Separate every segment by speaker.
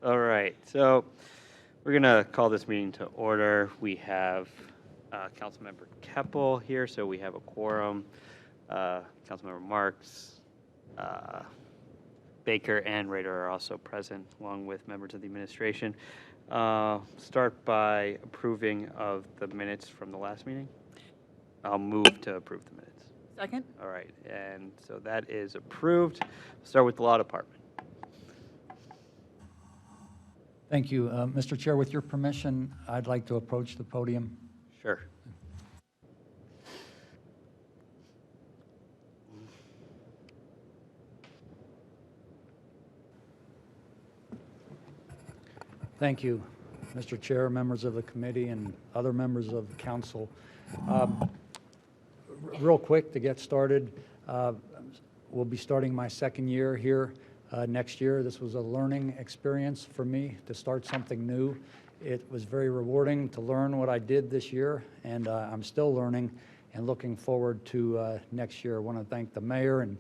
Speaker 1: All right, so we're going to call this meeting to order. We have Councilmember Keppel here, so we have a quorum. Councilmember Marks, Baker, and Rader are also present, along with members of the administration. Start by approving of the minutes from the last meeting. I'll move to approve the minutes.
Speaker 2: Second?
Speaker 1: All right, and so that is approved. Start with the Law Department.
Speaker 3: Thank you. Mr. Chair, with your permission, I'd like to approach the podium.
Speaker 1: Sure.
Speaker 3: Thank you, Mr. Chair, members of the committee, and other members of the council. Real quick to get started, we'll be starting my second year here next year. This was a learning experience for me to start something new. It was very rewarding to learn what I did this year, and I'm still learning and looking forward to next year. I want to thank the mayor and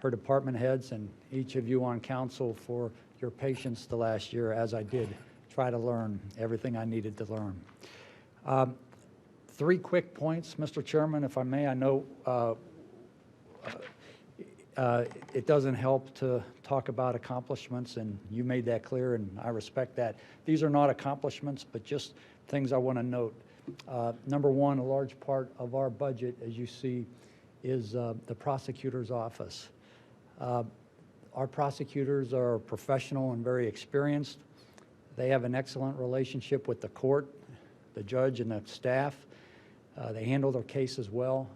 Speaker 3: her department heads and each of you on council for your patience the last year as I did try to learn everything I needed to learn. 3 quick points, Mr. Chairman, if I may. I know it doesn't help to talk about accomplishments, and you made that clear, and I respect that. These are not accomplishments, but just things I want to note. Number one, a large part of our budget, as you see, is the prosecutor's office. Our prosecutors are professional and very experienced. They have an excellent relationship with the court, the judge, and the staff. They handle their cases well,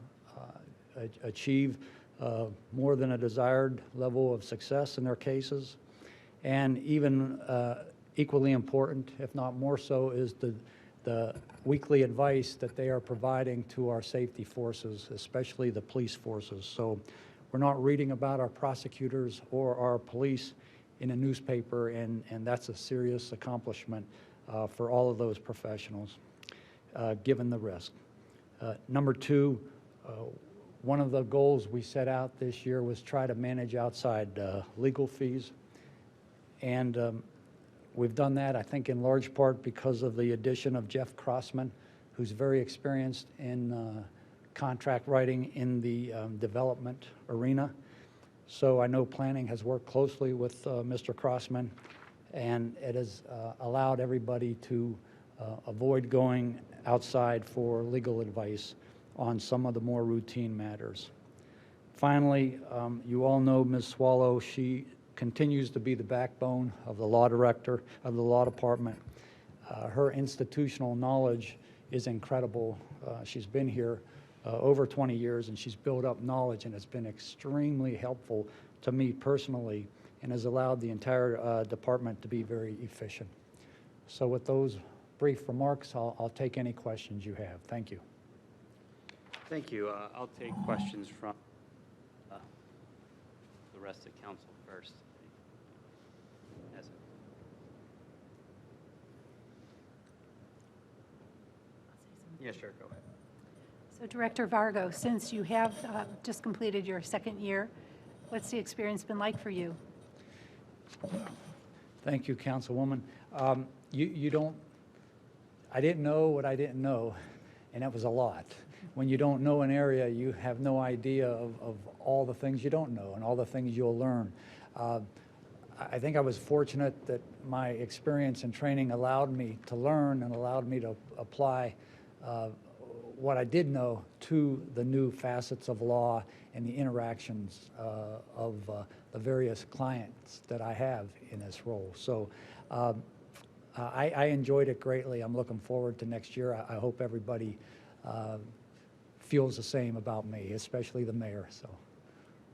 Speaker 3: achieve more than a desired level of success in their cases. And even equally important, if not more so, is the weekly advice that they are providing to our safety forces, especially the police forces. So we're not reading about our prosecutors or our police in a newspaper, and that's a serious accomplishment for all of those professionals, given the risk. Number two, one of the goals we set out this year was try to manage outside legal fees. And we've done that, I think, in large part because of the addition of Jeff Crossman, who's very experienced in contract writing in the development arena. So I know planning has worked closely with Mr. Crossman, and it has allowed everybody to avoid going outside for legal advice on some of the more routine matters. Finally, you all know Ms. Swallow. She continues to be the backbone of the law director of the law department. Her institutional knowledge is incredible. She's been here over 20 years, and she's built up knowledge, and it's been extremely helpful to me personally and has allowed the entire department to be very efficient. So with those brief remarks, I'll take any questions you have. Thank you.
Speaker 1: Thank you. I'll take questions from the rest of council first. Yeah, sure, go ahead.
Speaker 4: So Director Vargo, since you have just completed your second year, what's the experience been like for you?
Speaker 3: Thank you, Councilwoman. I didn't know what I didn't know, and that was a lot. When you don't know an area, you have no idea of all the things you don't know and all the things you'll learn. I think I was fortunate that my experience and training allowed me to learn and allowed me to apply what I did know to the new facets of law and the interactions of the various clients that I have in this role. So I enjoyed it greatly. I'm looking forward to next year. I hope everybody feels the same about me, especially the mayor. So.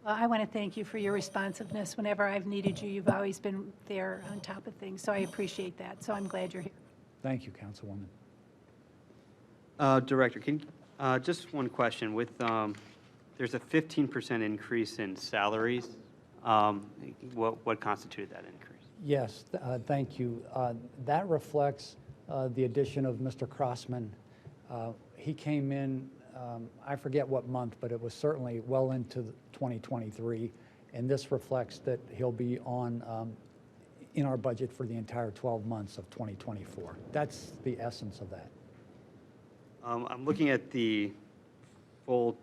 Speaker 4: Well, I want to thank you for your responsiveness. Whenever I've needed you, you've always been there on top of things, so I appreciate that. So I'm glad you're here.
Speaker 3: Thank you, Councilwoman.
Speaker 1: Director, just one question. With there's a 15% increase in salaries. What constituted that increase?
Speaker 3: Yes, thank you. That reflects the addition of Mr. Crossman. He came in, I forget what month, but it was certainly well into 2023, and this reflects that he'll be on in our budget for the entire 12 months of 2024. That's the essence of that.
Speaker 1: I'm looking at the full,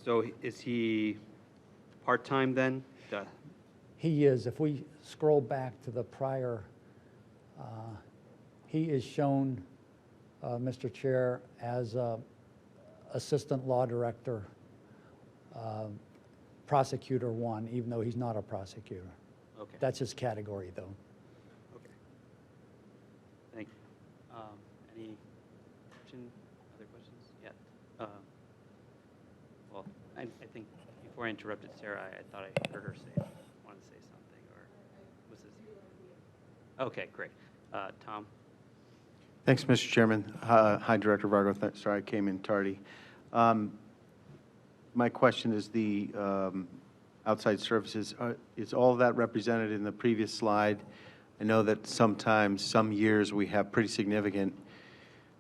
Speaker 1: so is he part-time then?
Speaker 3: He is, if we scroll back to the prior, he is shown, Mr. Chair, as Assistant Law Director, Prosecutor 1, even though he's not a prosecutor.
Speaker 1: Okay.
Speaker 3: That's his category, though.
Speaker 1: Okay. Thank you. Any other questions? Yeah. Well, I think before I interrupted Sarah, I thought I heard her want to say something, or was this? Okay, great. Tom?
Speaker 2: Thanks, Mr. Chairman. Hi, Director Vargo. Sorry, I came in tardy. My question is the outside services. Is all of that represented in the previous slide? I know that sometimes, some years, we have pretty significant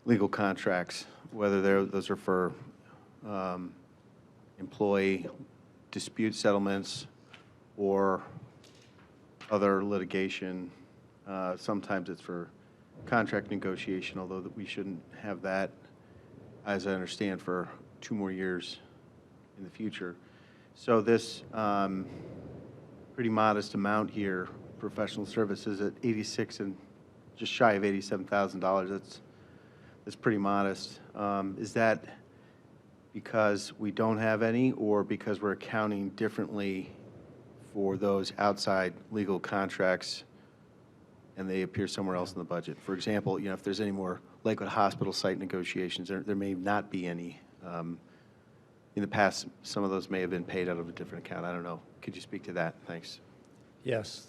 Speaker 2: legal contracts, whether those are for employee dispute settlements or other litigation. Sometimes it's for contract negotiation, although we shouldn't have that, as I understand, for 2 more years in the future. So this pretty modest amount here, professional services at 86 and just shy of $87,000. That's pretty modest. Is that because we don't have any, or because we're accounting differently for those outside legal contracts and they appear somewhere else in the budget? For example, if there's any more Lakewood Hospital site negotiations, there may not be any. In the past, some of those may have been paid out of a different account. I don't know. Could you speak to that? Thanks.
Speaker 3: Yes.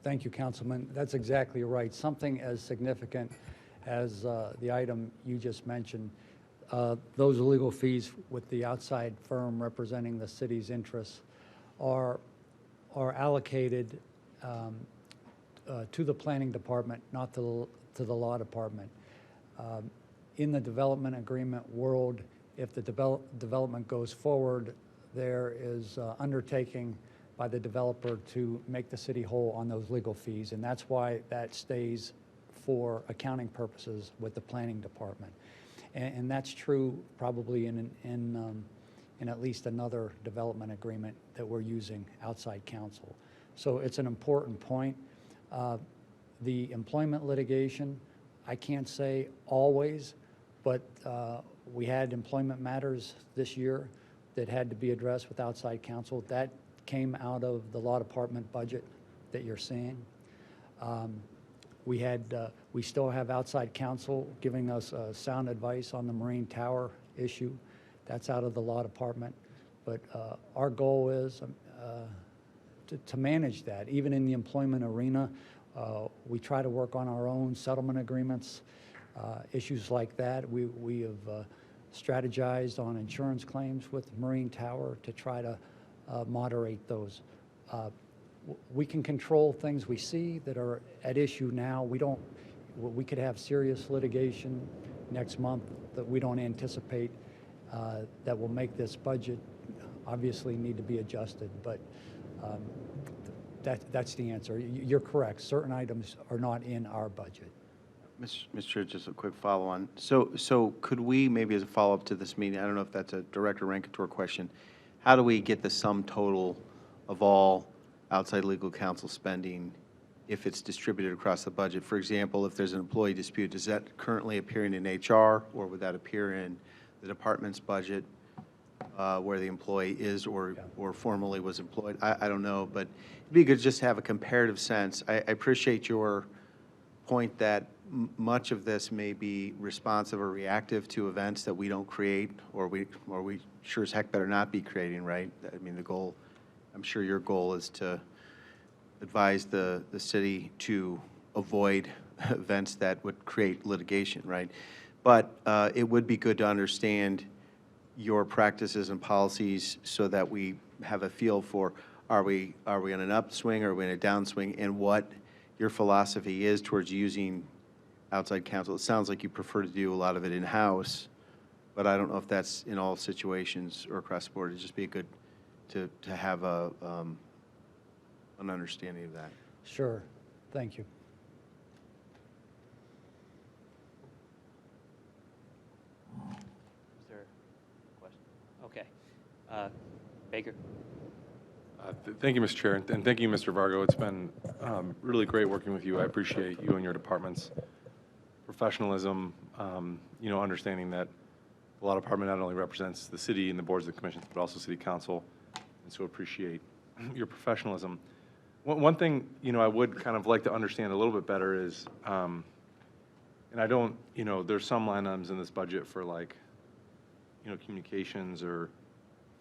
Speaker 3: Thank you, Councilman. That's exactly right. Something as significant as the item you just mentioned, those legal fees with the outside firm representing the city's interests are allocated to the planning department, not to the law department. In the development agreement world, if the development goes forward, there is undertaking by the developer to make the city whole on those legal fees, and that's why that stays for accounting purposes with the planning department. And that's true probably in at least another development agreement that we're using outside counsel. So it's an important point. The employment litigation, I can't say always, but we had employment matters this year that had to be addressed with outside counsel. That came out of the law department budget that you're seeing. We still have outside counsel giving us sound advice on the Marine Tower issue. That's out of the law department. But our goal is to manage that. Even in the employment arena, we try to work on our own settlement agreements, issues like that. We have strategized on insurance claims with Marine Tower to try to moderate those. We can control things we see that are at issue now. We could have serious litigation next month that we don't anticipate that will make this budget obviously need to be adjusted, but that's the answer. You're correct. Certain items are not in our budget.
Speaker 2: Mr. Chair, just a quick follow-on. So could we, maybe as a follow-up to this meeting, I don't know if that's a Director Rancourt question, how do we get the sum total of all outside legal counsel spending if it's distributed across the budget? For example, if there's an employee dispute, does that currently appear in HR, or would that appear in the department's budget where the employee is or formerly was employed? I don't know, but it'd be good just to have a comparative sense. I appreciate your point that much of this may be responsive or reactive to events that we don't create, or we sure as heck better not be creating, right? I mean, the goal, I'm sure your goal is to advise the city to avoid events that would create litigation, right? But it would be good to understand your practices and policies so that we have a feel for, are we on an upswing, or are we in a downswing, and what your philosophy is towards using outside counsel. It sounds like you prefer to do a lot of it in-house, but I don't know if that's in all situations or across the board. It'd just be good to have an understanding of that.
Speaker 3: Sure. Thank you.
Speaker 1: Baker?
Speaker 5: Thank you, Mr. Chair, and thank you, Mr. Vargo. It's been really great working with you. I appreciate you and your department's professionalism, understanding that the law department not only represents the city and the boards and commissions, but also city council, and so appreciate your professionalism. One thing, I would kind of like to understand a little bit better is, and I don't, there's some line items in this budget for like, communications or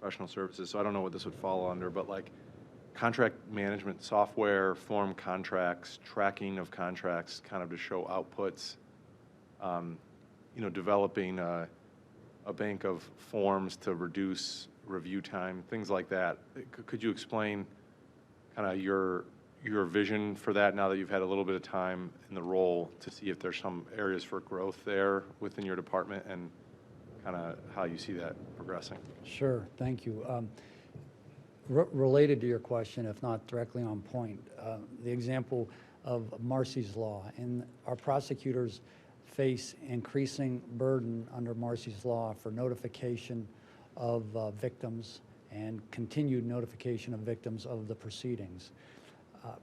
Speaker 5: professional services, so I don't know what this would fall under, but like contract management software, form contracts, tracking of contracts, kind of to show outputs, developing a bank of forms to reduce review time, things like that. Could you explain kind of your vision for that now that you've had a little bit of time in the role to see if there's some areas for growth there within your department and kind of how you see that progressing?
Speaker 3: Sure, thank you. Related to your question, if not directly on point, the example of Marcy's Law, and our prosecutors face increasing burden under Marcy's Law for notification of victims and continued notification of victims of the proceedings.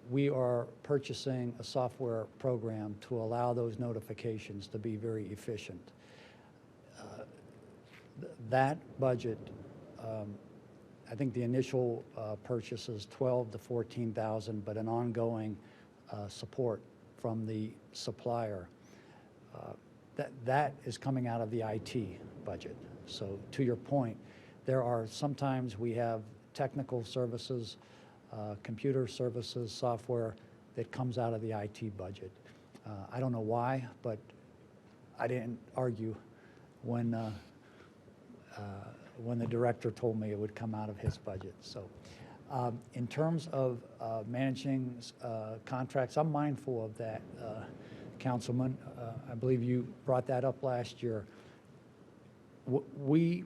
Speaker 3: We are purchasing a software program to allow those notifications to be very efficient. That budget, I think the initial purchase is $12,000 to $14,000, but an ongoing support from the supplier. That is coming out of the IT budget. So to your point, there are sometimes we have technical services, computer services, software that comes out of the IT budget. I don't know why, but I didn't argue when the director told me it would come out of his budget. So in terms of managing contracts, I'm mindful of that, Councilman. I believe you brought that up last year. We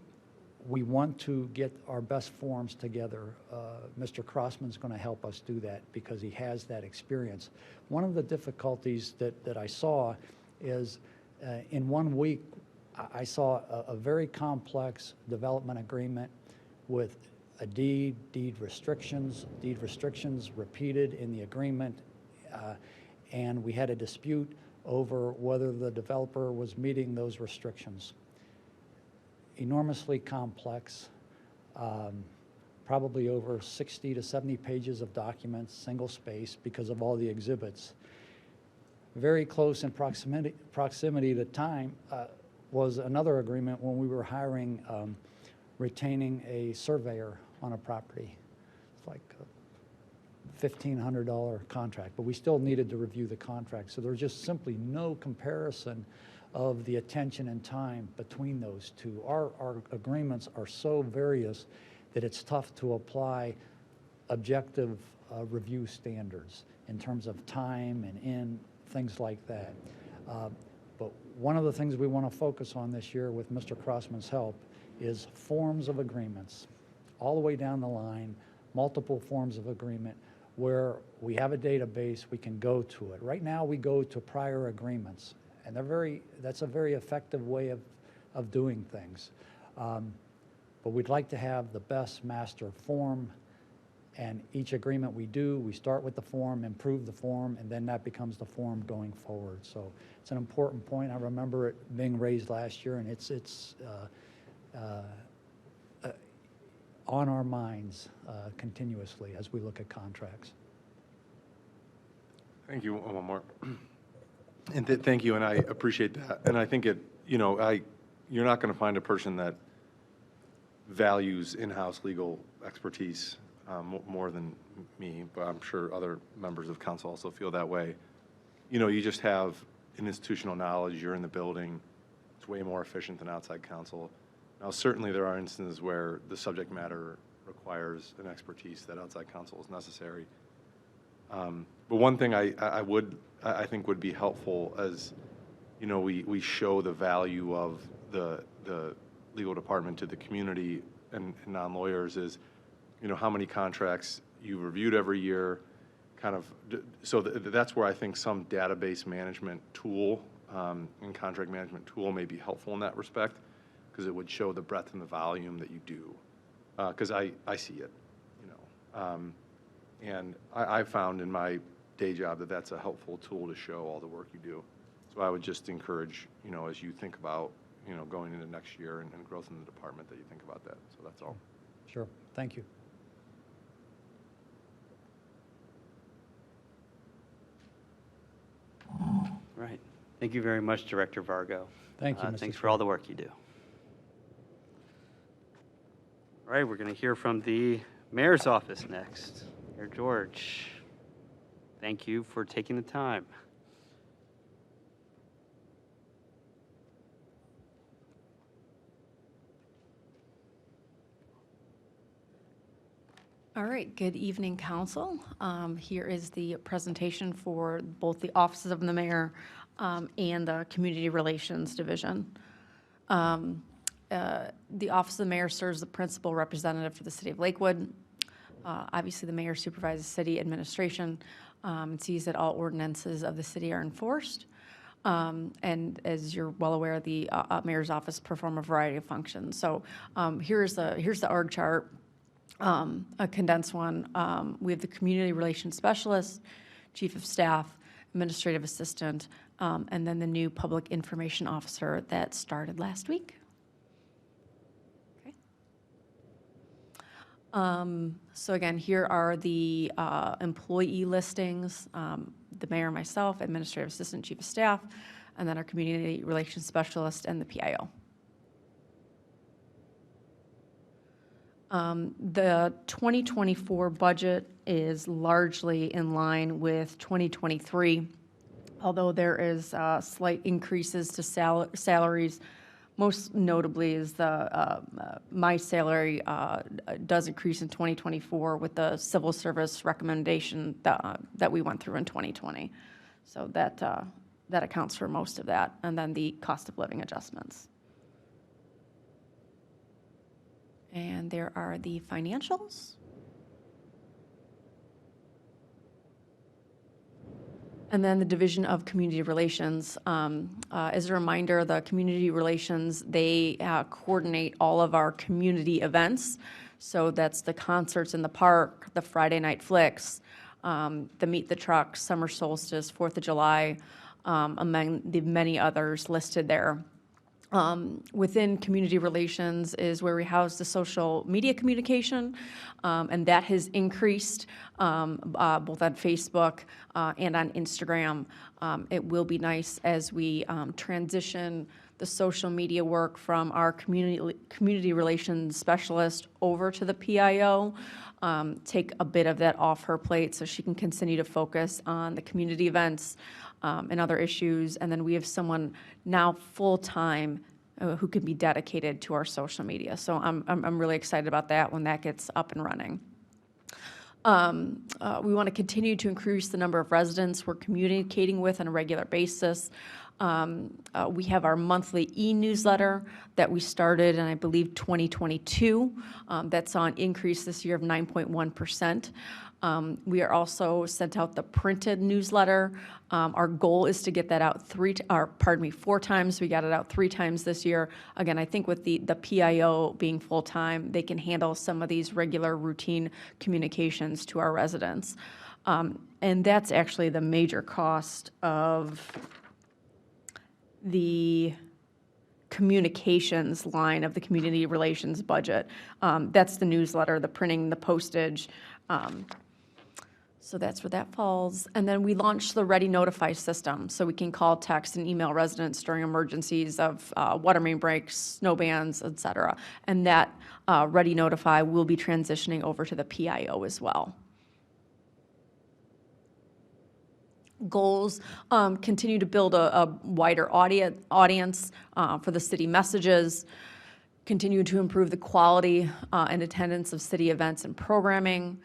Speaker 3: want to get our best forms together. Mr. Crossman's going to help us do that because he has that experience. One of the difficulties that I saw is in 1 week, I saw a very complex development agreement with a deed restrictions repeated in the agreement, and we had a dispute over whether the developer was meeting those restrictions. Enormously complex, probably over 60 to 70 pages of documents, single space, because of all the exhibits. Very close in proximity to time was another agreement when we were hiring, retaining a surveyor on a property. It's like a $1,500 contract, but we still needed to review the contract. So there's just simply no comparison of the attention and time between those two. Our agreements are so various that it's tough to apply objective review standards in terms of time and things like that. But one of the things we want to focus on this year with Mr. Crossman's help is forms of agreements, all the way down the line, multiple forms of agreement where we have a database, we can go to it. Right now we go to prior agreements, and that's a very effective way of doing things. But we'd like to have the best master form, and each agreement we do, we start with the form, improve the form, and then that becomes the form going forward. So it's an important point. I remember it being raised last year, and it's on our minds continuously as we look at contracts.
Speaker 5: Thank you. One more. And thank you, and I appreciate that. And I think you're not going to find a person that values in-house legal expertise more than me, but I'm sure other members of council also feel that way. You just have an institutional knowledge, you're in the building, it's way more efficient than outside counsel. Now, certainly there are instances where the subject matter requires an expertise that outside counsel is necessary. But one thing I think would be helpful as, we show the value of the legal department to the community and non-lawyers is, how many contracts you reviewed every year, so that's where I think some database management tool and contract management tool may be helpful in that respect, because it would show the breadth and the volume that you do. because I see it, you know. And I found in my day job that that's a helpful tool to show all the work you do. So I would just encourage, you know, as you think about, you know, going into next year and growth in the department, that you think about that. So that's all.
Speaker 3: Sure, thank you.
Speaker 1: Right. Thank you very much, Director Vargo.
Speaker 3: Thank you, Mr.
Speaker 1: Thanks for all the work you do. All right, we're going to hear from the mayor's office next. Mayor George, thank you for taking the time.
Speaker 6: All right, good evening, council. Here is the presentation for both the offices of the mayor and the Community Relations Division. The office of the mayor serves the principal representative for the city of Lakewood. Obviously, the mayor supervises city administration and sees that all ordinances of the city are enforced. And as you're well aware, the mayor's office perform a variety of functions. So here's the org chart. A condensed one. We have the community relations specialist, chief of staff, administrative assistant, and then the new public information officer that started last week. Okay. So again, here are the employee listings, the mayor, myself, administrative assistant, chief of staff, and then our community relations specialist and the PIO. The 2024 budget is largely in line with 2023, although there is slight increases to salaries. Most notably is my salary does increase in 2024 with the civil service recommendation that we went through in 2020. So that accounts for most of that, and then the cost of living adjustments. And there are the financials. And then the Division of Community Relations. As a reminder, the Community Relations, they coordinate all of our community events. So that's the concerts in the park, the Friday Night Flicks, the Meet the Trucks, Summer Solstice, 4th of July, among the many others listed there. Within community relations is where we house the social media communication, and that has increased both on Facebook and on Instagram. It will be nice as we transition the social media work from our community relations specialist over to the PIO, take a bit of that off her plate so she can continue to focus on the community events and other issues. And then we have someone now full-time who can be dedicated to our social media. So I'm really excited about that when that gets up and running. We want to continue to increase the number of residents we're communicating with on a regular basis. We have our monthly e-newsletter that we started in, I believe, 2022. That's on increase this year of 9.1%. We are also sent out the printed newsletter. Our goal is to get that out 4 times. We got it out 3 times this year. Again, I think with the PIO being full-time, they can handle some of these regular routine communications to our residents. And that's actually the major cost of the communications line of the community relations budget. That's the newsletter, the printing, the postage. So that's where that falls. And then we launched the Ready Notify system, so we can call, text, and email residents during emergencies of water main breaks, snow bans, et cetera. And that Ready Notify will be transitioning over to the PIO as well. Goals, continue to build a wider audience for the city messages, continue to improve the quality and attendance of city events and programming,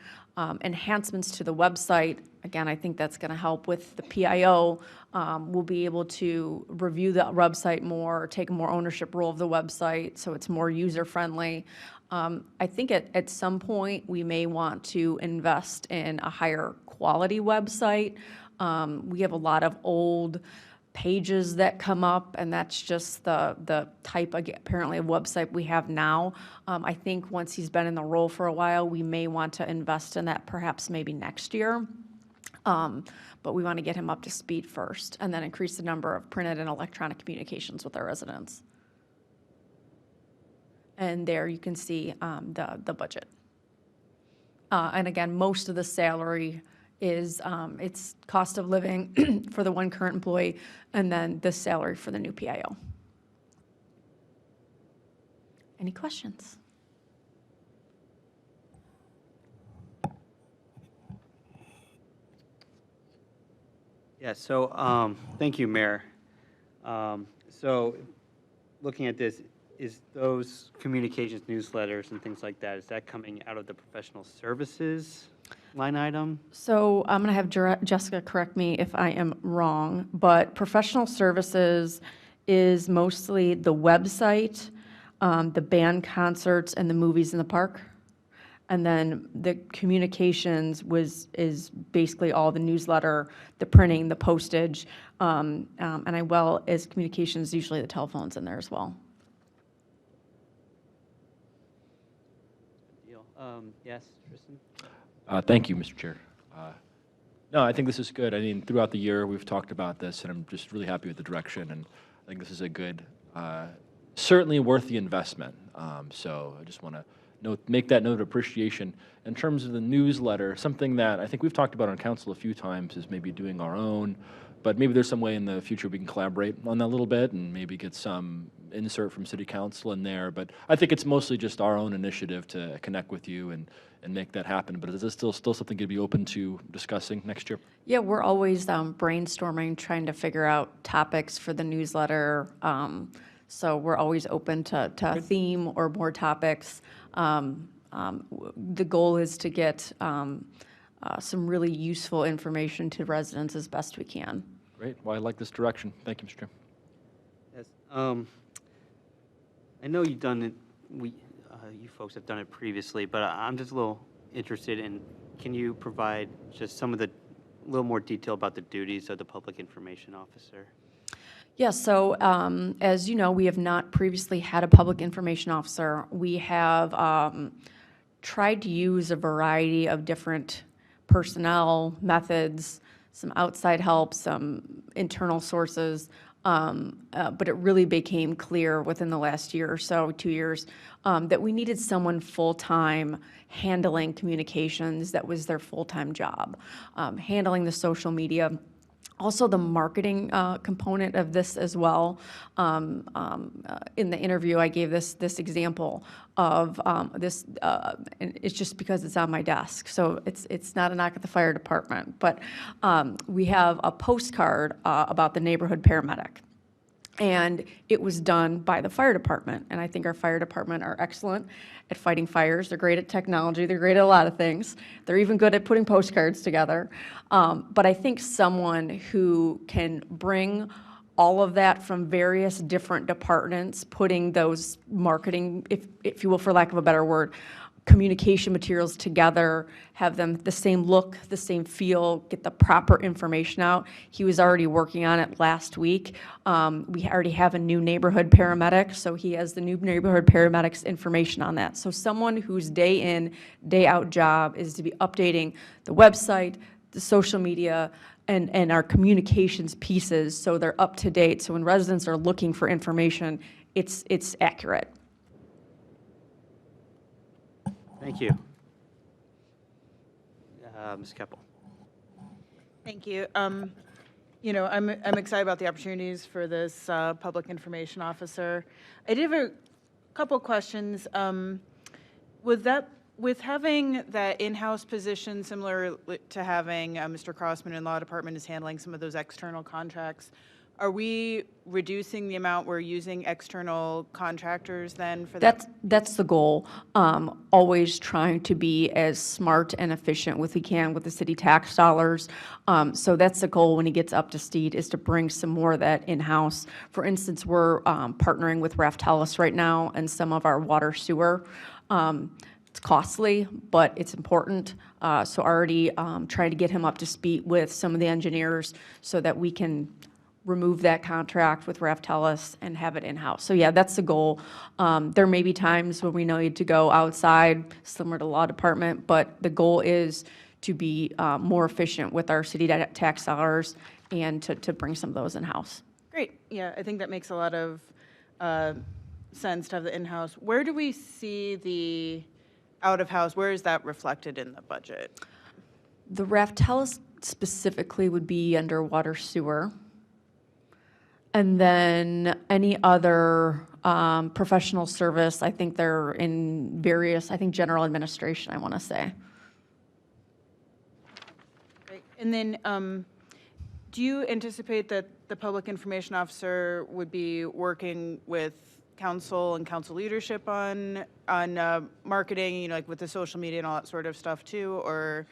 Speaker 6: enhancements to the website. Again, I think that's going to help with the PIO. We'll be able to review the website more, take a more ownership role of the website so it's more user-friendly. I think at some point we may want to invest in a higher quality website. We have a lot of old pages that come up, and that's just the type, apparently, of website we have now. I think once he's been in the role for a while, we may want to invest in that perhaps maybe next year. But we want to get him up to speed first, and then increase the number of printed and electronic communications with our residents. And there you can see the budget. And again, most of the salary is, it's cost of living for the one current employee, and then the salary for the new PIO. Any questions?
Speaker 1: Yeah, so, thank you, Mayor. So, looking at this, is those communications newsletters and things like that, is that coming out of the professional services line item?
Speaker 6: So I'm going to have Jessica correct me if I am wrong, but professional services is mostly the website, the band concerts, and the movies in the park. And then the communications is basically all the newsletter, the printing, the postage, and as communications, usually the telephone's in there as well.
Speaker 1: Deal. Yes, Tristan?
Speaker 7: Thank you, Mr. Chair. No, I think this is good. I mean, throughout the year, we've talked about this, and I'm just really happy with the direction, and I think this is a good, certainly worth the investment. So I just want to make that note of appreciation. In terms of the newsletter, something that I think we've talked about on council a few times is maybe doing our own, but maybe there's some way in the future we can collaborate on that a little bit and maybe get some insert from city council in there. But I think it's mostly just our own initiative to connect with you and make that happen. But is this still something you'd be open to discussing next year?
Speaker 6: Yeah, we're always brainstorming, trying to figure out topics for the newsletter. So we're always open to a theme or more topics. The goal is to get some really useful information to residents as best we can.
Speaker 7: Great. Well, I like this direction. Thank you, Mr. Chair.
Speaker 1: Yes. I know you've done it, you folks have done it previously, but I'm just a little interested in, can you provide just some of the, little more detail about the duties of the public information officer?
Speaker 6: Yeah, so as you know, we have not previously had a public information officer. We have tried to use a variety of different personnel methods, some outside help, some internal sources, but it really became clear within the last year or so, 2 years, that we needed someone full-time handling communications. That was their full-time job, handling the social media. Also, the marketing component of this as well. In the interview, I gave this example of this, and it's just because it's on my desk, so it's not a knock at the fire department, but we have a postcard about the neighborhood paramedic. And it was done by the fire department, and I think our fire department are excellent at fighting fires. They're great at technology. They're great at a lot of things. They're even good at putting postcards together. But I think someone who can bring all of that from various different departments, putting those marketing, if you will, for lack of a better word, communication materials together, have them the same look, the same feel, get the proper information out. He was already working on it last week. We already have a new neighborhood paramedic, so he has the new neighborhood paramedics information on that. So someone whose day in, day out job is to be updating the website, the social media, and our communications pieces so they're up to date. So when residents are looking for information, it's accurate.
Speaker 1: Thank you. Ms. Keppel.
Speaker 8: Thank you. You know, I'm excited about the opportunities for this public information officer. I did have a couple questions. With having that in-house position, similar to having Mr. Crossman in law department is handling some of those external contracts, are we reducing the amount we're using external contractors then for that?
Speaker 6: That's the goal. Always trying to be as smart and efficient as we can with the city tax dollars. So that's the goal when he gets up to speed, is to bring some more of that in-house. For instance, we're partnering with Raftellus right now and some of our water sewer. It's costly, but it's important. So already trying to get him up to speed with some of the engineers so that we can remove that contract with Raftellus and have it in-house. So yeah, that's the goal. There may be times when we need to go outside, similar to law department, but the goal is to be more efficient with our city tax dollars and to bring some of those in-house.
Speaker 8: Great, yeah, I think that makes a lot of sense to have the in-house. Where do we see the out-of-house, where is that reflected in the budget?
Speaker 6: The Raftellus specifically would be under water sewer. And then any other professional service, I think they're in various, I think general administration, I want to say.
Speaker 8: Great. And then, do you anticipate that the public information officer would be working with council and council leadership on marketing, you know, like with the social media and all that sort of stuff too, or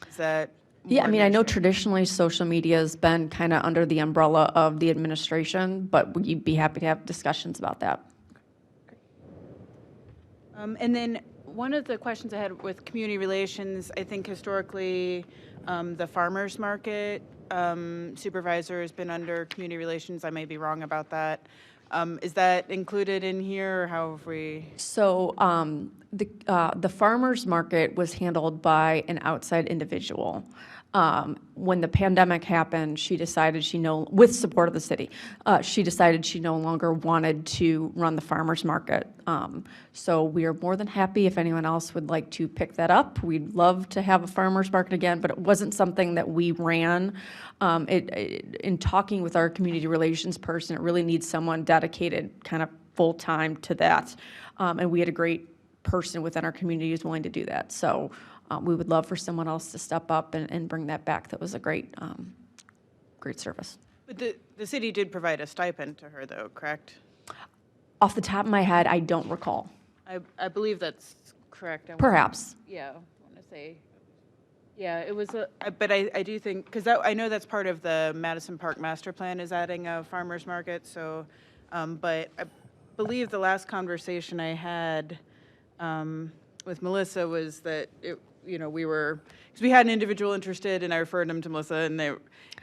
Speaker 8: is that?
Speaker 6: Yeah, I
Speaker 8: more
Speaker 6: mean, I know
Speaker 8: administrative?
Speaker 6: traditionally social media has been kind of under the umbrella of the administration, but we'd be happy to have discussions about that.
Speaker 8: And then one of the questions I had with community relations, I think historically, the farmers market supervisor has been under community relations. I may be wrong about that. Is that included in here, or how have we?
Speaker 6: So the farmers market was handled by an outside individual. When the pandemic happened, she decided with support of the city, she decided she no longer wanted to run the farmers market. So we are more than happy if anyone else would like to pick that up. We'd love to have a farmers market again, but it wasn't something that we ran. In talking with our community relations person, it really needs someone dedicated kind of full-time to that. And we had a great person within our community who's willing to do that. So we would love for someone else to step up and bring that back. That was a great, great service.
Speaker 8: But the city did provide a stipend to her, though, correct?
Speaker 6: Off the top of my head, I don't recall.
Speaker 8: I believe that's correct.
Speaker 6: Perhaps.
Speaker 8: Yeah, I want to say, yeah, it was, but I do think, because I know that's part of the Madison Park Master Plan is adding a farmer's market, so, but I believe the last conversation I had with Melissa was that, because we had an individual interested, and I referred him to Melissa, and they,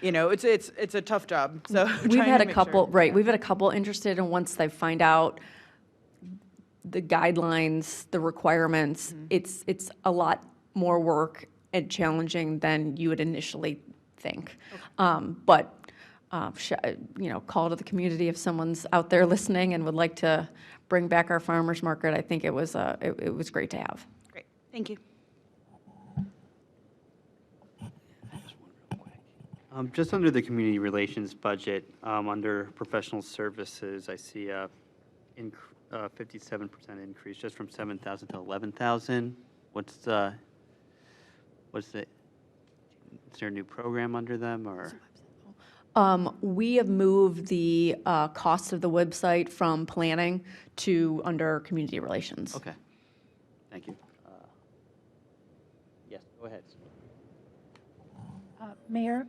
Speaker 8: it's a tough job, so.
Speaker 6: We've
Speaker 8: trying
Speaker 6: had
Speaker 8: to
Speaker 6: a
Speaker 8: make
Speaker 6: couple,
Speaker 8: sure.
Speaker 6: right, we've had a couple interested, and once they find out the guidelines, the requirements, it's a lot more work and challenging than you would initially think. But, call to the community if someone's out there listening and would like to bring back our farmers market. I think it was great to have.
Speaker 8: Great, thank you.
Speaker 1: Just under the community relations budget, under professional services, I see a 57% increase, just from 7,000 to 11,000. Is there a new program under them, or?
Speaker 6: We have moved the cost of the website from planning to under community relations.
Speaker 1: Okay, thank you. Yes, go ahead.
Speaker 4: Mayor,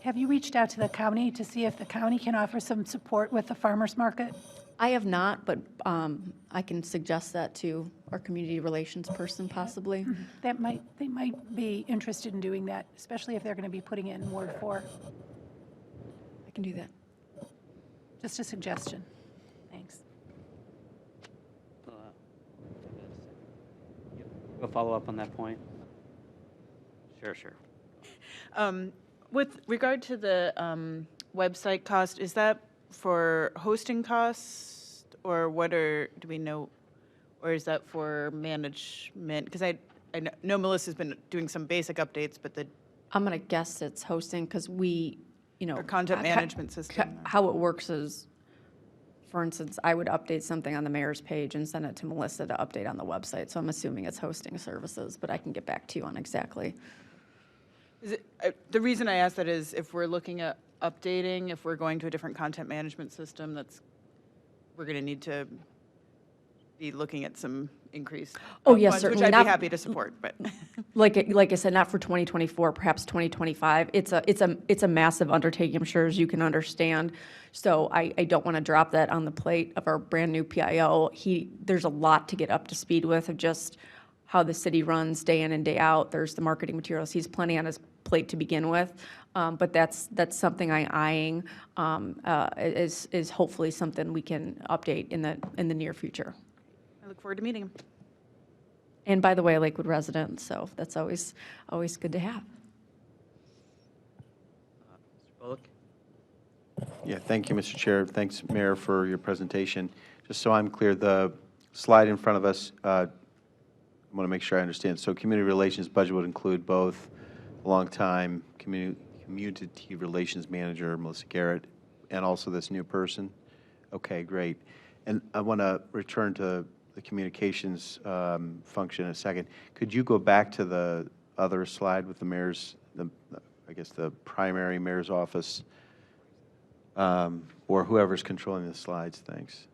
Speaker 4: have you reached out to the county to see if the county can offer some support with the farmers market?
Speaker 6: I have not, but I can suggest that to our community relations person possibly.
Speaker 4: They might be interested in doing that, especially if they're going to be putting it in Ward 4.
Speaker 6: I can do that.
Speaker 4: Just a suggestion. Thanks.
Speaker 1: A follow-up on that point? Sure.
Speaker 8: With regard to the website cost, is that for hosting costs, or do we know, or is that for management? Because I know Melissa's been doing some basic updates, but
Speaker 6: I'm going to guess it's hosting because we,
Speaker 8: or content management system.
Speaker 6: How it works is, for instance, I would update something on the mayor's page and send it to Melissa to update on the website. So I'm assuming it's hosting services, but I can get back to you on exactly.
Speaker 8: The reason I ask that is if we're looking at updating, if we're going to a different content management system, we're going to need to be looking at some increase.
Speaker 6: Oh, yes,
Speaker 8: funds,
Speaker 6: certainly.
Speaker 8: Which I'd
Speaker 6: Not-
Speaker 8: be happy to support, but.
Speaker 6: Like I said, not for 2024, perhaps 2025. It's a massive undertaking, I'm sure, as you can understand. So I don't want to drop that on the plate of our brand-new PIO. There's a lot to get up to speed with of just how the city runs day in and day out. There's the marketing materials. He's plenty on his plate to begin with. But that's something I'm eyeing, is hopefully something we can update in the near future.
Speaker 8: I look forward to meeting him.
Speaker 6: And by the way, a Lakewood resident, so that's always good to have.
Speaker 1: Mr. Bullock?
Speaker 2: Yeah, thank you, Mr. Chair. Thanks, Mayor, for your presentation. Just so I'm clear, the slide in front of us, I want to make sure I understand. So community relations budget would include both longtime community relations manager, Melissa Garrett, and also this new person? Okay, great. And I want to return to the communications function in a second. Could you go back to the other slide with the mayor's, I guess the primary mayor's office, or whoever's controlling the slides? Thanks.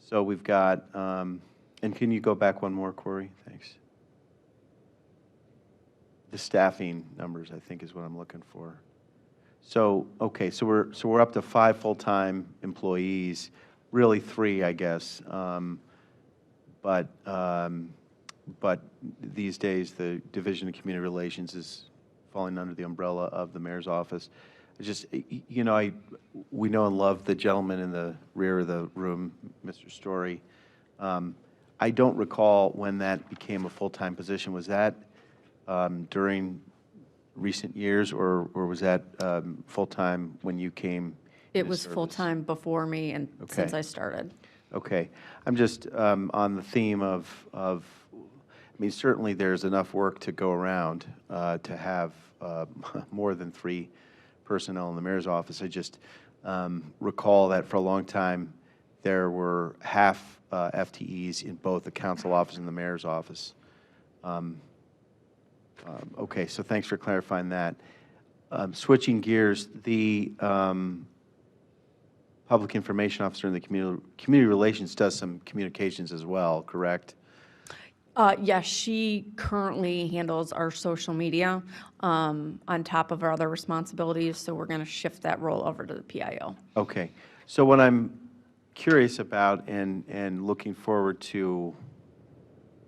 Speaker 2: So we've got, and can you go back one more, Corey? Thanks. The staffing numbers, I think, is what I'm looking for. So, okay, so we're up to 5 full-time employees, really 3, I guess. But these days, the Division of Community Relations is falling under the umbrella of the mayor's office. Just, you know, we know and love the gentleman in the rear of the room, Mr. Story. I don't recall when that became a full-time position. Was that during recent years, or was that full-time when you came?
Speaker 6: It
Speaker 2: into
Speaker 6: was
Speaker 2: service?
Speaker 6: full-time before me and since
Speaker 2: Okay.
Speaker 6: I started.
Speaker 2: Okay. I'm just on the theme of, I mean, certainly there's enough work to go around to have more than 3 personnel in the mayor's office. I just recall that for a long time there were half FTEs in both the council office and the mayor's office. Okay, so thanks for clarifying that. Switching gears, the public information officer in the community relations does some communications as well, correct?
Speaker 6: Yes, she currently handles our social media on top of our other responsibilities, so we're going to shift that role over to the PIO.
Speaker 2: Okay, so what I'm curious about and looking forward to,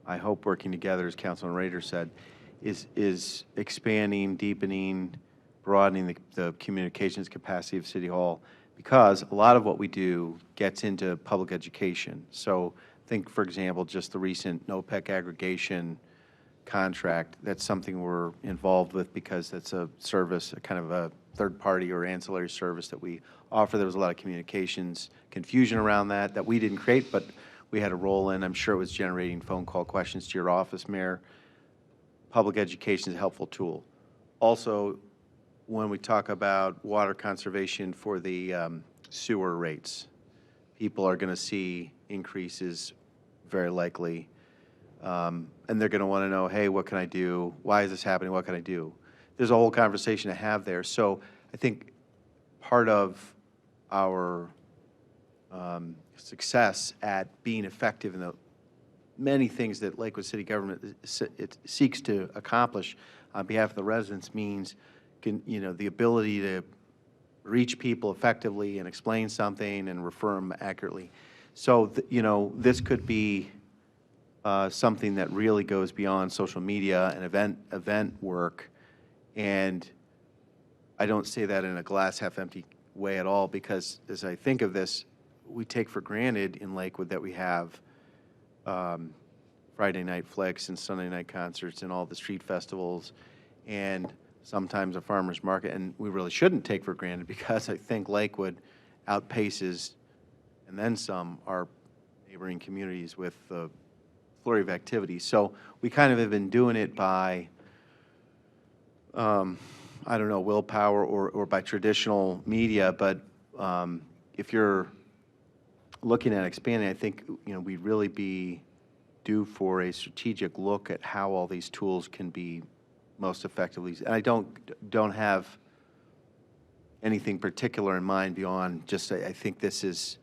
Speaker 2: I hope working together, as Councilman Rader said, is expanding, deepening, broadening the communications capacity of City Hall, because a lot of what we do gets into public education. So think, for example, just the recent NOPEC aggregation contract. That's something we're involved with because that's a service, a kind of a third-party or ancillary service that we offer. There was a lot of communications confusion around that we didn't create, but we had a role in. I'm sure it was generating phone call questions to your office, Mayor. Public education is a helpful tool. Also, when we talk about water conservation for the sewer rates, people are going to see increases very likely, and they're going to want to know, hey, what can I do? Why is this happening? What can I do? There's a whole conversation to have there. So I think part of our success at being effective in the many things that Lakewood City government it seeks to accomplish on behalf of the residents means, the ability to reach people effectively and explain something and refer them accurately. So, this could be something that really goes beyond social media and event work. And I don't say that in a glass half empty way at all, because as I think of this, we take for granted in Lakewood that we have Friday night flicks and Sunday night concerts and all the street festivals and sometimes a farmer's market, and we really shouldn't take for granted, because I think Lakewood outpaces, and then some, our neighboring communities with the flurry of activity. So we kind of have been doing it by, I don't know, willpower or by traditional media, but if you're looking at expanding, I think, we'd really be due for a strategic look at how all these tools can be most effectively. And I don't have anything particular in mind beyond just, I think this is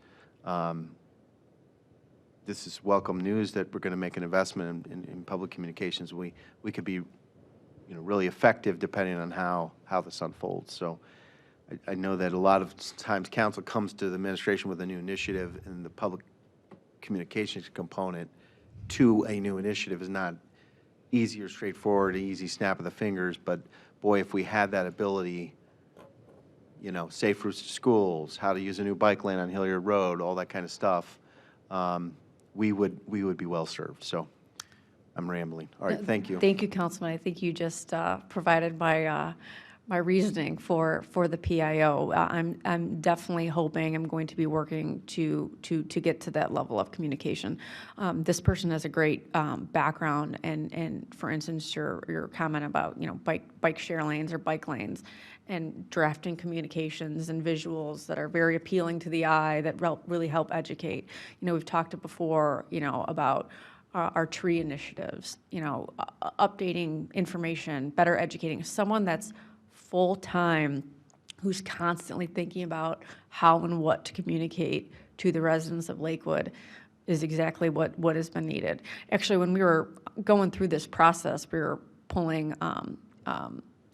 Speaker 2: welcome news that we're going to make an investment in public communications. We could be, really effective depending on how this unfolds. So I know that a lot of times council comes to the administration with a new initiative, and the public communications component to a new initiative is not easy or straightforward, easy snap of the fingers. But boy, if we had that ability safe routes to schools, how to use a new bike lane on Hilliard Road, all that kind of stuff, we would be well-served. So I'm rambling. All right, thank you.
Speaker 6: Thank you, Councilman. I think you just provided my reasoning for the PIO. I'm definitely hoping, I'm going to be working to get to that level of communication. This person has a great background, and for instance, your comment about, bike share lanes or bike lanes, and drafting communications and visuals that are very appealing to the eye, that really help educate. We've talked before, about our tree initiatives, updating information, better educating. Someone that's full-time, who's constantly thinking about how and what to communicate to the residents of Lakewood is exactly what has been needed. Actually, when we were going through this process, we were pulling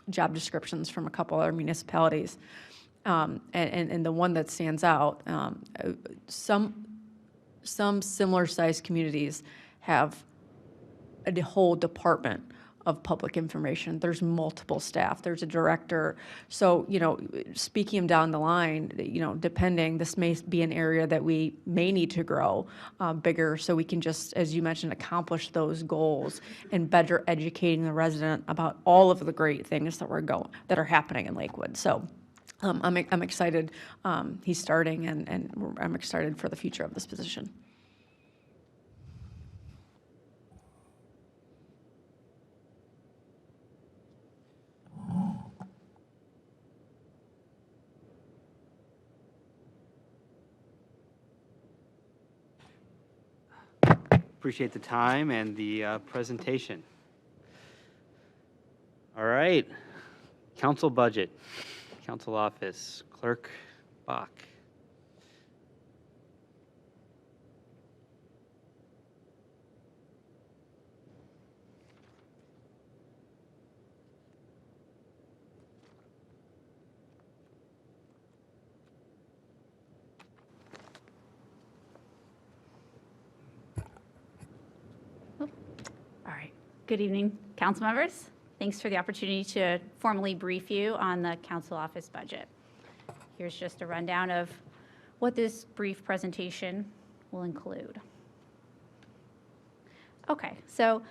Speaker 6: job descriptions from a couple other municipalities, and the one that stands out, some similar-sized communities have a whole department of public information. There's multiple staff. There's a director. So, speaking them down the line, depending, this may be an area that we may need to grow bigger, so we can just, as you mentioned, accomplish those goals and better educating the resident about all of the great things that are happening in Lakewood. So, I'm excited. He's starting, and I'm excited for the future of this position.
Speaker 1: Appreciate the time and the presentation. All right, council budget, council office, Clerk Bach.
Speaker 9: Good evening, council members. Thanks for the opportunity to formally brief you on the council office budget. Here's just a rundown of what this brief presentation will include. Okay, so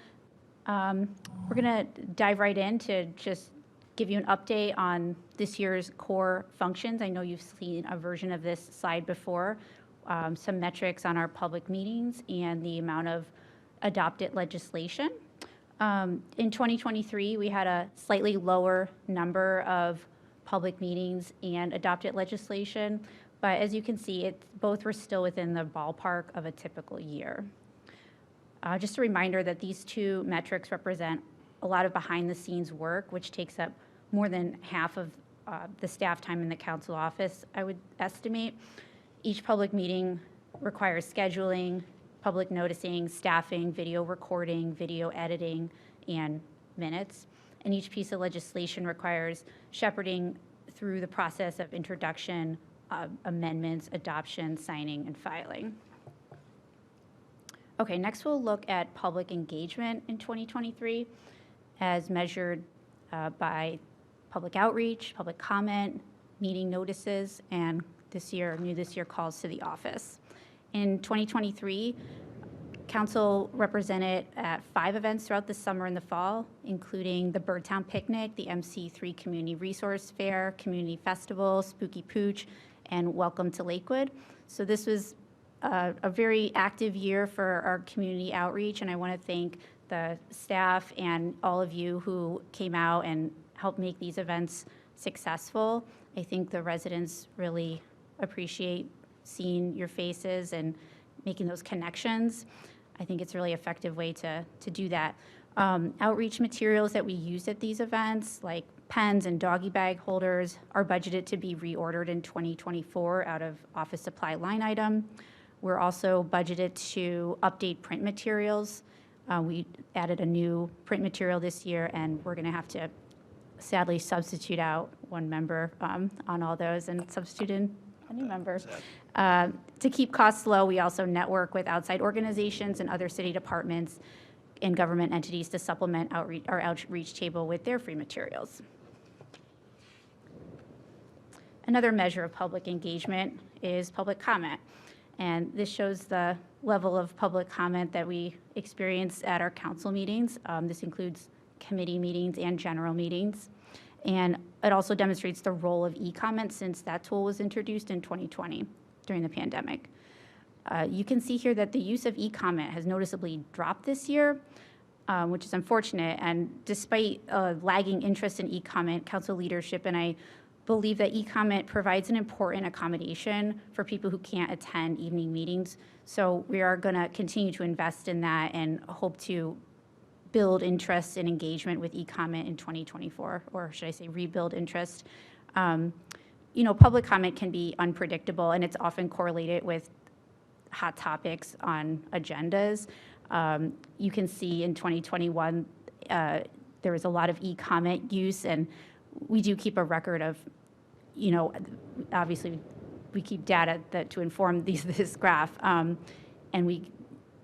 Speaker 9: we're going to dive right in to just give you an update on this year's core functions. I know you've seen a version of this slide before, some metrics on our public meetings and the amount of adopted legislation. In 2023, we had a slightly lower number of public meetings and adopted legislation, but as you can see, both were still within the ballpark of a typical year. Just a reminder that these two metrics represent a lot of behind-the-scenes work, which takes up more than half of the staff time in the council office, I would estimate. Each public meeting requires scheduling, public noticing, staffing, video recording, video editing, and minutes. And each piece of legislation requires shepherding through the process of introduction, amendments, adoption, signing, and filing. Okay, next we'll look at public engagement in 2023 as measured by public outreach, public comment, meeting notices, and this year calls to the office. In 2023, council represented at 5 events throughout the summer and the fall, including the Birdtown Picnic, the MC3 Community Resource Fair, Community Festival, Spooky Pooch, and Welcome to Lakewood. So this was a very active year for our community outreach, and I want to thank the staff and all of you who came out and helped make these events successful. I think the residents really appreciate seeing your faces and making those connections. I think it's a really effective way to do that. Outreach materials that we used at these events, like pens and doggy bag holders, are budgeted to be reordered in 2024 out of office supply line item. We're also budgeted to update print materials. We added a new print material this year, and we're going to have to sadly substitute out one member on all those and substitute in a new member. To keep costs low, we also network with outside organizations and other city departments and government entities to supplement our outreach table with their free materials. Another measure of public engagement is public comment. And this shows the level of public comment that we experience at our council meetings. This includes committee meetings and general meetings. And it also demonstrates the role of e-comment since that tool was introduced in 2020 during the pandemic. You can see here that the use of e-comment has noticeably dropped this year, which is unfortunate. And despite lagging interest in e-comment, council leadership and I believe that e-comment provides an important accommodation for people who can't attend evening meetings. So we are going to continue to invest in that and hope to build interest and engagement with e-comment in 2024, or should I say rebuild interest. Public comment can be unpredictable, and it's often correlated with hot topics on agendas. You can see in 2021, there was a lot of e-comment use, and we do keep a record of, obviously we keep data to inform this graph, and we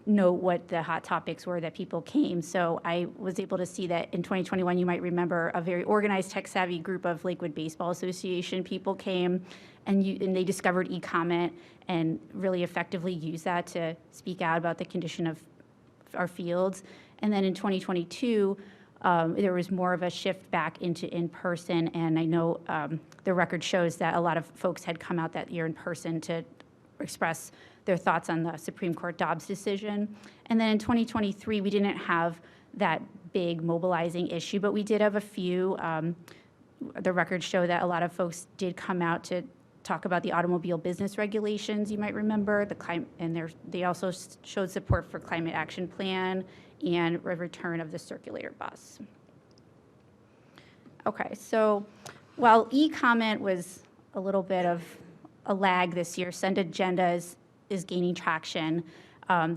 Speaker 9: know what the hot topics were that people came. So I was able to see that in 2021, you might remember a very organized tech-savvy group of Lakewood Baseball Association people came, and they discovered e-comment and really effectively used that to speak out about the condition of our fields. And then in 2022, there was more of a shift back into in-person, and I know the record shows that a lot of folks had come out that year in person to express their thoughts on the Supreme Court Dobbs decision. And then in 2023, we didn't have that big mobilizing issue, but we did have a few. The records show that a lot of folks did come out to talk about the automobile business regulations, you might remember, and they also showed support for climate action plan and a return of the circulator bus. Okay, so while e-comment was a little bit of a lag this year, Send Agenda is gaining traction.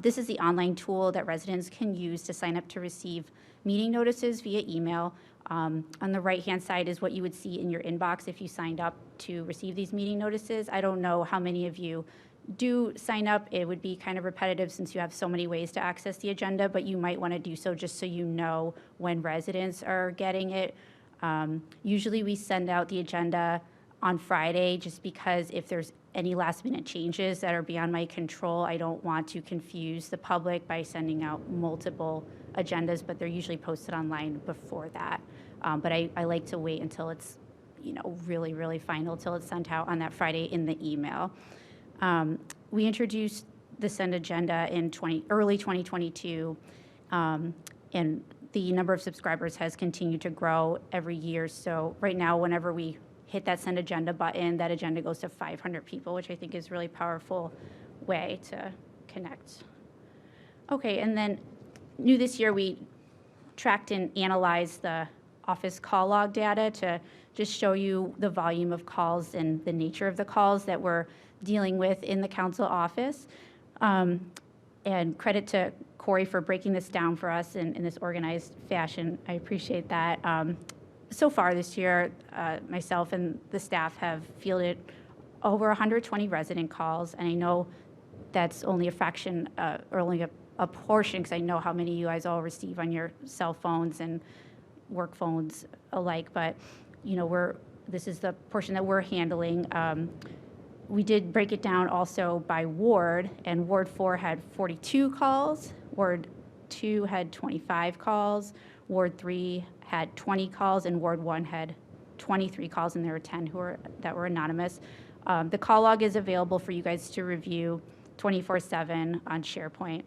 Speaker 9: This is the online tool that residents can use to sign up to receive meeting notices via email. On the right-hand side is what you would see in your inbox if you signed up to receive these meeting notices. I don't know how many of you do sign up. It would be kind of repetitive since you have so many ways to access the agenda, but you might want to do so just so you know when residents are getting it. Usually we send out the agenda on Friday just because if there's any last-minute changes that are beyond my control, I don't want to confuse the public by sending out multiple agendas, but they're usually posted online before that. But I like to wait until it's really, really final, till it's sent out on that Friday in the email. We introduced the Send Agenda in early 2022, and the number of subscribers has continued to grow every year. So right now, whenever we hit that Send Agenda button, that agenda goes to 500 people, which I think is a really powerful way to connect. Okay, and then new this year, we tracked and analyzed the office call log data to just show you the volume of calls and the nature of the calls that we're dealing with in the council office. And credit to Corey for breaking this down for us in this organized fashion. I appreciate that. So far this year, myself and the staff have fielded over 120 resident calls, and I know that's only a fraction, or only a portion, because I know how many you guys all receive on your cell phones and work phones alike, but this is the portion that we're handling. We did break it down also by ward, and Ward 4 had 42 calls, Ward 2 had 25 calls, Ward 3 had 20 calls, and Ward 1 had 23 calls, and there were 10 that were anonymous. The call log is available for you guys to review 24/7 on SharePoint.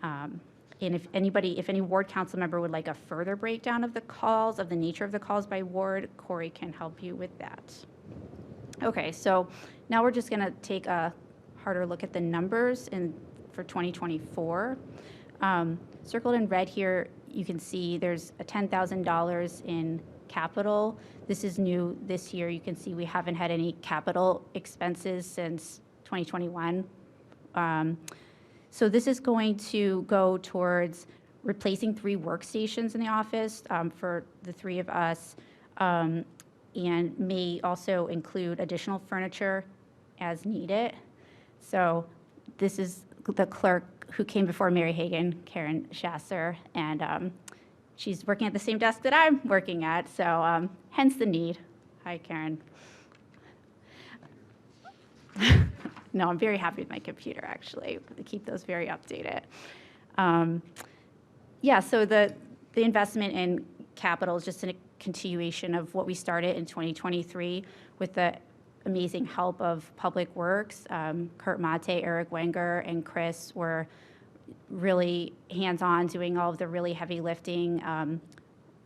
Speaker 9: And if any ward council member would like a further breakdown of the calls, of the nature of the calls by ward, Corey can help you with that. Okay, so now we're just gonna take a harder look at the numbers for 2024. Circled in red here, you can see there's a $10,000 in capital. This is new this year. You can see we haven't had any capital expenses since 2021. So this is going to go towards replacing 3 workstations in the office for the 3 of us, and may also include additional furniture as needed. So this is the clerk who came before Mary Hagan, Karen Schasser, and she's working at the same desk that I'm working at, so hence the need. Hi, Karen. No, I'm very happy with my computer, actually. To keep those very updated. Yeah, so the investment in capital is just a continuation of what we started in 2023 with the amazing help of Public Works. Kurt Mate, Eric Wenger, and Chris were really hands-on doing all of the really heavy lifting,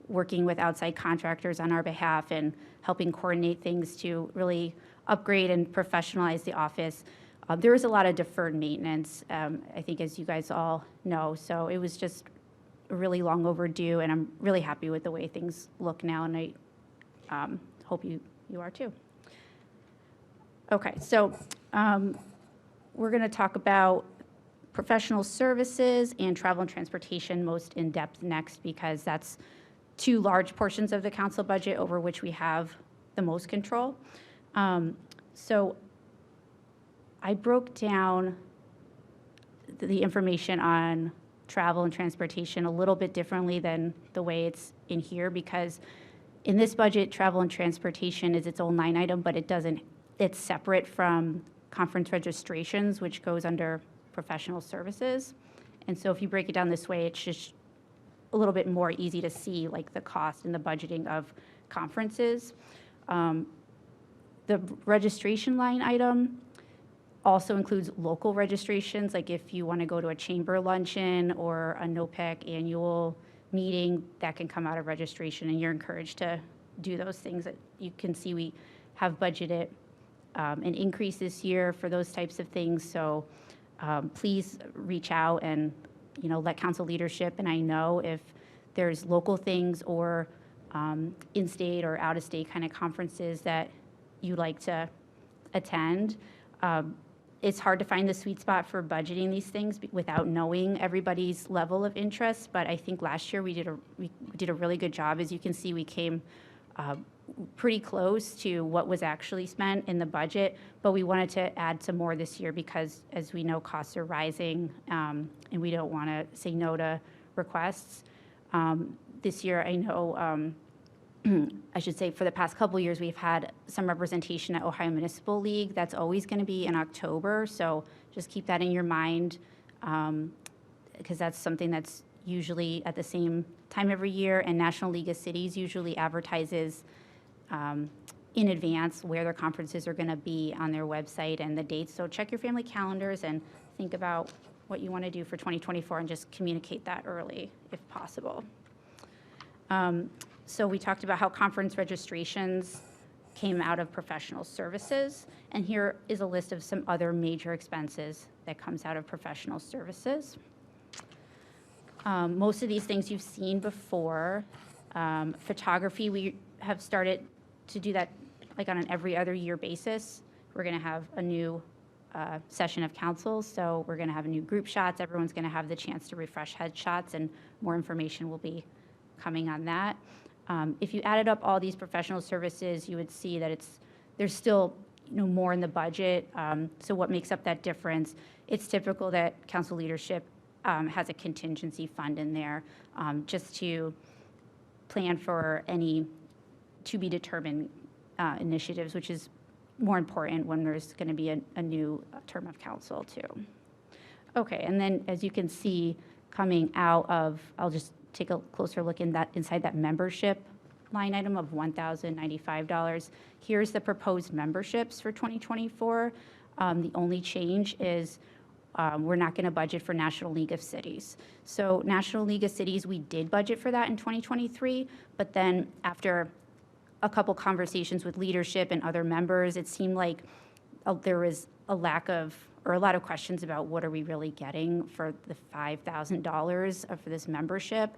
Speaker 9: working with outside contractors on our behalf and helping coordinate things to really upgrade and professionalize the office. There was a lot of deferred maintenance, I think, as you guys all know. So it was just really long overdue, and I'm really happy with the way things look now, and I hope you are too. Okay, so we're going to talk about professional services and travel and transportation most in depth next, because that's two large portions of the council budget over which we have the most control. So I broke down the information on travel and transportation a little bit differently than the way it's in here, because in this budget, travel and transportation is its own line item, but it's separate from conference registrations, which goes under professional services. And so if you break it down this way, it's just a little bit more easy to see, like, the cost and the budgeting of conferences. The registration line item also includes local registrations, like if you want to go to a chamber luncheon or a NOPEC annual meeting, that can come out of registration, and you're encouraged to do those things. That you can see we have budgeted an increase this year for those types of things. So please reach out and let council leadership and I know if there's local things or in-state or out-of-state kind of conferences that you'd like to attend. It's hard to find the sweet spot for budgeting these things without knowing everybody's level of interest, but I think last year we did a really good job. As you can see, we came pretty close to what was actually spent in the budget, but we wanted to add some more this year because, as we know, costs are rising, and we don't want to say no to requests. This year, I know, I should say for the past couple of years, we've had some representation at Ohio Municipal League. That's always going to be in October, so just keep that in your mind, because that's something that's usually at the same time every year, and National League of Cities usually advertises in advance where their conferences are going to be on their website and the dates. So check your family calendars and think about what you want to do for 2024 and just communicate that early if possible. So we talked about how conference registrations came out of professional services, and here is a list of some other major expenses that comes out of professional services. Most of these things you've seen before. Photography, we have started to do that like on an every other year basis. We're going to have a new session of council, so we're going to have new group shots. Everyone's going to have the chance to refresh headshots, and more information will be coming on that. If you added up all these professional services, you would see that there's still more in the budget. So what makes up that difference? It's typical that council leadership has a contingency fund in there just to plan for any to be determined initiatives, which is more important when there's going to be a new term of council too. Okay, and then as you can see, coming out of, I'll just take a closer look inside that membership line item of $1,095. Here's the proposed memberships for 2024. The only change is we're not going to budget for National League of Cities. So National League of Cities, we did budget for that in 2023, but then after a couple conversations with leadership and other members, it seemed like there was a lack of, or a lot of questions about what are we really getting for the $5,000 for this membership.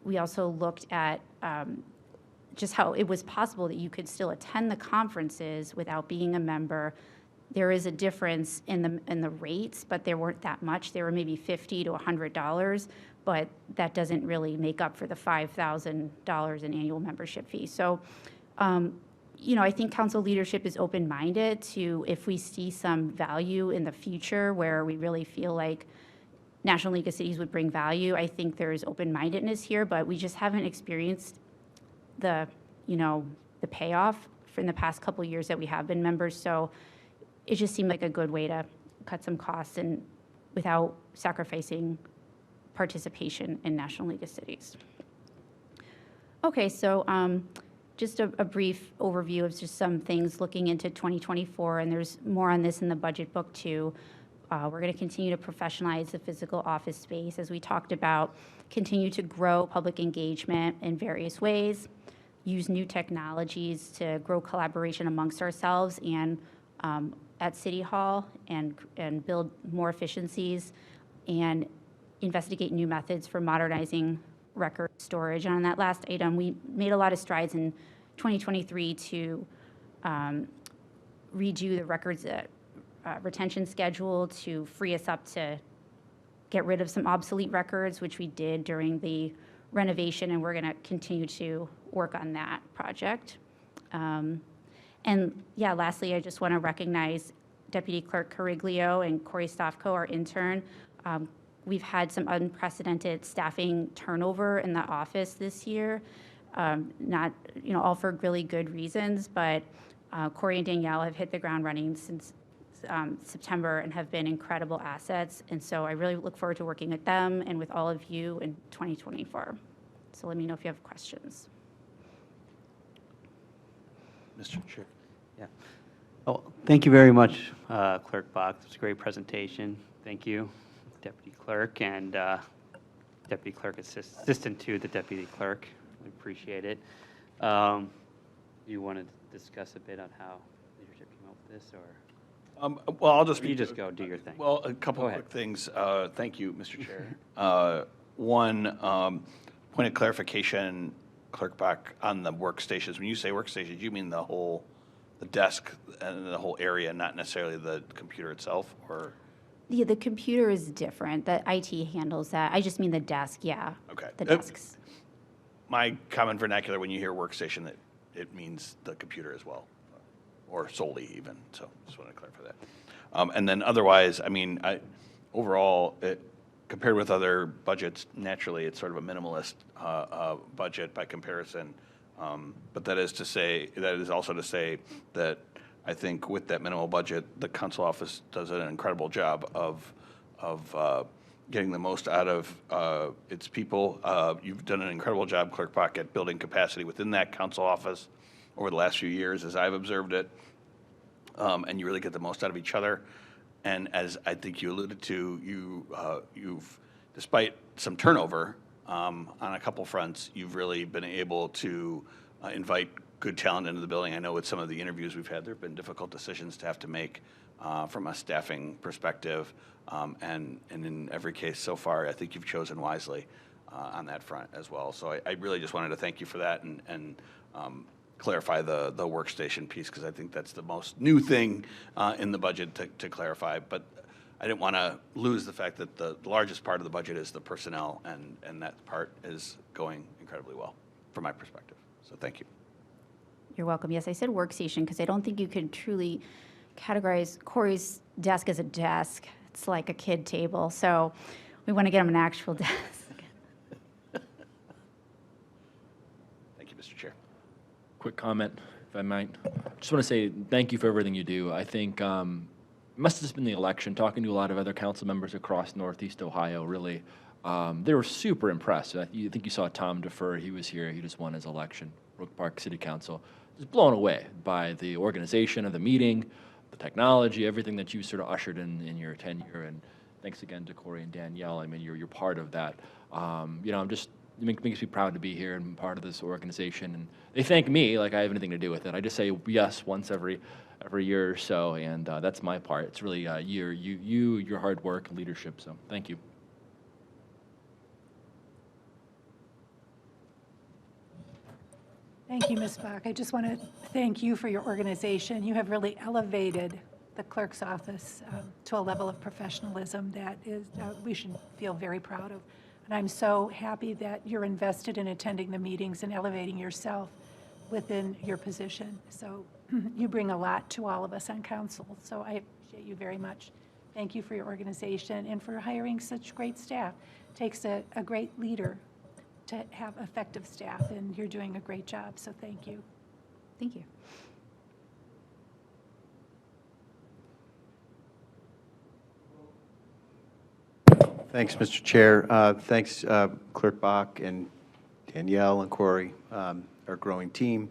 Speaker 9: We also looked at just how it was possible that you could still attend the conferences without being a member. There is a difference in the rates, but there weren't that much. They were maybe $50 to $100, but that doesn't really make up for the $5,000 in annual membership fee. So, I think council leadership is open-minded to if we see some value in the future where we really feel like National League of Cities would bring value. I think there's open-mindedness here, but we just haven't experienced the payoff in the past couple of years that we have been members. So it just seemed like a good way to cut some costs and without sacrificing participation in National League of Cities. Okay, so just a brief overview of just some things looking into 2024, and there's more on this in the budget book too. We're going to continue to professionalize the physical office space, as we talked about, continue to grow public engagement in various ways, use new technologies to grow collaboration amongst ourselves and at City Hall and build more efficiencies and investigate new methods for modernizing record storage. And on that last item, we made a lot of strides in 2023 to redo the records retention schedule to free us up to get rid of some obsolete records, which we did during the renovation, and we're going to continue to work on that project. And yeah, lastly, I just want to recognize Deputy Clerk Cariglio and Corey Stofko, our intern. We've had some unprecedented staffing turnover in the office this year, not, all for really good reasons, but Corey and Danielle have hit the ground running since September and have been incredible assets. And so I really look forward to working with them and with all of you in 2024. So let me know if you have questions.
Speaker 2: Mr. Chair.
Speaker 1: Yeah. Oh, thank you very much, Clerk Bach. It was a great presentation. Thank you, Deputy Clerk and Deputy Clerk Assistant to the Deputy Clerk. We appreciate it. You want to discuss a bit on how leadership came up with this, or?
Speaker 10: Well, I'll just
Speaker 1: You just go do your thing.
Speaker 10: Well, a couple
Speaker 1: Go
Speaker 10: of
Speaker 1: ahead.
Speaker 10: quick things. Thank you, Mr. Chair. One, point of clarification, Clerk Bach, on the workstations. When you say workstations, you mean the desk and the whole area, not necessarily the computer itself, or?
Speaker 9: Yeah, the computer is different. The IT handles that. I just mean the desk, yeah.
Speaker 10: Okay.
Speaker 9: The desks.
Speaker 10: My common vernacular, when you hear workstation, it means the computer as well, or solely even. So just want to clarify that. And then otherwise, I mean, overall, compared with other budgets, naturally, it's sort of a minimalist budget by comparison. But that is also to say that I think with that minimal budget, the council office does an incredible job of getting the most out of its people. You've done an incredible job, Clerk Bach, at building capacity within that council office over the last few years, as I've observed it. And you really get the most out of each other. And as I think you alluded to, you've, despite some turnover on a couple fronts, you've really been able to invite good talent into the building. I know with some of the interviews we've had, there have been difficult decisions to have to make from a staffing perspective. And in every case so far, I think you've chosen wisely on that front as well. So I really just wanted to thank you for that and clarify the workstation piece, because I think that's the most new thing in the budget to clarify. But I didn't want to lose the fact that the largest part of the budget is the personnel, and that part is going incredibly well from my perspective. So thank you.
Speaker 9: You're welcome. Yes, I said workstation because I don't think you could truly categorize Corey's desk as a desk. It's like a kid table. So we want to get him an actual desk.
Speaker 10: Thank you, Mr. Chair.
Speaker 7: Quick comment, if I might. Just want to say thank you for everything you do. I think it must have just been the election, talking to a lot of other council members across Northeast Ohio, really. They were super impressed. I think you saw Tom Defer. He was here. He just won his election, Brook Park City Council. Just blown away by the organization of the meeting, the technology, everything that you sort of ushered in your tenure. And thanks again to Corey and Danielle. I mean, you're part of that. It makes me proud to be here and part of this organization. And they thank me like I have anything to do with it. I just say yes once every year or so, and that's my part. It's really your hard work and leadership. So thank you.
Speaker 4: Thank you, Ms. Bach. I just want to thank you for your organization. You have really elevated the clerk's office to a level of professionalism that is we should feel very proud of. And I'm so happy that you're invested in attending the meetings and elevating yourself within your position. So you bring a lot to all of us on council. So I appreciate you very much. Thank you for your organization and for hiring such great staff. It takes a great leader to have effective staff, and you're doing a great job, so thank you.
Speaker 9: Thank you.
Speaker 2: Thanks, Mr. Chair. Thanks, Clerk Bach and Danielle and Corey, our growing team.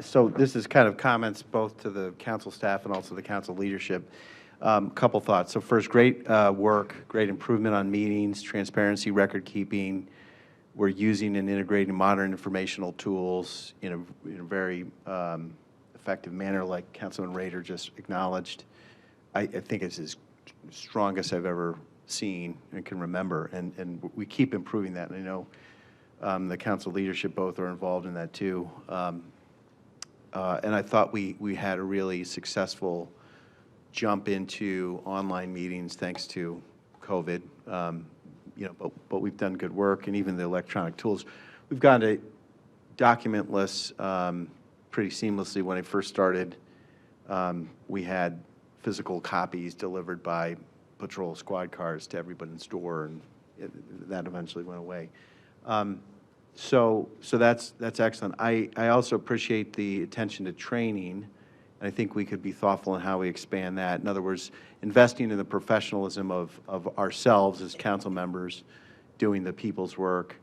Speaker 2: So this is kind of comments both to the council staff and also the council leadership. Couple thoughts. So first, great work, great improvement on meetings, transparency, record keeping. We're using and integrating modern informational tools in a very effective manner, like Councilman Rader just acknowledged. I think it's as strongest I've ever seen and can remember, and we keep improving that. And I know the council leadership both are involved in that too. And I thought we had a really successful jump into online meetings thanks to COVID. You know, but we've done good work, and even the electronic tools. We've gone to documentless pretty seamlessly. When I first started, we had physical copies delivered by patrol squad cars to everybody in the store, and that eventually went away. So that's excellent. I also appreciate the attention to training, and I think we could be thoughtful in how we expand that. In other words, investing in the professionalism of ourselves as council members doing the people's work,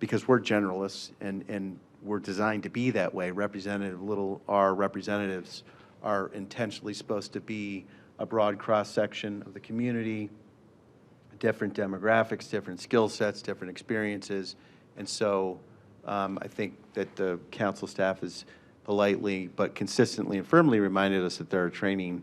Speaker 2: because we're generalists and we're designed to be that way. Representative little r representatives are intentionally supposed to be a broad cross-section of the community, different demographics, different skill sets, different experiences. And so I think that the council staff has politely but consistently and firmly reminded us that there are training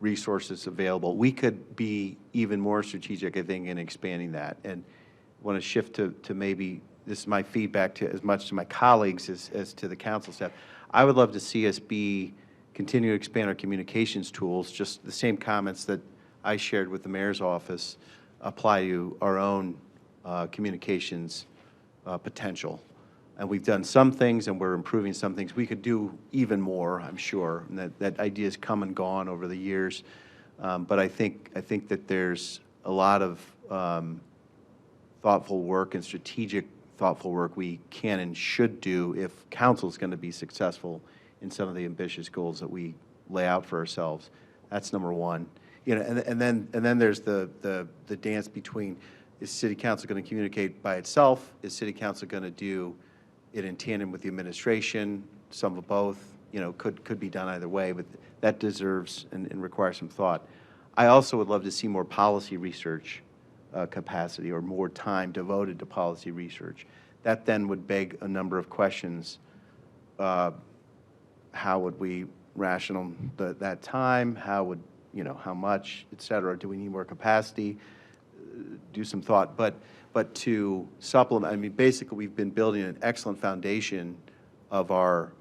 Speaker 2: resources available. We could be even more strategic, I think, in expanding that. And I want to shift to maybe, this is my feedback to as much to my colleagues as to the council staff. I would love to see us continue to expand our communications tools. Just the same comments that I shared with the mayor's office apply to our own communications potential. And we've done some things, and we're improving some things. We could do even more, I'm sure. And that idea has come and gone over the years. But I think that there's a lot of thoughtful work and strategic thoughtful work we can and should do if council is going to be successful in some of the ambitious goals that we lay out for ourselves. That's number one. You know, and then there's the dance between, is city council going to communicate by itself? Is city council going to do it in tandem with the administration? Some of both, you know, could be done either way, but that deserves and requires some thought. I also would love to see more policy research capacity, or more time devoted to policy research. That then would beg a number of questions. How would we ration that time? How would, you know, how much, et cetera? Do we need more capacity? Do some thought. But to supplement, I mean, basically, we've been building an excellent foundation of our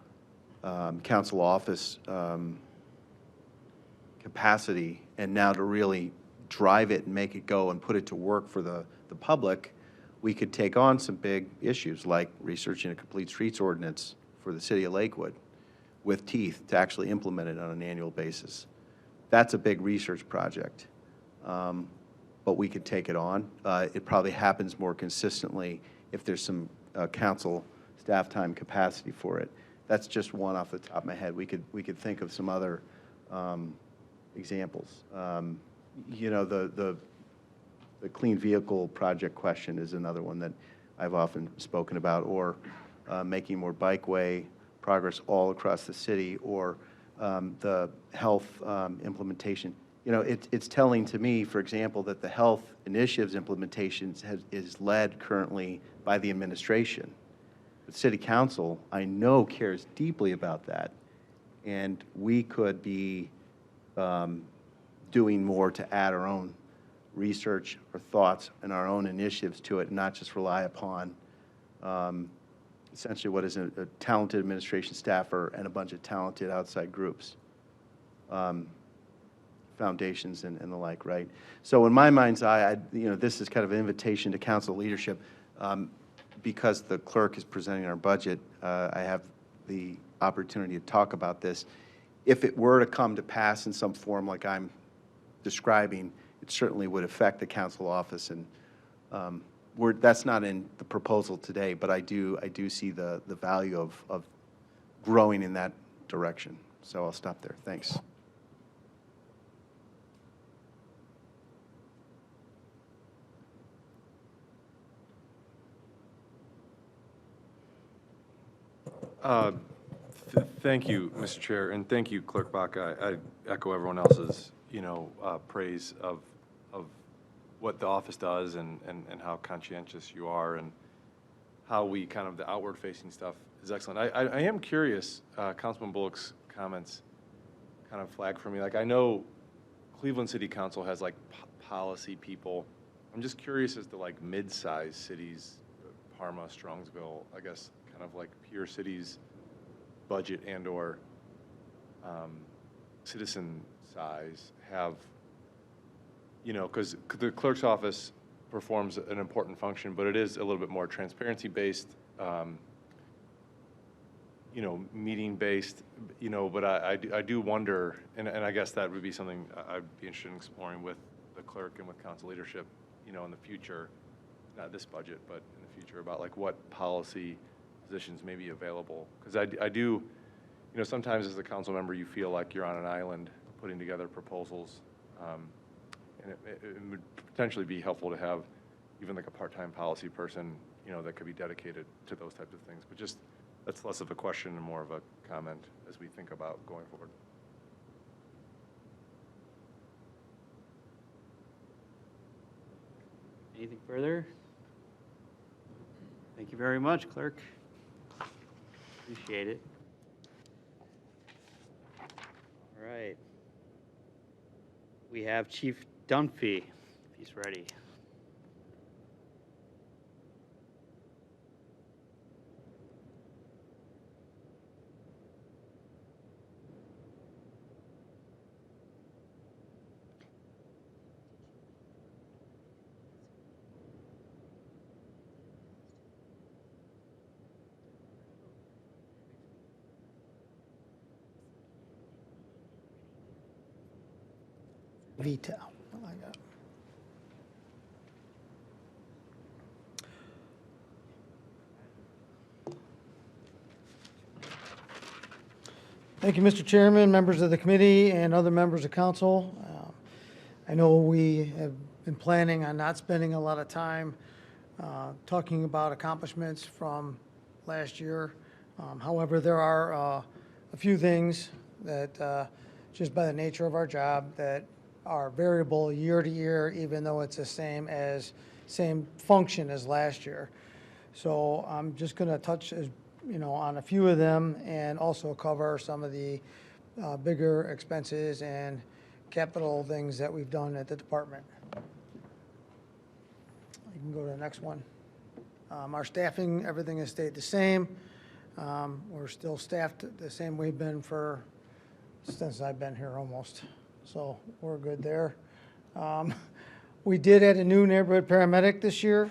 Speaker 2: council office capacity, and now to really drive it and make it go and put it to work for the public, we could take on some big issues like researching a complete streets ordinance for the city of Lakewood with teeth to actually implement it on an annual basis. That's a big research project, but we could take it on. It probably happens more consistently if there's some council staff time capacity for it. That's just one off the top of my head. We could think of some other examples. You know, the clean vehicle project question is another one that I've often spoken about, or making more bikeway progress all across the city, or the health implementation. You know, it's telling to me, for example, that the health initiatives implementation is led currently by the administration. The city council, I know, cares deeply about that, and we could be doing more to add our own research or thoughts and our own initiatives to it, and not just rely upon essentially what is a talented administration staffer and a bunch of talented outside groups, foundations and the like, right? So in my mind's eye, you know, this is kind of an invitation to council leadership. Because the clerk is presenting our budget, I have the opportunity to talk about this. If it were to come to pass in some form like I'm describing, it certainly would affect the council office, and that's not in the proposal today, but I do see the value of growing in that direction. So I'll stop there. Thanks.
Speaker 5: Thank you, Mr. Chair, and thank you, Clerk Bach. I echo everyone else's, praise of what the office does and how conscientious you are and how we kind of, the outward-facing stuff is excellent. I am curious, Councilman Bullock's comments kind of flag for me. Like, I know Cleveland City Council has like policy people. I'm just curious as to like mid-sized cities, Parma, Strongsville, I guess, kind of like peer cities, budget and/or citizen size have, because the clerk's office performs an important function, but it is a little bit more transparency-based, meeting-based, but I do wonder, and I guess that would be something I'd be interested in exploring with the clerk and with council leadership, in the future, not this budget, but in the future, about like what policy positions may be available. Because I do, sometimes as a council member, you feel like you're on an island putting together proposals. And it would potentially be helpful to have even like a part-time policy person, that could be dedicated to those types of things. But just, that's less of a question and more of a comment as we think about going forward.
Speaker 1: Anything further? Thank you very much, Clerk. Appreciate it. All right. We have Chief Dunphy, if he's ready.
Speaker 11: Veto. I like that. Thank you, Mr. Chairman, members of the committee, and other members of council. I know we have been planning on not spending a lot of time talking about accomplishments from last year. However, there are a few things that, just by the nature of our job, that are variable year to year, even though it's the same function as last year. So I'm just going to touch, on a few of them and also cover some of the bigger expenses and capital things that we've done at the department. You can go to the next one. Our staffing, everything has stayed the same. We're still staffed the same we've been since I've been here almost. So we're good there. We did add a new neighborhood paramedic this year.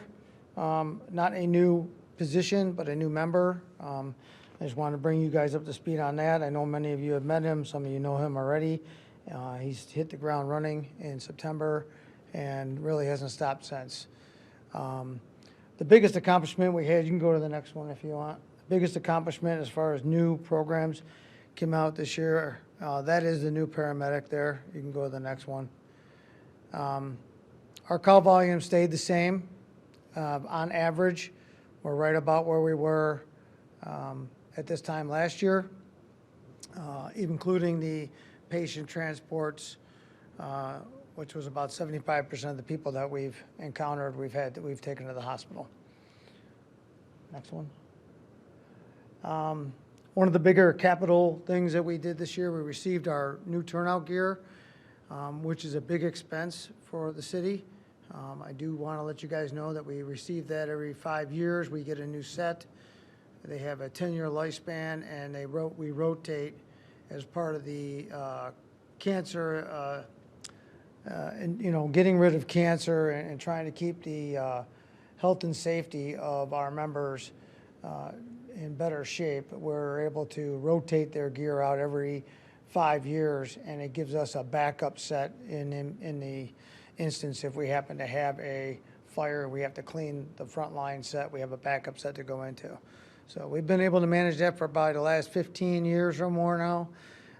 Speaker 11: Not a new position, but a new member. I just wanted to bring you guys up to speed on that. I know many of you have met him. Some of you know him already. He's hit the ground running in September and really hasn't stopped since. The biggest accomplishment we had, you can go to the next one if you want. The biggest accomplishment as far as new programs came out this year. That is the new paramedic there. You can go to the next one. Our call volume stayed the same. On average, we're right about where we were at this time last year, including the patient transports, which was about 75% of the people that we've encountered, we've taken to the hospital. Next one. One of the bigger capital things that we did this year, we received our new turnout gear, which is a big expense for the city. I do want to let you guys know that we receive that every 5 years. We get a new set. They have a 10-year lifespan, and we rotate as part of the cancer, and getting rid of cancer and trying to keep the health and safety of our members in better shape. We're able to rotate their gear out every 5 years, and it gives us a backup set in the instance if we happen to have a fire, we have to clean the front line set, we have a backup set to go into. So we've been able to manage that for about the last 15 years or more now,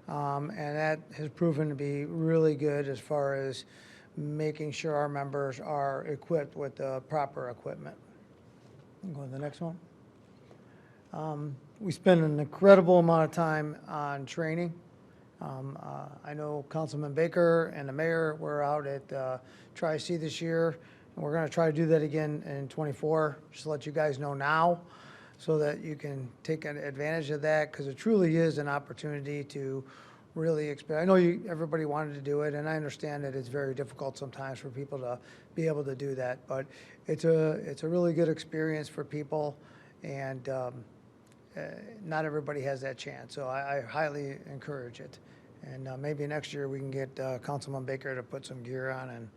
Speaker 11: and that has proven to be really good as far as making sure our members are equipped with the proper equipment. Go to the next one. We spend an incredible amount of time on training. I know Councilman Baker and the mayor were out at Tri-C this year, and we're going to try to do that again in '24, just to let you guys know now, so that you can take advantage of that, because it truly is an opportunity to really expand. I know everybody wanted to do it, and I understand that it's very difficult sometimes for people to be able to do that, but it's a really good experience for people, and not everybody has that chance, so I highly encourage it. And maybe next year we can get Councilman Baker to put some gear on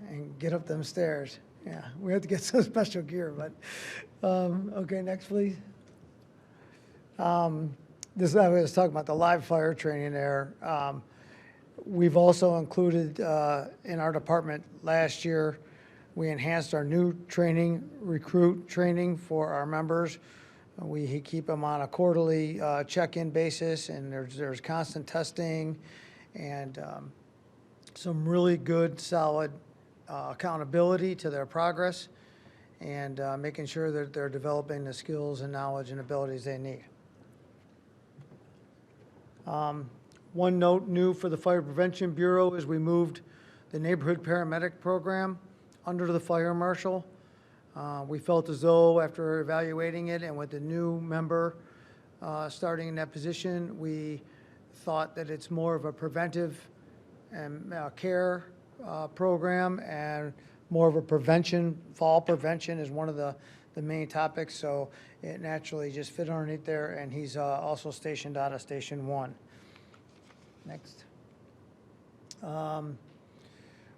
Speaker 11: and get up them stairs. Yeah, we have to get some special gear, but, okay, next, please. This, I was talking about the live fire training there. We've also included in our department last year, we enhanced our new training, recruit training for our members. We keep them on a quarterly check-in basis, and there's constant testing and some really good, solid accountability to their progress, and making sure that they're developing the skills and knowledge and abilities they need. One note new for the Fire Prevention Bureau is we moved the neighborhood paramedic program under the fire marshal. We felt as though after evaluating it and with the new member starting in that position, we thought that it's more of a preventive and care program, and more of a prevention. Fall prevention is one of the main topics, so it naturally just fit underneath there, and he's also stationed out of Station 1. Next.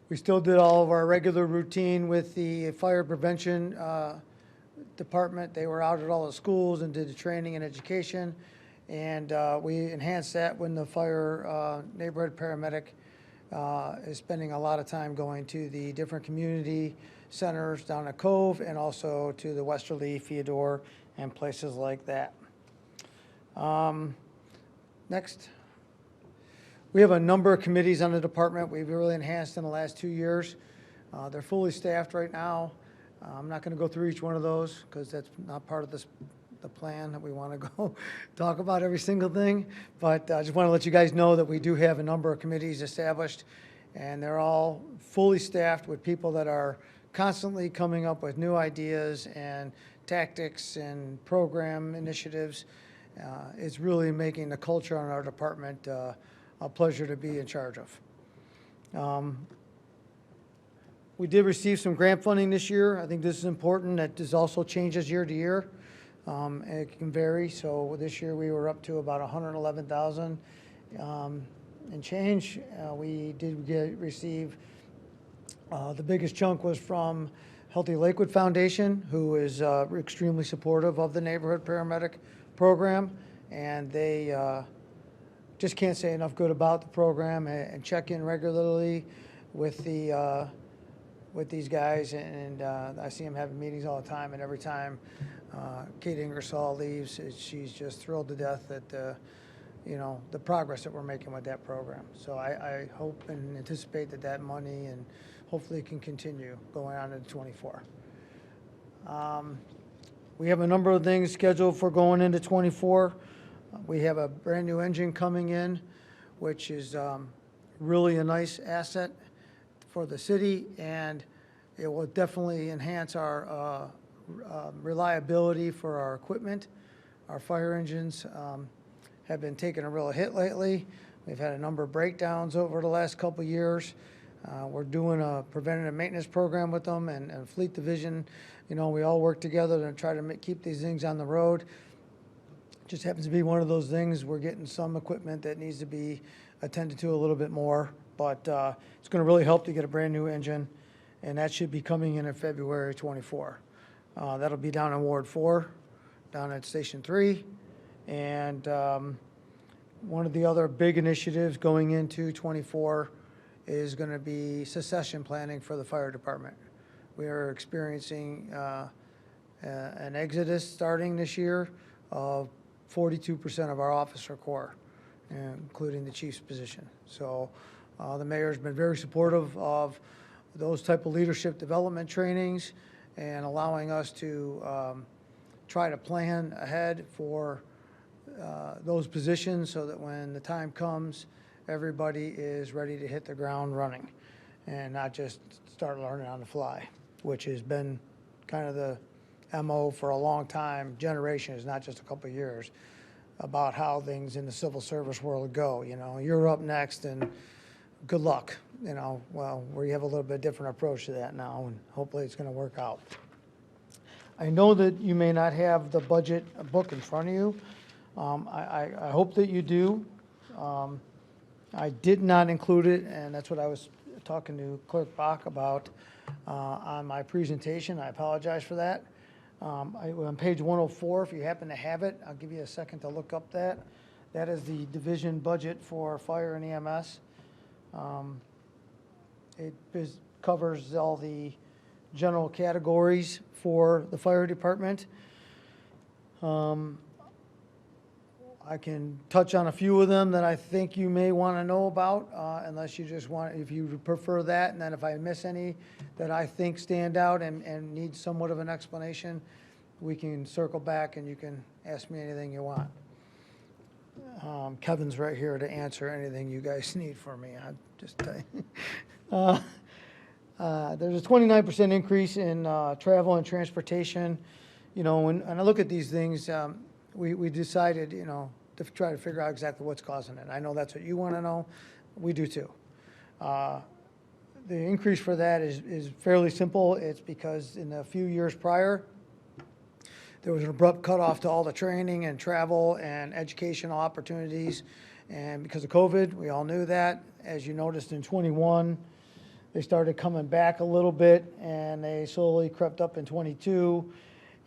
Speaker 11: We still did all of our regular routine with the fire prevention department. They were out at all the schools and did the training and education, and we enhanced that when the fire neighborhood paramedic is spending a lot of time going to the different community centers down at Cove, and also to the Westerly, Theodore, and places like that. Next. We have a number of committees on the department we've really enhanced in the last 2 years. They're fully staffed right now. I'm not going to go through each one of those, because that's not part of the plan that we want to go talk about every single thing. But I just want to let you guys know that we do have a number of committees established, and they're all fully staffed with people that are constantly coming up with new ideas and tactics and program initiatives. It's really making the culture in our department a pleasure to be in charge of. We did receive some grant funding this year. I think this is important. That this also changes year to year. It can vary. So this year we were up to about 111,000 and change. We did receive, the biggest chunk was from Healthy Lakewood Foundation, who is extremely supportive of the neighborhood paramedic program, and they just can't say enough good about the program, and check in regularly with with these guys, and I see them having meetings all the time, and every time Kate Ingersoll leaves, she's just thrilled to death at the progress that we're making with that program. So I hope and anticipate that money and hopefully can continue going on into '24. We have a number of things scheduled for going into '24. We have a brand new engine coming in, which is really a nice asset for the city, and it will definitely enhance our reliability for our equipment. Our fire engines have been taking a real hit lately. We've had a number of breakdowns over the last couple of years. We're doing a preventative maintenance program with them, and Fleet Division, we all work together to try to keep these things on the road. Just happens to be one of those things. We're getting some equipment that needs to be attended to a little bit more, but it's going to really help to get a brand new engine, and that should be coming in February '24. That'll be down in Ward 4, down at Station 3, and one of the other big initiatives going into '24 is going to be succession planning for the fire department. We are experiencing an exodus starting this year of 42% of our officer corps, including the chief's position. So the mayor's been very supportive of those type of leadership development trainings, and allowing us to try to plan ahead for those positions so that when the time comes, everybody is ready to hit the ground running and not just start learning on the fly, which has been kind of the MO for a long time, generations, not just a couple of years, about how things in the civil service world go. You know, you're up next and good luck. You know, well, we have a little bit different approach to that now, and hopefully it's going to work out. I know that you may not have the budget book in front of you. I hope that you do. I did not include it, and that's what I was talking to Clerk Bach about on my presentation. I apologize for that. On page 104, if you happen to have it, I'll give you a second to look up that. That is the division budget for fire and EMS. Covers all the general categories for the fire department. I can touch on a few of them that I think you may want to know about, unless you just want, if you prefer that. And then if I miss any that I think stand out and need somewhat of an explanation, we can circle back and you can ask me anything you want. Kevin's right here to answer anything you guys need for me. I just tell you. There's a 29% increase in travel and transportation. You know, when I look at these things, we decided, you know, to try to figure out exactly what's causing it. I know that's what you want to know. We do too. The increase for that is fairly simple. It's because in a few years prior, there was an abrupt cutoff to all the training and travel and educational opportunities. And because of COVID, we all knew that. As you noticed in 21, they started coming back a little bit, and they slowly crept up in 22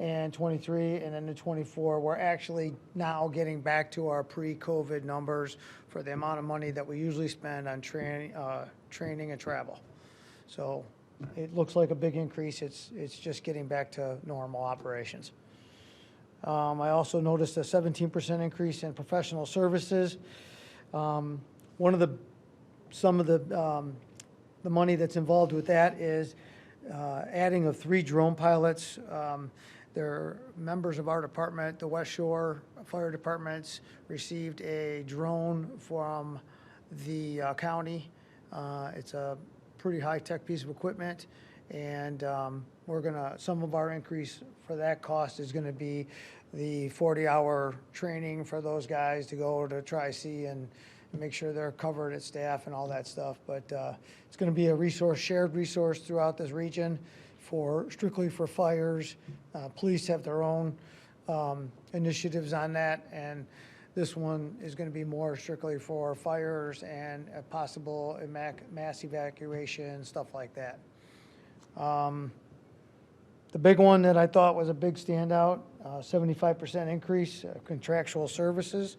Speaker 11: and 23, and then in 24. We're actually now getting back to our pre-COVID numbers for the amount of money that we usually spend on training and travel. So it looks like a big increase. It's just getting back to normal operations. I also noticed a 17% increase in professional services. Some of the money that's involved with that is adding of 3 drone pilots. They're members of our department. The West Shore Fire Departments received a drone from the county. It's a pretty high-tech piece of equipment, and some of our increase for that cost is gonna be the 40-hour training for those guys to go to Tri-C and make sure they're covered at staff and all that stuff. But it's going to be a shared resource throughout this region strictly for fires. Police have their own initiatives on that, and this one is going to be more strictly for fires and a possible mass evacuation, stuff like that. The big one that I thought was a big standout, 75% increase, contractual services.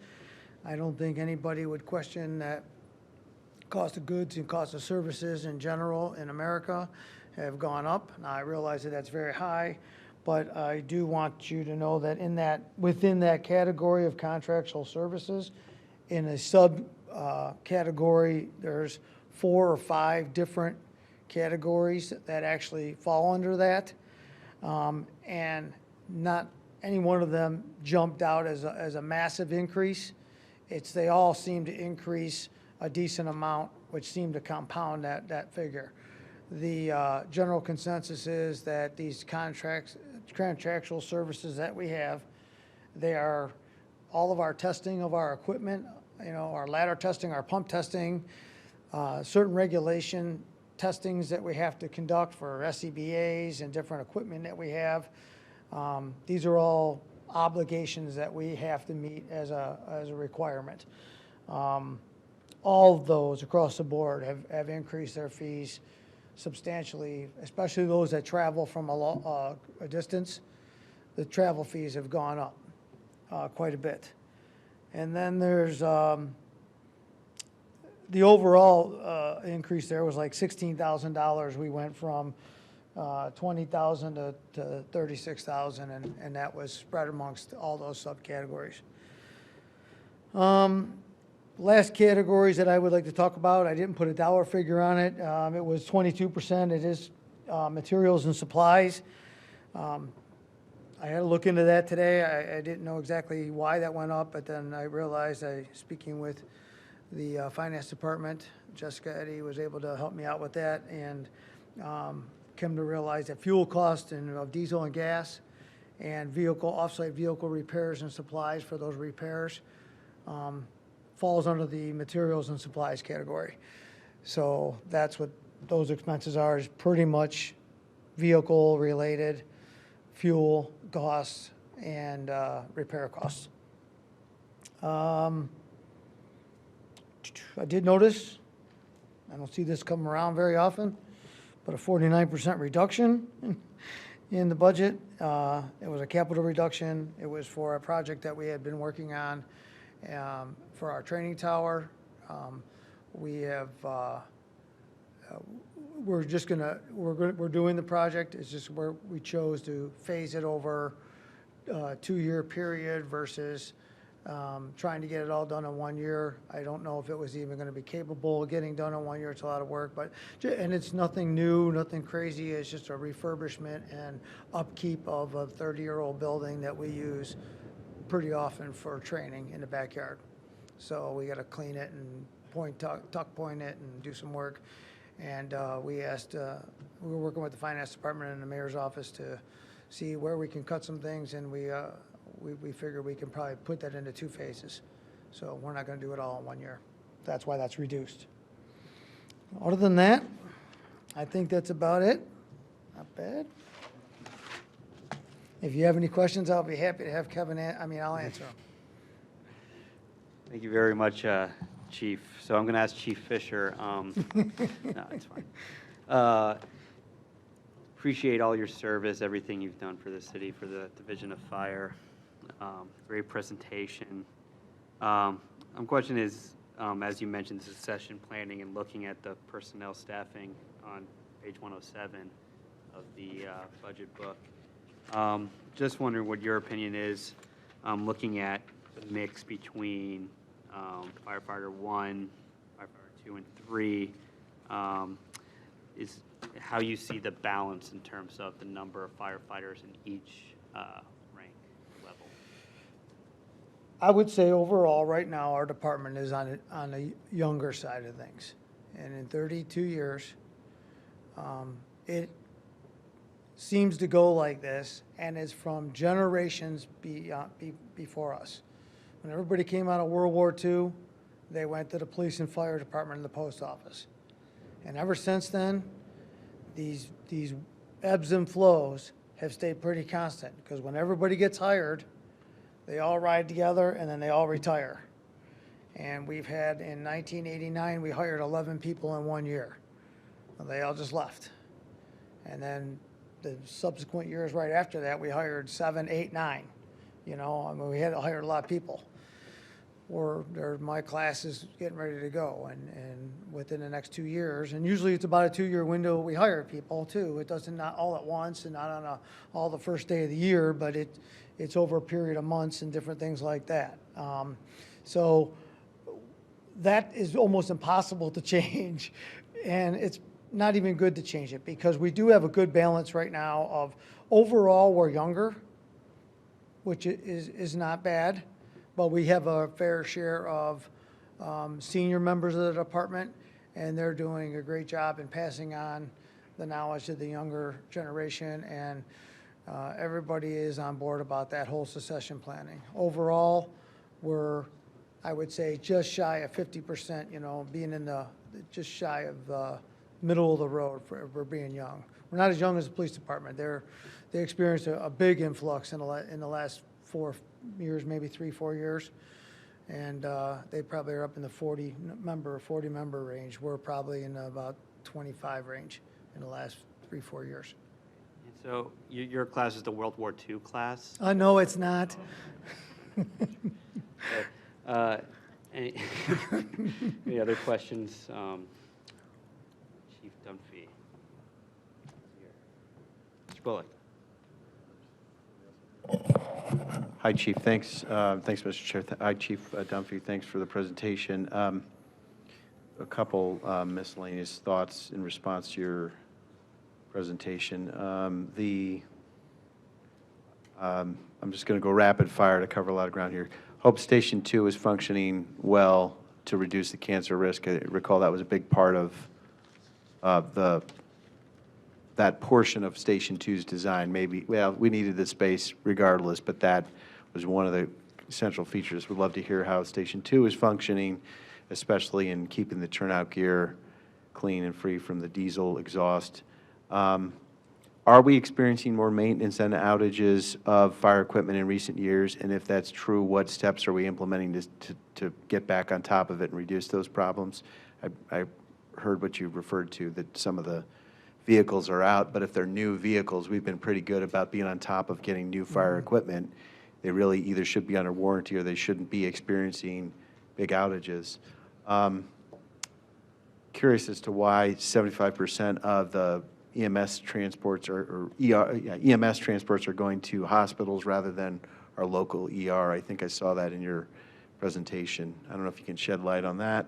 Speaker 11: I don't think anybody would question that cost of goods and cost of services in general in America have gone up. Now, I realize that that's very high, but I do want you to know that within that category of contractual services, in a sub category, there's 4 or 5 different categories that actually fall under that. And not any one of them jumped out as a massive increase. They all seem to increase a decent amount, which seem to compound that figure. The general consensus is that these contractual services that we have, they are all of our testing of our equipment, you know, our ladder testing, our pump testing, certain regulation testings that we have to conduct for SCBAs and different equipment that we have. These are all obligations that we have to meet as a requirement. All of those across the board have increased their fees substantially, especially those that travel from a distance. The travel fees have gone up quite a bit. And then there's the overall increase there was like $16,000. We went from $20,000 to $36,000, and that was spread amongst all those subcategories. Last categories that I would like to talk about, I didn't put a dollar figure on it. It was 22%. It is materials and supplies. I had to look into that today. I didn't know exactly why that went up, but then I realized, speaking with the finance department, Jessica Eddy was able to help me out with that, and come to realize that fuel cost and of diesel and gas and off-site vehicle repairs and supplies for those repairs falls under the materials and supplies category. So that's what those expenses are, is pretty much vehicle-related, fuel costs, and repair costs. I did notice, I don't see this come around very often, but a 49% reduction in the budget. It was a capital reduction. It was for a project that we had been working on for our training tower. We have, we're doing the project. It's just where we chose to phase it over a 2-year period versus trying to get it all done in 1 year. I don't know if it was even going to be capable of getting done in 1 year. It's a lot of work, and it's nothing new, nothing crazy. It's just a refurbishment and upkeep of a 30-year-old building that we use pretty often for training in the backyard. So we got to clean it and tuck point it and do some work. And we were working with the finance department and the mayor's office to see where we can cut some things, and we figure we can probably put that into 2 phases. So we're not going to do it all in 1 year. That's why that's reduced. Other than that, I think that's about it. Not bad. If you have any questions, I'll be happy to have Kevin, I'll answer them.
Speaker 1: Thank you very much, Chief. So I'm going to ask Chief Fisher. No, it's fine. Appreciate all your service, everything you've done for the city, for the Division of Fire. Great presentation. My question is, as you mentioned, succession planning and looking at the personnel staffing on page 107 of the budget book. Just wondering what your opinion is, looking at the mix between firefighter 1, firefighter 2, and 3, is how you see the balance in terms of the number of firefighters in each rank level.
Speaker 11: I would say overall, right now, our department is on the younger side of things. And in 32 years, it seems to go like this, and is from generations before us. When everybody came out of World War II, they went to the police and fire department and the post office. And ever since then, these ebbs and flows have stayed pretty constant, because when everybody gets hired, they all ride together and then they all retire. And we've had, in 1989, we hired 11 people in 1 year. They all just left. And then the subsequent years right after that, we hired 7, 8, 9. We had to hire a lot of people. My class is getting ready to go, and within the next 2 years, and usually it's about a 2-year window we hire people too. It doesn't, not all at once and not on all the first day of the year, but it's over a period of months and different things like that. So that is almost impossible to change, and it's not even good to change it, because we do have a good balance right now of overall we're younger, which is not bad. But we have a fair share of senior members of the department, and they're doing a great job in passing on the knowledge to the younger generation, and everybody is on board about that whole succession planning. Overall, we're, I would say, just shy of 50%, being in just shy of the middle of the road for being young. We're not as young as the police department. They experienced a big influx in the last 4 years, maybe 3, 4 years, and they probably are up in the 40 member range. We're probably in about 25 range in the last 3, 4 years.
Speaker 1: And so your class is the World War II class?
Speaker 11: No, it's not.
Speaker 1: Any other questions? Chief Dunphy. Mr. Bullock.
Speaker 2: Hi, Chief. Thanks, Mr. Chair. Hi, Chief Dunphy. Thanks for the presentation. A couple miscellaneous thoughts in response to your presentation. I'm just going to go rapid fire to cover a lot of ground here. Hope Station 2 is functioning well to reduce the cancer risk. I recall that was a big part of that portion of Station 2's design. Maybe, well, we needed the space regardless, but that was one of the essential features. We'd love to hear how Station 2 is functioning, especially in keeping the turnout gear clean and free from the diesel exhaust. Are we experiencing more maintenance and outages of fire equipment in recent years? And if that's true, what steps are we implementing to get back on top of it and reduce those problems? I heard what you referred to, that some of the vehicles are out, but if they're new vehicles, we've been pretty good about being on top of getting new fire equipment. They really either should be under warranty or they shouldn't be experiencing big outages. Curious as to why 75% of the EMS transports EMS transports are going to hospitals rather than our local ER. I think I saw that in your presentation. I don't know if you can shed light on that.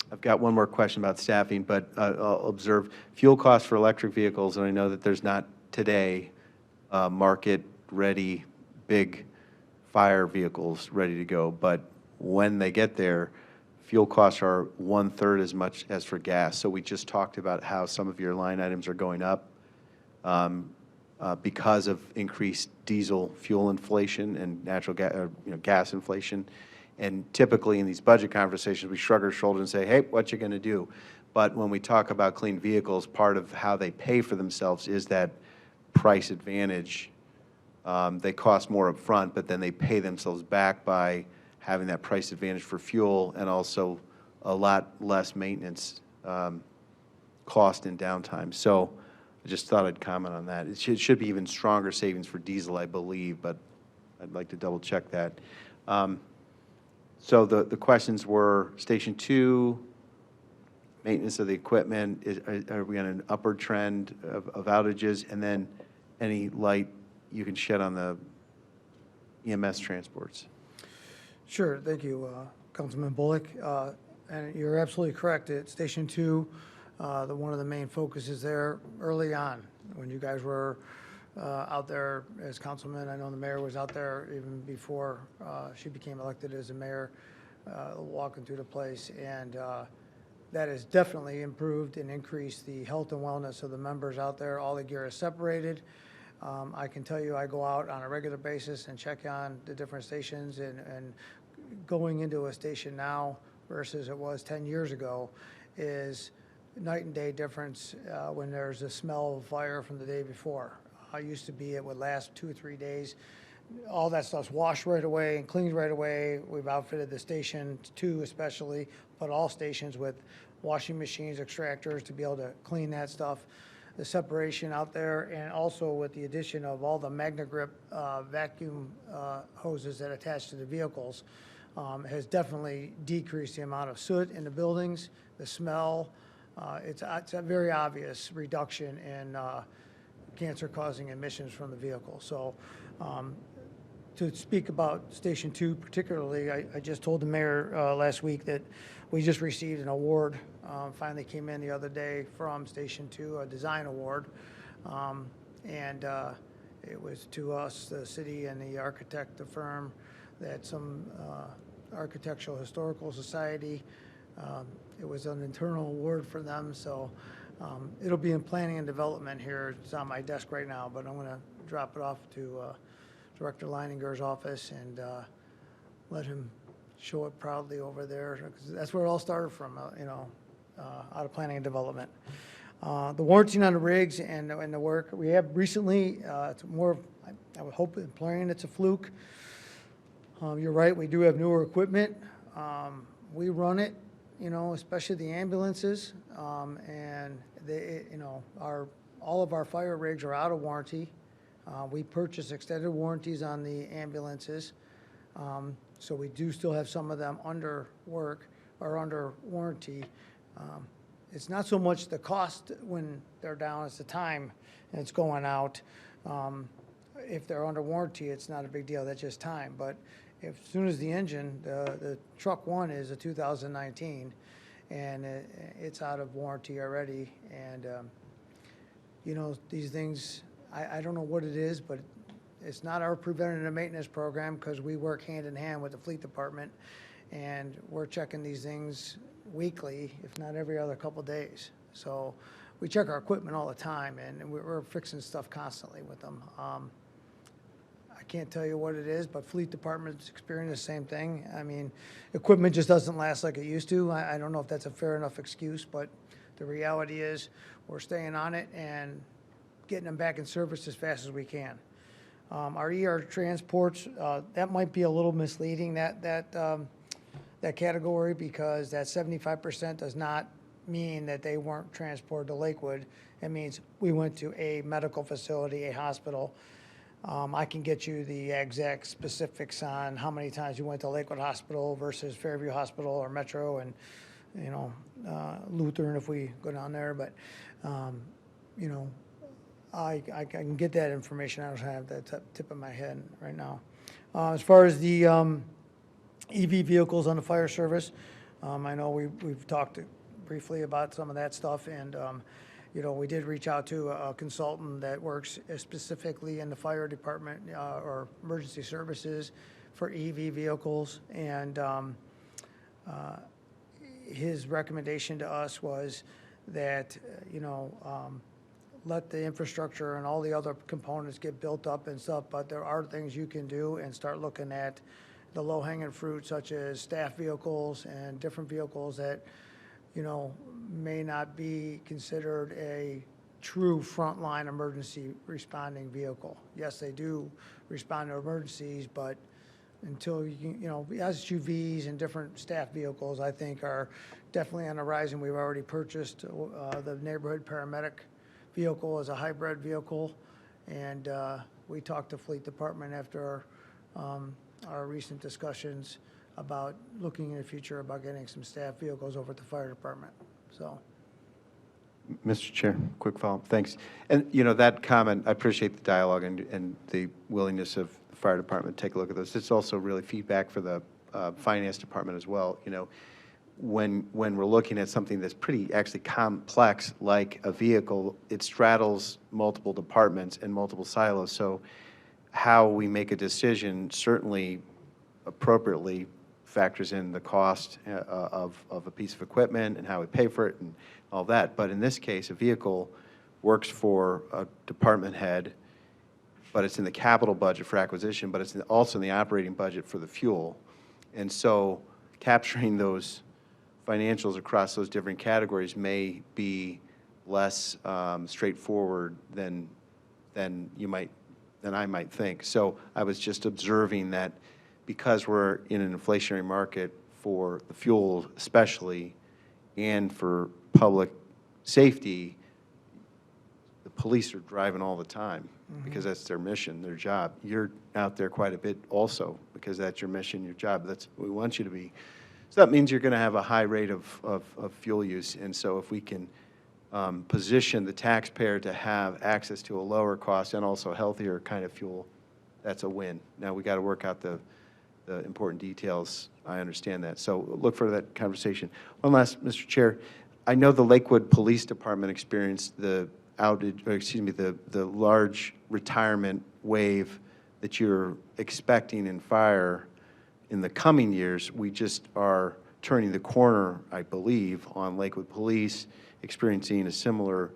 Speaker 2: I've got one more question about staffing, but I'll observe fuel costs for electric vehicles, and I know that there's not today market-ready big fire vehicles ready to go, but when they get there, fuel costs are 1/3 as much as for gas. So we just talked about how some of your line items are going up because of increased diesel fuel inflation and natural gas, gas inflation. And typically in these budget conversations, we shrug our shoulders and say, hey, what you going to do? But when we talk about clean vehicles, part of how they pay for themselves is that price advantage. They cost more up front, but then they pay themselves back by having that price advantage for fuel and also a lot less maintenance cost and downtime. So I just thought I'd comment on that. It should be even stronger savings for diesel, I believe, but I'd like to double check that. So the questions were Station 2, maintenance of the equipment, are we on an upward trend of outages, and then any light you can shed on the EMS transports?
Speaker 11: Sure, thank you, Councilman Bullock. And you're absolutely correct. At Station 2, one of the main focuses there early on, when you guys were out there as councilmen. I know the mayor was out there even before she became elected as a mayor, walking through the place. And that has definitely improved and increased the health and wellness of the members out there. All the gear is separated. I can tell you I go out on a regular basis and check on the different stations, and going into a station now versus it was 10 years ago is night and day difference when there's a smell of fire from the day before. I used to be, it would last 2 or 3 days. All that stuff's washed right away and cleaned right away. We've outfitted the Station 2 especially, but all stations with washing machines, extractors to be able to clean that stuff. The separation out there, and also with the addition of all the MagnaGrip vacuum hoses that attach to the vehicles, has definitely decreased the amount of soot in the buildings, the smell. It's a very obvious reduction in cancer-causing emissions from the vehicle. So to speak about Station 2 particularly, I just told the mayor last week that we just received an award, finally came in the other day from Station 2, a design award. And it was to us, the city and the architect, the firm, that some Architectural Historical Society, it was an internal award for them. So it'll be in planning and development here. It's on my desk right now, but I'm going to drop it off to Director Leininger's office and let him show it proudly over there, because that's where it all started from, out of planning and development. The warranty on the rigs and the work we have recently, it's more, I would hope, implying it's a fluke. You're right, we do have newer equipment. We run it, especially the ambulances, and they, all of our fire rigs are out of warranty. We purchase extended warranties on the ambulances. So we do still have some of them under work or under warranty. It's not so much the cost when they're down, it's the time and it's going out. If they're under warranty, it's not a big deal, that's just time. But as soon as the engine, the truck one is a 2019, and it's out of warranty already. And you know, these things, I don't know what it is, but it's not our preventative maintenance program because we work hand in hand with the fleet department, and we're checking these things weekly, if not every other couple days. So we check our equipment all the time, and we're fixing stuff constantly with them. I can't tell you what it is, but fleet department's experiencing the same thing. I mean, equipment just doesn't last like it used to. I don't know if that's a fair enough excuse, but the reality is we're staying on it and getting them back in service as fast as we can. Our ER transports, that might be a little misleading, that category, because that 75% does not mean that they weren't transported to Lakewood. It means we went to a medical facility, a hospital. I can get you the exact specifics on how many times you went to Lakewood Hospital versus Fairview Hospital or Metro and, you know, Lutheran if we go down there. But, you know, I can get that information. I don't have that tip of my head right now. As far as the EV vehicles on the fire service, I know we've talked briefly about some of that stuff, and you know, we did reach out to a consultant that works specifically in the fire department or emergency services for EV vehicles, and his recommendation to us was that, you know, let the infrastructure and all the other components get built up and stuff, but there are things you can do and start looking at the low-hanging fruit, such as staff vehicles and different vehicles that, you know, may not be considered a true frontline emergency responding vehicle. Yes, they do respond to emergencies, but until you know, SUVs and different staff vehicles, I think, are definitely on the rise, and we've already purchased the neighborhood paramedic vehicle as a hybrid vehicle, and we talked to Fleet Department after our recent discussions about looking in the future about getting some staff vehicles over at the fire department. So,
Speaker 2: Mr. Chair, quick follow-up, thanks. And, you know, that comment, I appreciate the dialogue and the willingness of the fire department to take a look at those. It's also really feedback for the finance department as well. You know, when we're looking at something that's pretty actually complex, like a vehicle, it straddles multiple departments and multiple silos. So how we make a decision certainly appropriately factors in the cost of a piece of equipment and how we pay for it and all that. But in this case, a vehicle works for a department head, but it's in the capital budget for acquisition, but it's also in the operating budget for the fuel. And so capturing those financials across those different categories may be less straightforward than I might think. So I was just observing that because we're in an inflationary market for the fuel especially, and for public safety, the police are driving all the time because that's their mission, their job. You're out there quite a bit also because that's your mission, your job. That's what we want you to be. So that means you're going to have a high rate of fuel use. And so if we can position the taxpayer to have access to a lower cost and also healthier kind of fuel, that's a win. Now we got to work out the important details. I understand that. So look for that conversation. One last, Mr. Chair. I know the Lakewood Police Department experienced the outage, or excuse me, the large retirement wave that you're expecting in fire in the coming years. We just are turning the corner, I believe, on Lakewood Police, experiencing a similar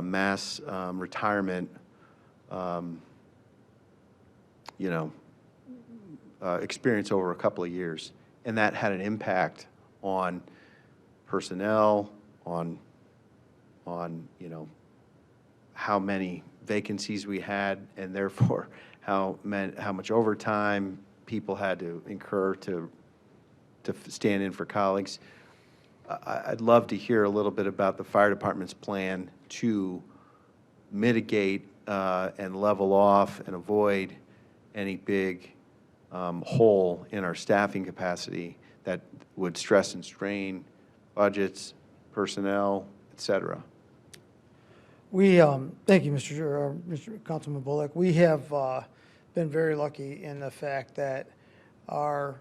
Speaker 2: mass retirement, experience over a couple of years. And that had an impact on personnel, on how many vacancies we had, and therefore how much overtime people had to incur to stand in for colleagues. I'd love to hear a little bit about the fire department's plan to mitigate and level off and avoid any big hole in our staffing capacity that would stress and strain budgets, personnel, et cetera.
Speaker 11: we, thank you, Mr. Councilman Bullock. We have been very lucky in the fact that our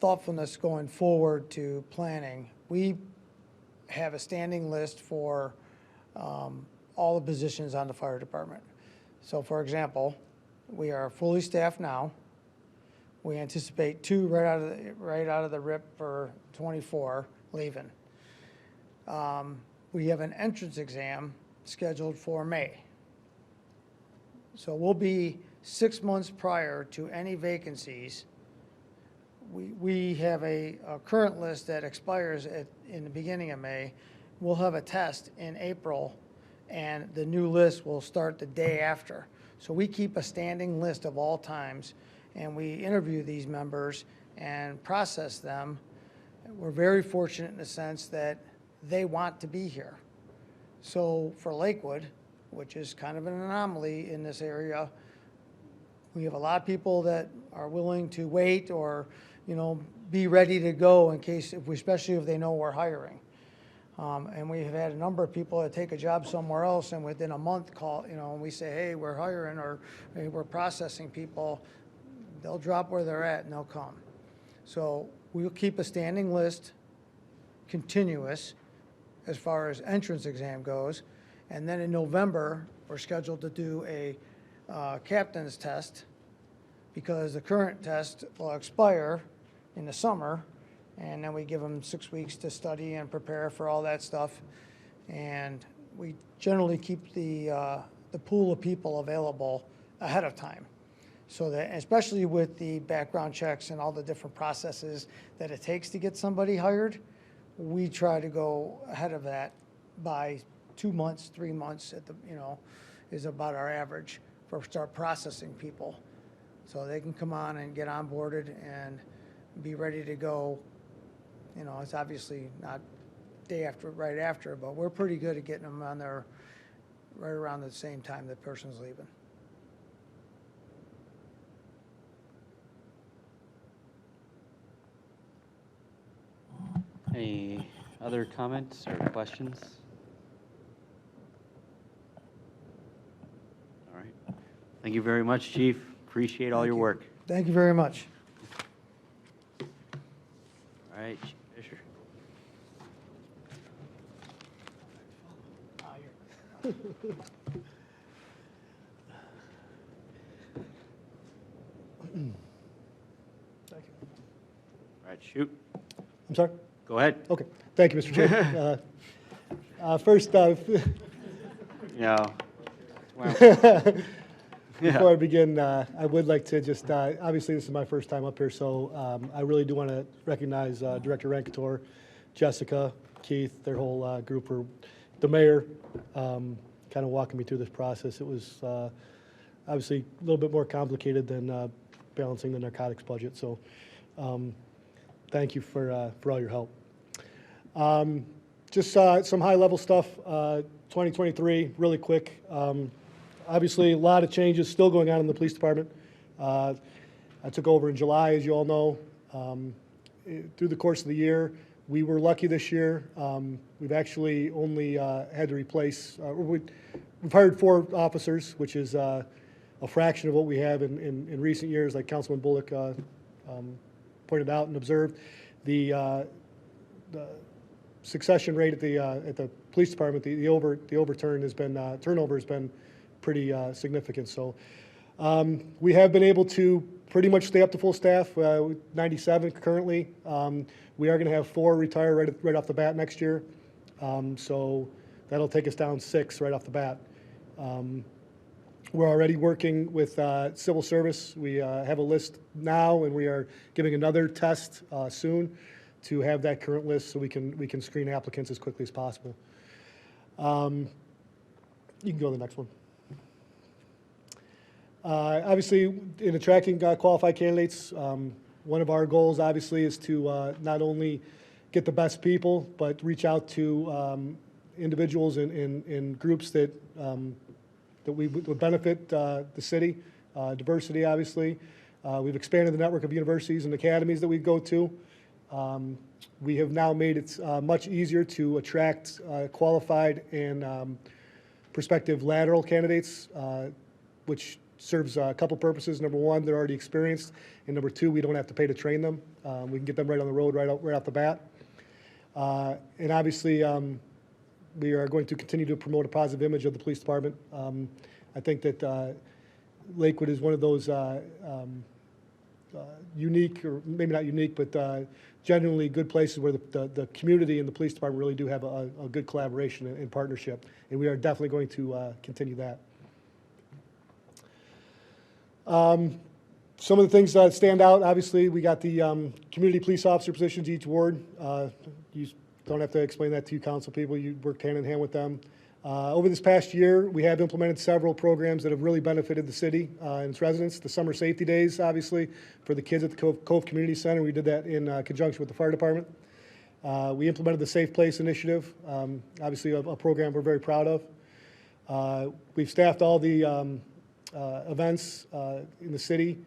Speaker 11: thoughtfulness going forward to planning, we have a standing list for all the positions on the fire department. So for example, we are fully staffed now. We anticipate 2 right out of the rip for 24 leaving. We have an entrance exam scheduled for May. So we'll be 6 months prior to any vacancies. We have a current list that expires in the beginning of May. We'll have a test in April, and the new list will start the day after. So we keep a standing list of all times, and we interview these members and process them. We're very fortunate in the sense that they want to be here. So for Lakewood, which is kind of an anomaly in this area, we have a lot of people that are willing to wait or, be ready to go in case, especially if they know we're hiring. And we have had a number of people that take a job somewhere else and within a month call, and we say, hey, we're hiring or hey, we're processing people. They'll drop where they're at and they'll come. So we'll keep a standing list, continuous, as far as entrance exam goes. And then in November, we're scheduled to do a captain's test because the current test will expire in the summer. And then we give them 6 weeks to study and prepare for all that stuff. And we generally keep the pool of people available ahead of time. So that, especially with the background checks and all the different processes that it takes to get somebody hired, we try to go ahead of that by 2 months, 3 months at the, is about our average for start processing people. So they can come on and get onboarded and be ready to go. It's obviously not right after, but we're pretty good at getting them on there right around the same time the person's leaving.
Speaker 1: Any other comments or questions? All right. Thank you very much, Chief. Appreciate all your work.
Speaker 11: Thank you very much.
Speaker 1: All right, Chief Fisher. All right, shoot.
Speaker 12: I'm sorry?
Speaker 1: Go ahead.
Speaker 12: Okay. Thank you, Mr. Chair. First,
Speaker 1: Yeah.
Speaker 12: before I begin, I would like to just, obviously this is my first time up here, so I really do want to recognize Director Rankator, Jessica, Keith, their whole group, or the mayor, kind of walking me through this process. It was obviously a little bit more complicated than balancing the narcotics budget, so thank you for all your help. Just some high-level stuff, 2023, really quick. Obviously, a lot of changes still going on in the police department. I took over in July, as you all know. Through the course of the year, we were lucky this year. We've actually only had to replace, we've hired 4 officers, which is a fraction of what we have in recent years, like Councilman Bullock pointed out and observed. The succession rate at the police department, the overturn has been turnover has been pretty significant. So we have been able to pretty much stay up to full staff. 97 currently. We are going to have 4 retire right off the bat next year. So that'll take us down 6 right off the bat. We're already working with civil service. We have a list now, and we are giving another test soon to have that current list so we can screen applicants as quickly as possible. You can go to the next one. Obviously, in attracting qualified candidates, one of our goals, obviously, is to not only get the best people, but reach out to individuals in groups that would benefit the city. Diversity, obviously. We've expanded the network of universities and academies that we go to. We have now made it much easier to attract qualified and prospective lateral candidates, which serves a couple purposes. Number one, they're already experienced, and number two, we don't have to pay to train them. We can get them right on the road right off the bat. And obviously, We are going to continue to promote a positive image of the police department. I think that Lakewood is one of those unique, or maybe not unique, but genuinely good places where the community and the police department really do have a good collaboration and partnership, and we are definitely going to continue that. Some of the things that stand out, obviously, we got the community police officer positions each ward. You don't have to explain that to you council people. You worked hand in hand with them. Over this past year, we have implemented several programs that have really benefited the city and its residents. The summer safety days, obviously, for the kids at the Cove Community Center. We did that in conjunction with the fire department. We implemented the Safe Place Initiative, obviously a program we're very proud of. We've staffed all the events in the city.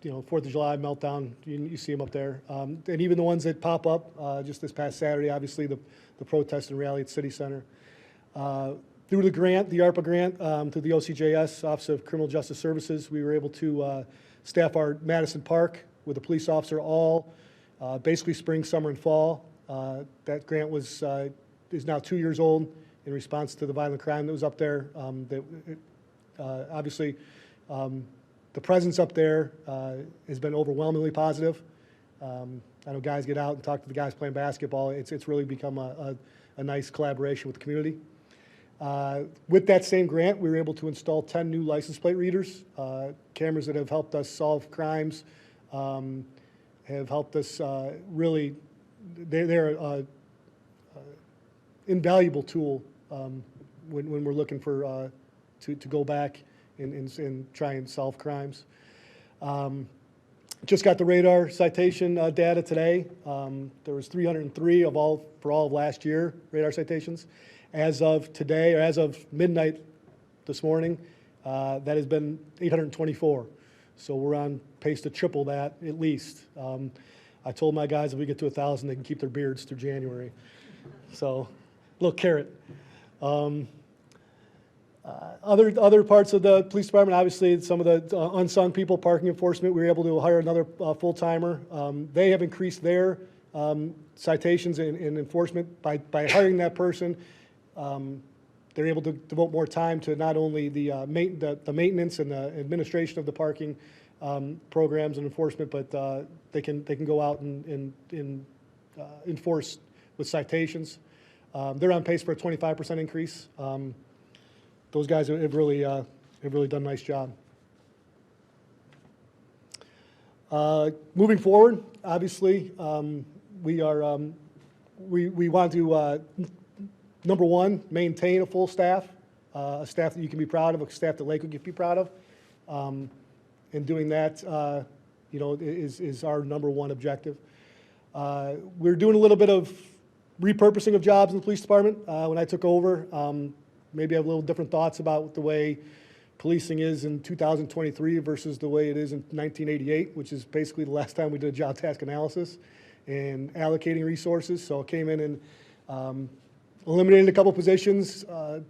Speaker 12: 4th of July, Meltdown, you see them up there. And even the ones that pop up just this past Saturday, obviously the protest and rally at City Center. Through the grant, the ARPA grant, through the OCJS, Office of Criminal Justice Services, we were able to staff our Madison Park with a police officer all, basically spring, summer, and fall. That grant is now 2 years old in response to the violent crime that was up there. Obviously, the presence up there has been overwhelmingly positive. I know guys get out and talk to the guys playing basketball. It's really become a nice collaboration with the community. With that same grant, we were able to install 10 new license plate readers, cameras that have helped us solve crimes, have helped us really, they're an invaluable tool when we're looking for, to go back and try and solve crimes. Just got the radar citation data today. There was 303 for all of last year, radar citations. As of today, or as of midnight this morning, that has been 824. So we're on pace to triple that at least. I told my guys if we get to 1,000, they can keep their beards through January. So, little carrot. Other parts of the police department, obviously, some of the unsung people, parking enforcement, we were able to hire another full-timer. They have increased their citations and enforcement by hiring that person. They're able to devote more time to not only the maintenance and the administration of the parking programs and enforcement, but they can go out and enforce with citations. They're on pace for a 25% increase. Those guys have really done a nice job. Moving forward, obviously, we want to, number one, maintain a full staff, a staff that you can be proud of, a staff that Lakewood can be proud of. And doing that, is our number one objective. We're doing a little bit of repurposing of jobs in the police department. When I took over, maybe I have a little different thoughts about the way policing is in 2023 versus the way it is in 1988, which is basically the last time we did a job task analysis and allocating resources. So I came in and eliminated a couple positions. I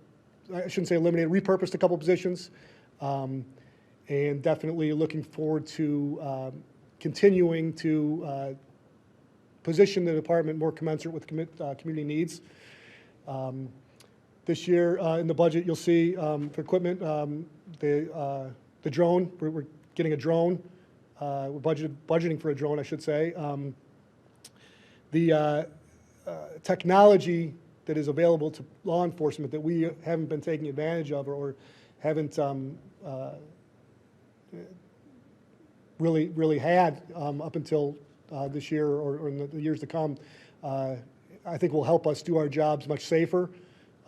Speaker 12: shouldn't say eliminated, repurposed a couple positions. And definitely looking forward to continuing to position the department more commensurate with community needs. This year in the budget, you'll see for equipment, the drone, we're getting a drone. We're budgeting for a drone, I should say. The technology that is available to law enforcement that we haven't been taking advantage of or haven't really had up until this year or in the years to come, I think will help us do our jobs much safer.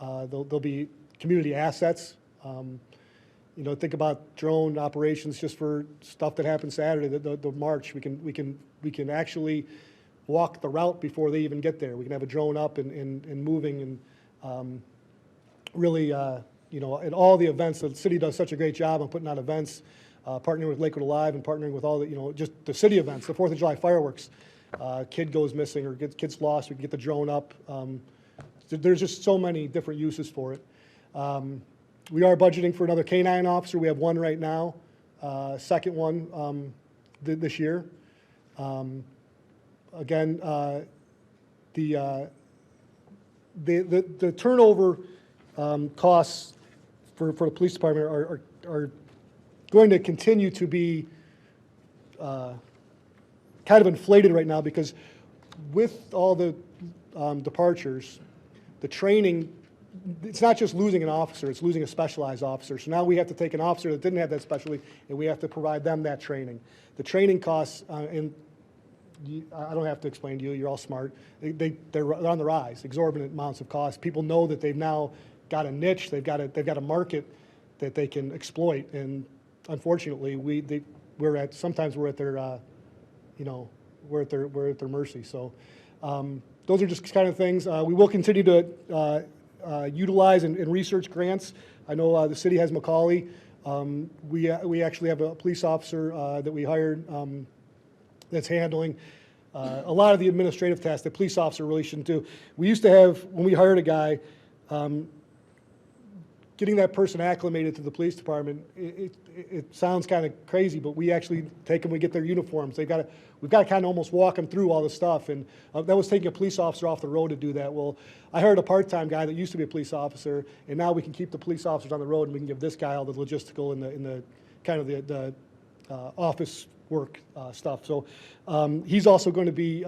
Speaker 12: There'll be community assets. Think about drone operations just for stuff that happened Saturday, the march. We can actually walk the route before they even get there. We can have a drone up and moving and really, at all the events. The city does such a great job on putting on events, partnering with Lakewood Alive and partnering with all the, just the city events, the 4th of July fireworks. Kid goes missing or kid's lost, we can get the drone up. There's just so many different uses for it. We are budgeting for another K-9 officer. We have one right now, second one this year. Again, the turnover costs for the police department are going to continue to be kind of inflated right now, because with all the departures, the training, it's not just losing an officer, it's losing a specialized officer. So now we have to take an officer that didn't have that specialty, and we have to provide them that training. The training costs, and I don't have to explain to you, you're all smart, they're on the rise, exorbitant amounts of cost. People know that they've now got a niche, they've got a market that they can exploit, and unfortunately, sometimes we're at their, we're at their mercy. So those are just kind of things. We will continue to utilize and research grants. I know the city has Macaulay. We actually have a police officer that we hired that's handling a lot of the administrative tasks that police officer really shouldn't do. We used to have, when we hired a guy, getting that person acclimated to the police department, it sounds kind of crazy, but we actually take them, we get their uniforms. We've got to kind of almost walk them through all this stuff, and that was taking a police officer off the road to do that. Well, I hired a part-time guy that used to be a police officer, and now we can keep the police officers on the road, and we can give this guy all the logistical and the kind of the office work stuff. So he's also going to be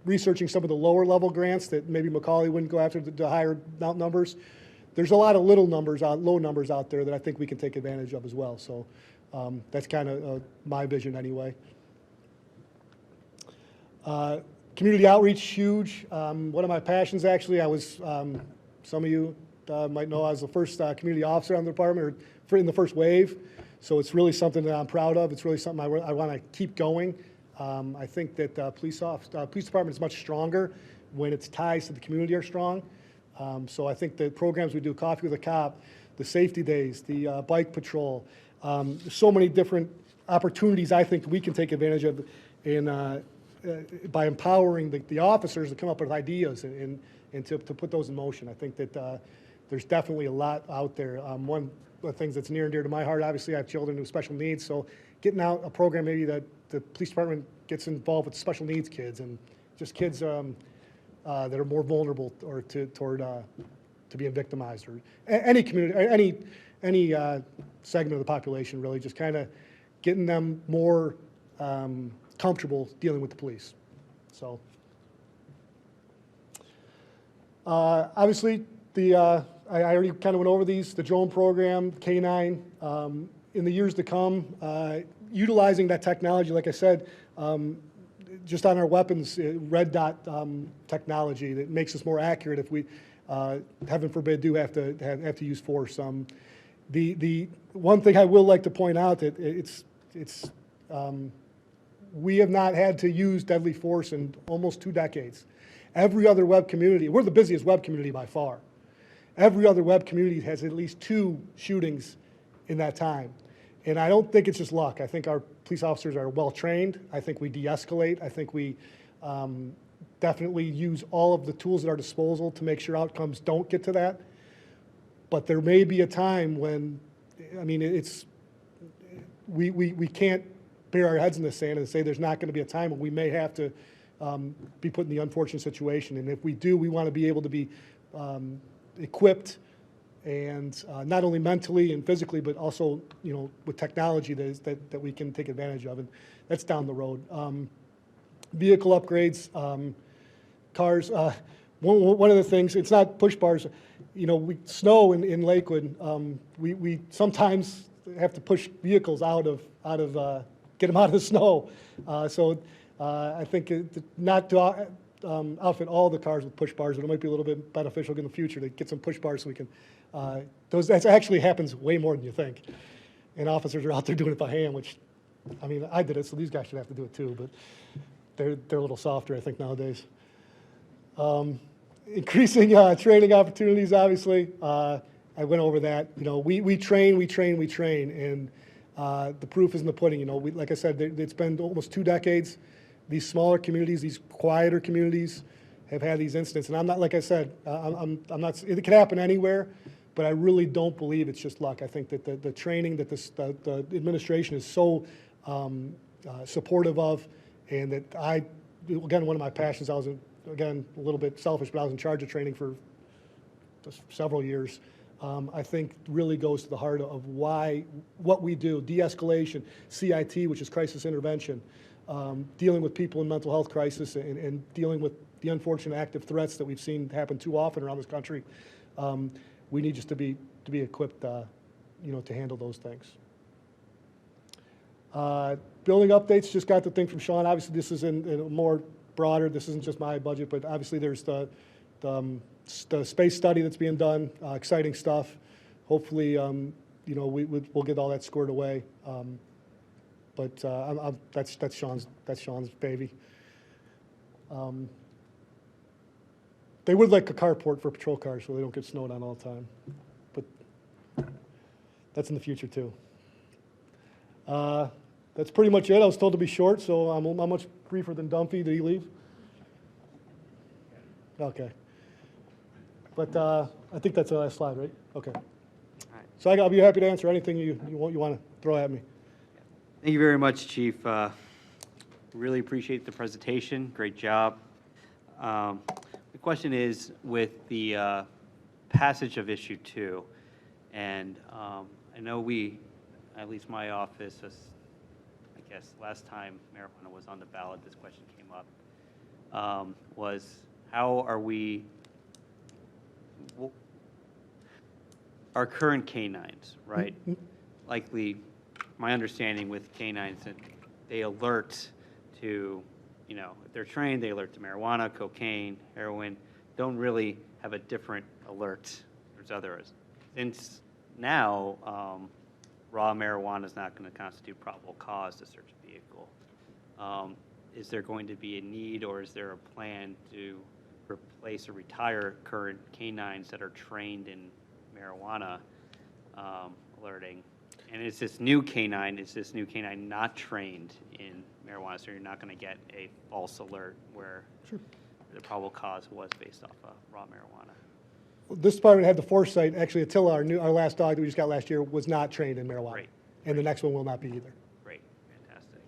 Speaker 12: researching some of the lower level grants that maybe Macaulay wouldn't go after, the higher numbers. There's a lot of low numbers out there that I think we can take advantage of as well. So that's kind of my vision anyway. Community outreach, huge. One of my passions, actually, I was, some of you might know, I was the first community officer on the department, or in the first wave. So it's really something that I'm proud of. It's really something I want to keep going. I think that police department is much stronger when its ties to the community are strong. So I think the programs we do, Coffee with a Cop, the safety days, the bike patrol, so many different opportunities I think we can take advantage of by empowering the officers to come up with ideas and to put those in motion. I think that there's definitely a lot out there. One of the things that's near and dear to my heart, obviously I have children with special needs, so getting out a program maybe that the police department gets involved with special needs kids and just kids that are more vulnerable or to being victimized, or any community, any segment of the population, really, just kind of getting them more comfortable dealing with the police. So obviously I already kind of went over these, the drone program, K9, in the years to come, utilizing that technology, like I said, just on our weapons, red dot technology that makes us more accurate if we, heaven forbid, do have to use force. The one thing I will like to point out that we have not had to use deadly force in almost 2 decades. Every other web community, we're the busiest web community by far. Every other web community has at least 2 shootings in that time. And I don't think it's just luck. I think our police officers are well trained. I think we de-escalate. I think we definitely use all of the tools at our disposal to make sure outcomes don't get to that. But there may be a time when, I mean, we can't bury our heads in the sand and say there's not going to be a time when we may have to be put in the unfortunate situation. And if we do, we want to be able to be equipped, and not only mentally and physically, but also, with technology that we can take advantage of, and that's down the road. Vehicle upgrades, cars. One of the things, it's not push bars. We snow in Lakewood. We sometimes have to push vehicles get them out of the snow. So I think not to outfit all the cars with push bars, but it might be a little bit beneficial in the future to get some push bars so we can, that actually happens way more than you think. And officers are out there doing it by hand, which, I mean, I did it, so these guys should have to do it too, but they're a little softer, I think, nowadays. Increasing training opportunities, obviously. I went over that. We train, and the proof is in the pudding. Like I said, it's been almost 2 decades. These smaller communities, these quieter communities, have had these incidents. And I'm not, like I said, I'm not. It can happen anywhere, but I really don't believe it's just luck. I think that the training that the administration is so supportive of, and that again, one of my passions, I was, again, a little bit selfish, but I was in charge of training for several years, I think really goes to the heart of what we do, de-escalation, CIT, which is crisis intervention, dealing with people in mental health crisis and dealing with the unfortunate active threats that we've seen happen too often around this country. We need just to be equipped, to handle those things. Building updates, just got the thing from Sean. Obviously, this is in more broader. This isn't just my budget, but obviously there's the space study that's being done, exciting stuff. Hopefully, we'll get all that squared away. But that's Sean's baby. They would like a carport for patrol cars so they don't get snowed on all the time. But that's in the future too. That's pretty much it. I was told to be short, so I'm much briefer than Dumpy. Did he leave? Okay. But I think that's the last slide, right? Okay. So I'll be happy to answer anything you want to throw at me.
Speaker 1: Thank you very much, Chief. Really appreciate the presentation. Great job. The question is, with the passage of issue 2, and I know at least my office, I guess last time marijuana was on the ballot, this question came up, was how are our current canines, right? Likely, my understanding with canines, that they alert to, if they're trained, they alert to marijuana, cocaine, heroin, don't really have a different alert as others. Since now, raw marijuana is not going to constitute probable cause to search a vehicle. Is there going to be a need, or is there a plan to replace or retire current canines that are trained in marijuana alerting? And is this new canine not trained in marijuana, so you're not going to get a false alert where the probable cause was based off of raw marijuana?
Speaker 12: This department had the foresight, actually, Attila, our last dog that we just got last year, was not trained in marijuana.
Speaker 1: Great.
Speaker 12: And the next one will not be either.
Speaker 1: Great, fantastic.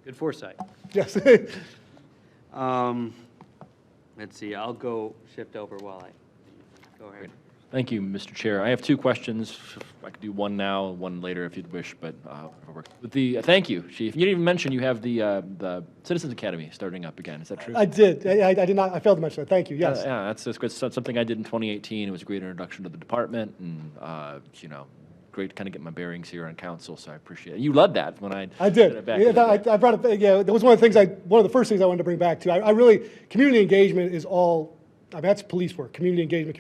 Speaker 1: Good foresight.
Speaker 12: Yes.
Speaker 1: Let's see, I'll shift over while I go ahead.
Speaker 7: Thank you, Mr. Chair. I have 2 questions. I could do one now, one later if you'd wish, but thank you, Chief. You didn't even mention you have the Citizens Academy starting up again. Is that true?
Speaker 12: I did. I did not. I failed to mention that. Thank you. Yes.
Speaker 7: Yeah, that's good. Something I did in 2018. It was a great introduction to the department, and great to kind of get my bearings here on council. So I appreciate it. You led that when I
Speaker 12: did.
Speaker 7: It back
Speaker 12: I brought it. Yeah, that was one of the first things I wanted to bring back too. I really, community engagement is all. I mean, that's police work. Community engagement,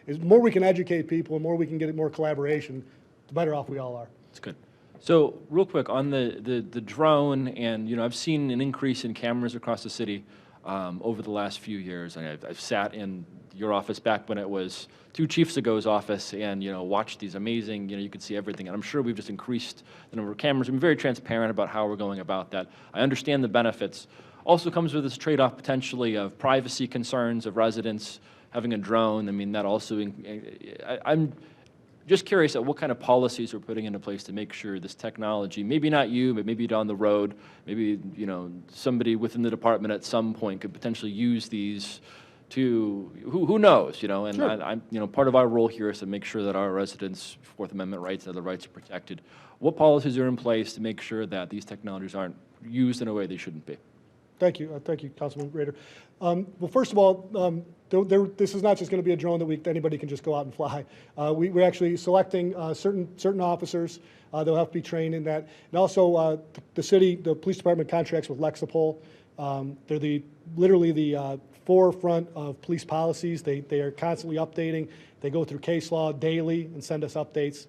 Speaker 12: is more we can educate people, and more we can get more collaboration, the better off we all are.
Speaker 7: That's good. So real quick on the drone, and I've seen an increase in cameras across the city over the last few years. I've sat in your office back when it was 2 chiefs ago's office, and watched these amazing. You could see everything, and I'm sure we've just increased the number of cameras. I'm very transparent about how we're going about that. I understand the benefits. Also comes with this trade-off potentially of privacy concerns of residents having a drone. I mean, that also, I'm just curious at what kind of policies we're putting into place to make sure this technology, maybe not you, but maybe down the road, maybe, somebody within the department at some point could potentially use these to, who knows, and
Speaker 12: Sure.
Speaker 7: I'm, part of our role here is to make sure that our residents' Fourth Amendment rights and other rights are protected. What policies are in place to make sure that these technologies aren't used in a way they shouldn't be?
Speaker 12: Thank you. Thank you, Councilman Rader. Well, first of all, this is not just going to be a drone that anybody can just go out and fly. We're actually selecting certain officers. They'll have to be trained in that. And also, the police department contracts with Lexipol. They're literally the forefront of police policies. They are constantly updating. They go through case law daily and send us updates.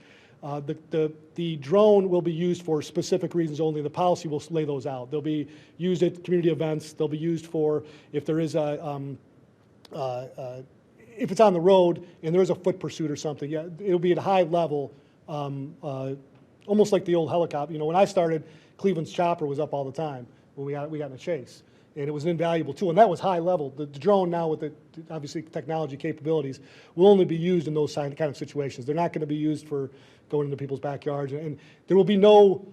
Speaker 12: The drone will be used for specific reasons only. The policy will lay those out. They'll be used at community events. They'll be used for if there is if it's on the road and there is a foot pursuit or something. Yeah, it'll be at a high level, almost like the old helicopter. When I started, Cleveland's chopper was up all the time when we got in a chase, and it was an invaluable tool. And that was high level. The drone now with the obviously technology capabilities will only be used in those kind of situations. They're not going to be used for going into people's backyards, and there will be no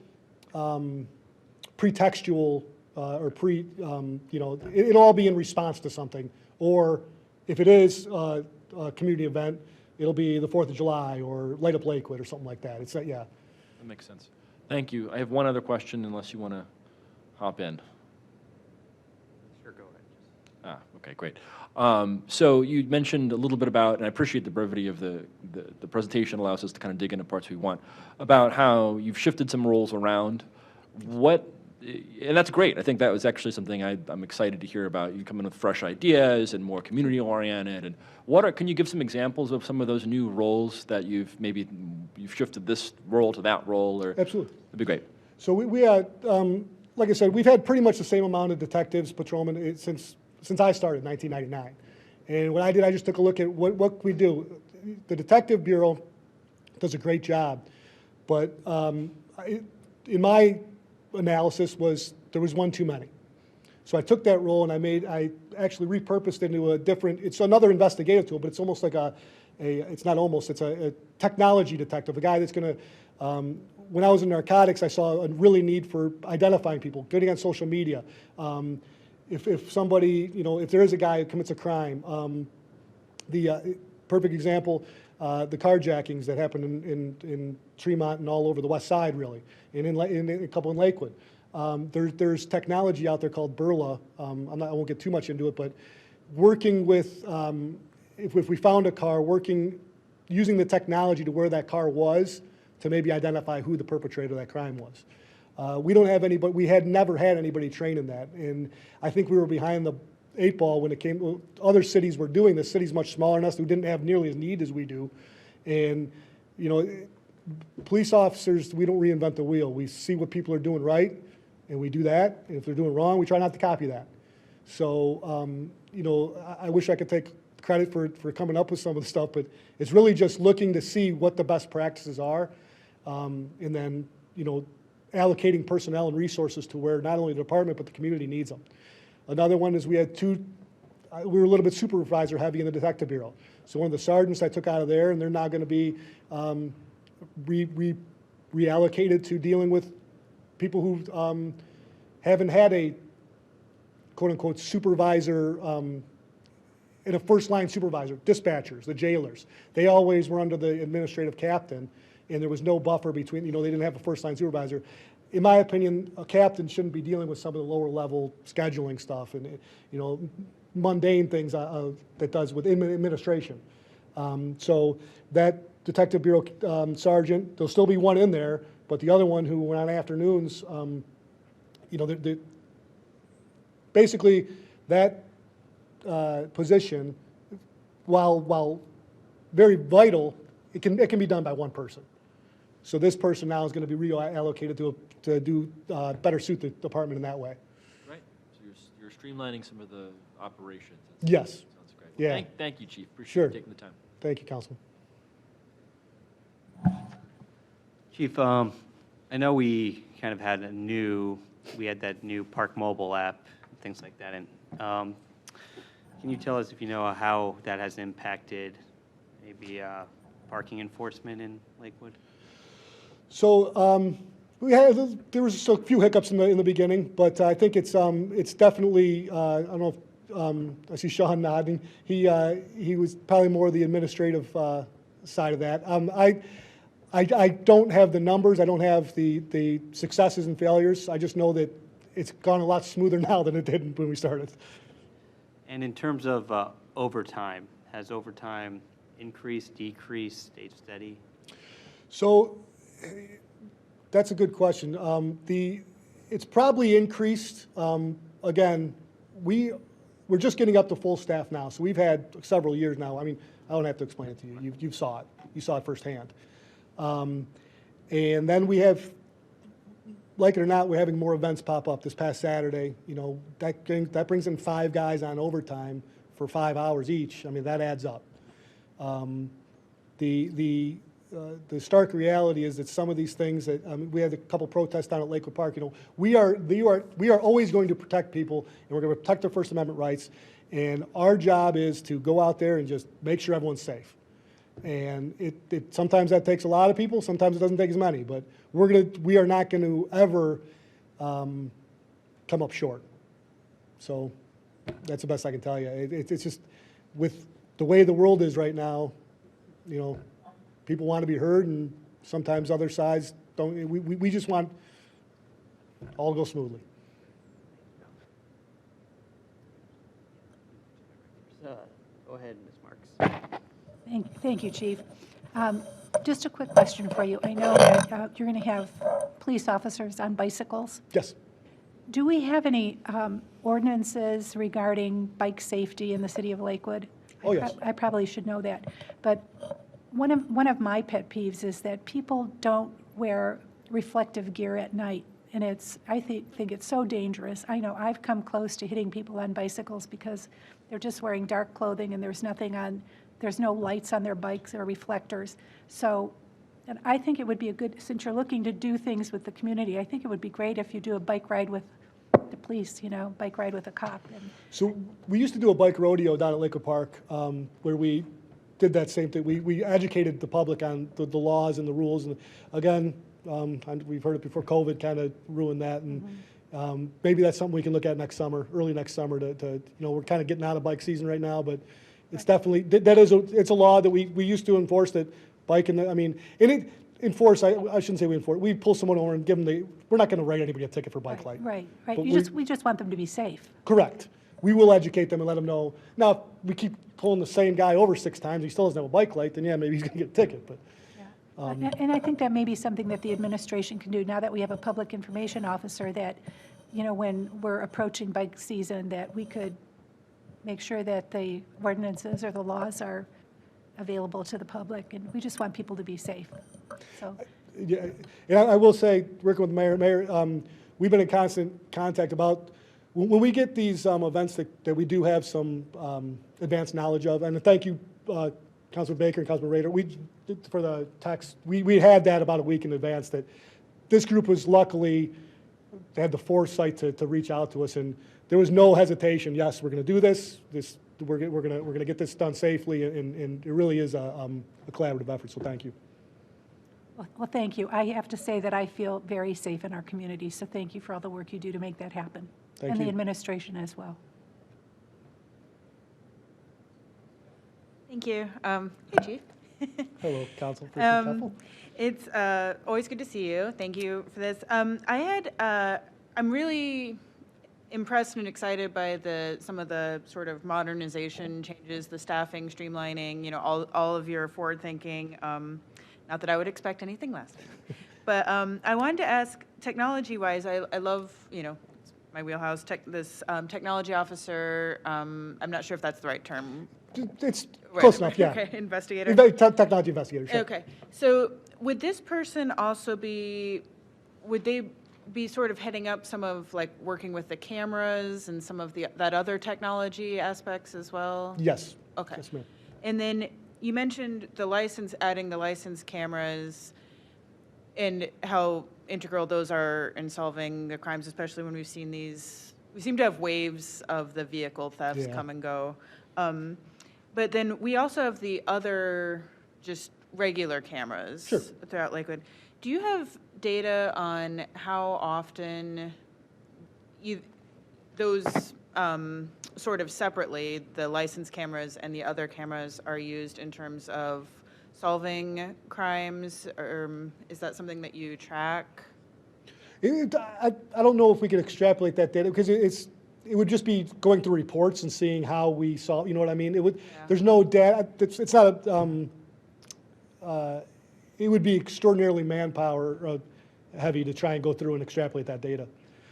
Speaker 12: pretextual or it'll all be in response to something. Or if it is, community event, it'll be the 4th of July or Light Up Lakewood or something like that. It's, yeah.
Speaker 7: That makes sense. Thank you. I have one other question, unless you want to hop in.
Speaker 1: Sure, go ahead.
Speaker 7: Okay, great. So you mentioned a little bit about, and I appreciate the brevity of the presentation allows us to kind of dig into parts we want, about how you've shifted some roles around. And that's great. I think that was actually something I'm excited to hear about. You come in with fresh ideas and more community-oriented. And can you give some examples of some of those new roles that you've shifted this role to that role? Or
Speaker 12: Absolutely.
Speaker 7: That'd be great.
Speaker 12: So we like I said, we've had pretty much the same amount of detectives, patrolmen, since I started in 1999. And what I did, I just took a look at what we do. The Detective Bureau does a great job, but in my analysis there was one too many. So I took that role and I actually repurposed it into it's another investigative tool, but it's almost like it's a technology detective, a guy that's going to, when I was in narcotics, I saw a really need for identifying people, getting on social media. If somebody, if there is a guy who commits a crime, the perfect example, the carjackings that happened in Tremont and all over the west side, really, and in a couple in Lakewood. There's technology out there called Burla. I won't get too much into it, but working with, if we found a car, using the technology to where that car was to maybe identify who the perpetrator of that crime was. We had never had anybody trained in that, and I think we were behind the 8 ball when it came. Other cities were doing this. Cities much smaller than us who didn't have nearly as need as we do, and police officers, we don't reinvent the wheel. We see what people are doing right, and we do that. And if they're doing wrong, we try not to copy that. So I wish I could take credit for coming up with some of the stuff, but it's really just looking to see what the best practices are, and then allocating personnel and resources to where not only the department but the community needs them. Another one is we were a little bit supervisor heavy in the Detective Bureau. So one of the sergeants I took out of there, and they're now going to be reallocated to dealing with people who haven't had a quote-unquote supervisor, and a first-line supervisor, dispatchers, the jailers. They always were under the administrative captain, and there was no buffer between, they didn't have a first-line supervisor. In my opinion, a captain shouldn't be dealing with some of the lower-level scheduling stuff and, mundane things that does with administration. So that Detective Bureau sergeant, there'll still be one in there, but the other one who went on afternoons, basically that position, while very vital, it can be done by one person. So this person now is going to be reallocated to do better suit the department in that way.
Speaker 7: Right. So you're streamlining some of the operations.
Speaker 12: Yes.
Speaker 7: Sounds great.
Speaker 12: Yeah.
Speaker 7: Thank you, Chief. Appreciate
Speaker 12: Sure.
Speaker 7: you taking the time.
Speaker 12: Thank you, Councilman.
Speaker 1: Chief, I know we kind of had that new Park Mobile app, and things like that. And can you tell us if you know how that has impacted maybe parking enforcement in Lakewood?
Speaker 12: So there was a few hiccups in the beginning, but I think it's definitely I don't know if I see Sean nodding. He was probably more the administrative side of that. I don't have the numbers. I don't have the successes and failures. I just know that it's gone a lot smoother now than it did when we started.
Speaker 1: And in terms of overtime, has overtime increased, decreased, stayed steady?
Speaker 12: So that's a good question. It's probably increased. Again, we're just getting up to full staff now. So we've had several years now. I mean, I don't have to explain it to you. You saw it. You saw it firsthand. And then we have, like it or not, we're having more events pop up. This past Saturday, that brings in 5 guys on overtime for 5 hours each. I mean, that adds up. The stark reality is that some of these things that we had a couple protests down at Lakewood Park. We are always going to protect people, and we're going to protect their First Amendment rights. And our job is to go out there and just make sure everyone's safe. And it sometimes that takes a lot of people, sometimes it doesn't take as many. But we are not going to ever come up short. So that's the best I can tell you. It's just with the way the world is right now, people want to be heard, and sometimes other sides don't. We just want all to go smoothly.
Speaker 1: Go ahead, Ms. Marks.
Speaker 4: Thank you, Chief. Just a quick question for you. I know that you're going to have police officers on bicycles.
Speaker 12: Yes.
Speaker 4: Do we have any ordinances regarding bike safety in the city of Lakewood?
Speaker 12: Oh, yes.
Speaker 4: I probably should know that. But one of my pet peeves is that people don't wear reflective gear at night. And I think it's so dangerous. I know I've come close to hitting people on bicycles because they're just wearing dark clothing and there's no lights on their bikes or reflectors. So, and I think it would be since you're looking to do things with the community, I think it would be great if you do a bike ride with the police, bike ride with a cop.
Speaker 12: So we used to do a bike rodeo down at Lakewood Park where we did that same thing. We educated the public on the laws and the rules. And again, we've heard it before, COVID kind of ruined that. And maybe that's something we can look at next summer, early next summer we're kind of getting out of bike season right now, but it's definitely, it's a law that we used to enforce that bike and I shouldn't say we enforce, we pull someone over and give them we're not going to write anybody a ticket for bike light.
Speaker 4: Right.
Speaker 12: But
Speaker 4: We just want them to be safe.
Speaker 12: Correct. We will educate them and let them know. Now, if we keep pulling the same guy over 6 times, he still doesn't have a bike light, then yeah, maybe he's going to get a ticket, but.
Speaker 4: And I think that may be something that the administration can do now that we have a public information officer that, when we're approaching bike season, that we could make sure that the ordinances or the laws are available to the public, and we just want people to be safe. So,
Speaker 12: Yeah, and I will say, working with the mayor, we've been in constant contact about, when we get these events that we do have some advanced knowledge of, and thank you, Councilman Baker and Councilman Rader, for the text, we had that about a week in advance, that this group was luckily, they had the foresight to reach out to us, and there was no hesitation. Yes, we're going to do this. We're going to get this done safely, and it really is a collaborative effort. So thank you.
Speaker 4: well, thank you. I have to say that I feel very safe in our community, so thank you for all the work you do to make that happen.
Speaker 12: Thank
Speaker 4: And
Speaker 12: you.
Speaker 4: the administration as well.
Speaker 8: Thank you. Hey, Chief.
Speaker 12: Hello, Councilperson Keppel.
Speaker 8: It's always good to see you. Thank you for this. I'm really impressed and excited by some of the sort of modernization changes, the staffing, streamlining, all of your forward thinking. Not that I would expect anything less. But I wanted to ask, technology-wise, I love, it's my wheelhouse, technology officer. I'm not sure if that's the right term.
Speaker 12: It's
Speaker 8: Right,
Speaker 12: close enough, yeah.
Speaker 8: Okay, investigator.
Speaker 12: Technology investigator, sure.
Speaker 8: Okay, so would this person also would they be sort of heading up some of, working with the cameras and some of that other technology aspects as well?
Speaker 12: Yes.
Speaker 8: Okay.
Speaker 12: Yes, ma'am.
Speaker 8: And then you mentioned adding the license cameras and how integral those are in solving the crimes, especially when we seem to have waves of the vehicle thefts
Speaker 12: Yeah.
Speaker 8: come and go. But then we also have the other just regular cameras
Speaker 12: Sure.
Speaker 8: throughout Lakewood. Do you have data on how often those sort of separately, the license cameras and the other cameras are used in terms of solving crimes? Or is that something that you track?
Speaker 12: I don't know if we can extrapolate that data, because it would just be going through reports and seeing how we solve, you know what I mean? There's no data, it's not it would be extraordinarily manpower heavy to try and go through and extrapolate that data.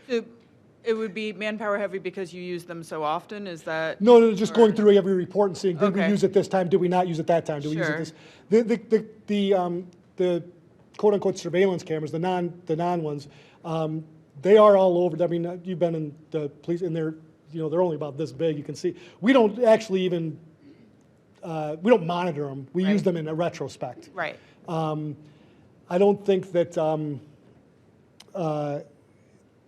Speaker 8: It would be manpower heavy because you use them so often, is that?
Speaker 12: No, just going through every report and seeing, did we
Speaker 8: Okay.
Speaker 12: use it this time, did we not use it that time, did we use it this? The quote-unquote surveillance cameras, the non ones, they are all over. I mean, you've been in the police, and they're only about this big. You can see. We don't actually even we don't monitor them. We use them in a retrospect.
Speaker 8: Right.
Speaker 12: I don't think that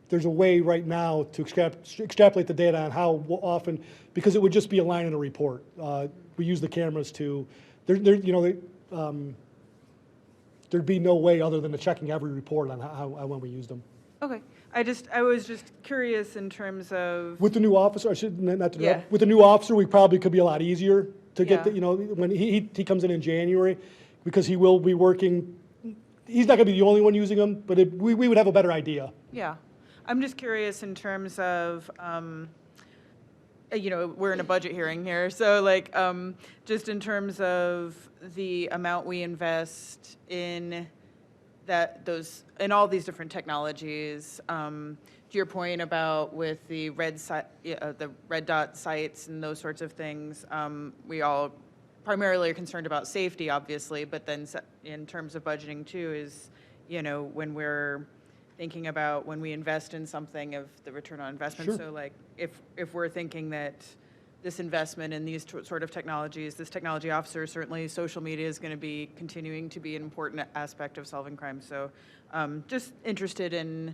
Speaker 12: there's a way right now to extrapolate the data on how often, because it would just be a line in a report. We use the cameras to. There'd be no way other than to checking every report on how when we use them.
Speaker 8: Okay. I was just curious in terms of.
Speaker 12: With the new officer, I should not to
Speaker 8: Yeah.
Speaker 12: interrupt. With the new officer, we probably could be a lot easier to get,
Speaker 8: Yeah.
Speaker 12: you know, when he comes in January, because he will be working, he's not going to be the only one using them, but we would have a better idea.
Speaker 8: Yeah. I'm just curious in terms of, you know, we're in a budget hearing here, so like, just in terms of the amount we invest in in all these different technologies, to your point about with the the red dot sites and those sorts of things, we all primarily are concerned about safety, obviously, but then in terms of budgeting too is, you know, when we're thinking about when we invest in something of the return on investment.
Speaker 12: Sure.
Speaker 8: So like if we're thinking that this investment in these sort of technologies, this technology officer, certainly social media is going to be continuing to be an important aspect of solving crime. So just interested in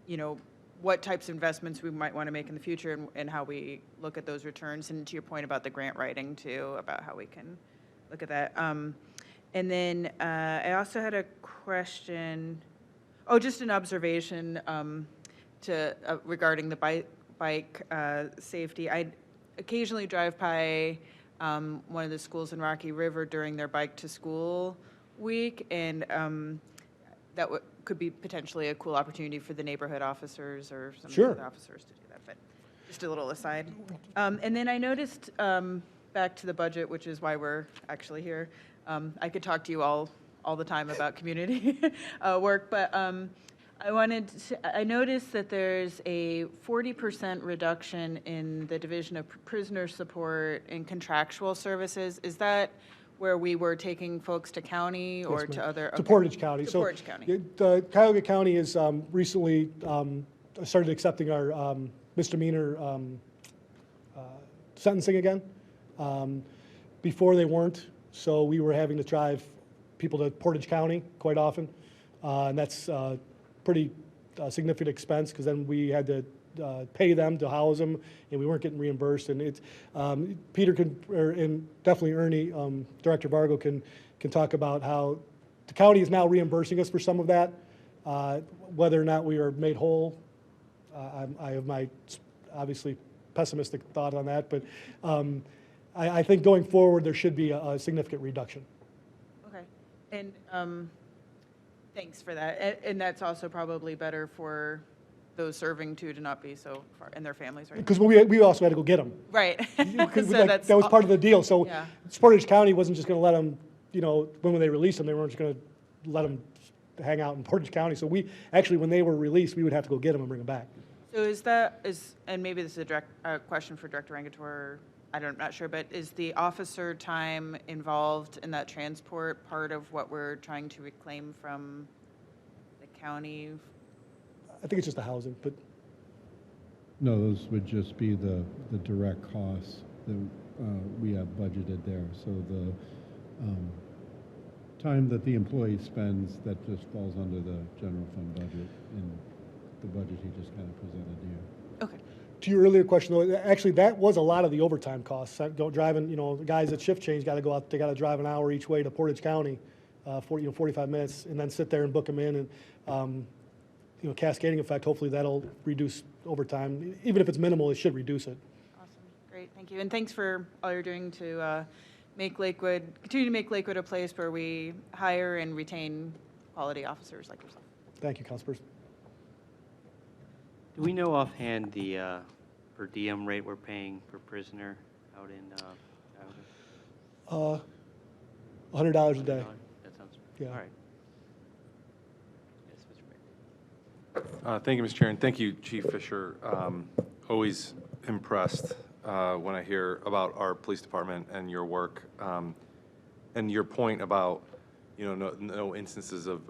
Speaker 8: you know, what types of investments we might want to make in the future and how we look at those returns. And to your point about the grant writing too, about how we can look at that. And then I also had a question, just an observation regarding the bike safety. I occasionally drive by one of the schools in Rocky River during their bike to school week, and that could be potentially a cool opportunity for the neighborhood officers or some
Speaker 12: Sure.
Speaker 8: of the officers to do that. But just a little aside. And then I noticed, back to the budget, which is why we're actually here. I could talk to you all the time about community work, but I noticed that there's a 40% reduction in the Division of Prisoner Support and contractual services. Is that where we were taking folks to county or
Speaker 12: Yes,
Speaker 8: to
Speaker 12: ma'am.
Speaker 8: other?
Speaker 12: To
Speaker 8: okay.
Speaker 12: Portage County.
Speaker 8: To
Speaker 12: So,
Speaker 8: Portage County.
Speaker 12: Cuyahoga County has recently started accepting our misdemeanor sentencing again. Before they weren't, so we were having to drive people to Portage County quite often. And that's pretty significant expense, because then we had to pay them to house them, and we weren't getting reimbursed. And it's Peter and definitely Ernie, Director Vargo can talk about how the county is now reimbursing us for some of that. Whether or not we are made whole, I have my obviously pessimistic thought on that, but I think going forward there should be a significant reduction.
Speaker 8: Okay. And thanks for that. And that's also probably better for those serving too, to not be so far, and their families, right?
Speaker 12: Because we also had to go get them.
Speaker 8: Right.
Speaker 12: Because
Speaker 8: So that's
Speaker 12: that was part of the deal. So
Speaker 8: yeah.
Speaker 12: Portage County wasn't just going to let them, you know, when they released them, they weren't just going to let them hang out in Portage County. So we actually, when they were released, we would have to go get them and bring them back.
Speaker 8: So and maybe this is a question for Director Rangator, I'm not sure, but is the officer time involved in that transport part of what we're trying to reclaim from the county?
Speaker 12: I think it's just the housing, but
Speaker 13: No, those would just be the direct costs that we have budgeted there. So the time that the employee spends, that just falls under the general fund budget in the budget he just kind of presented to you.
Speaker 8: Okay.
Speaker 12: to your earlier question, though, actually, that was a lot of the overtime costs. Driving, you know, the guys at shift change got to go out, they got to drive an hour each way to Portage County, 45 minutes, and then sit there and book them in. And, you know, cascading effect, hopefully that'll reduce overtime. Even if it's minimal, it should reduce it.
Speaker 8: Awesome. Great. Thank you. And thanks for all you're doing to continue to make Lakewood a place where we hire and retain quality officers like yourself.
Speaker 12: Thank you, Councilperson.
Speaker 1: Do we know offhand the per diem rate we're paying per prisoner out in Cuyahoga?
Speaker 12: $100 a day.
Speaker 1: That sounds,
Speaker 12: Yeah.
Speaker 1: all right. Yes, Mr. Mayor.
Speaker 5: Thank you, Mr. Chair, and thank you, Chief Fisher. Always impressed when I hear about our police department and your work, and your point about, you know, no instances of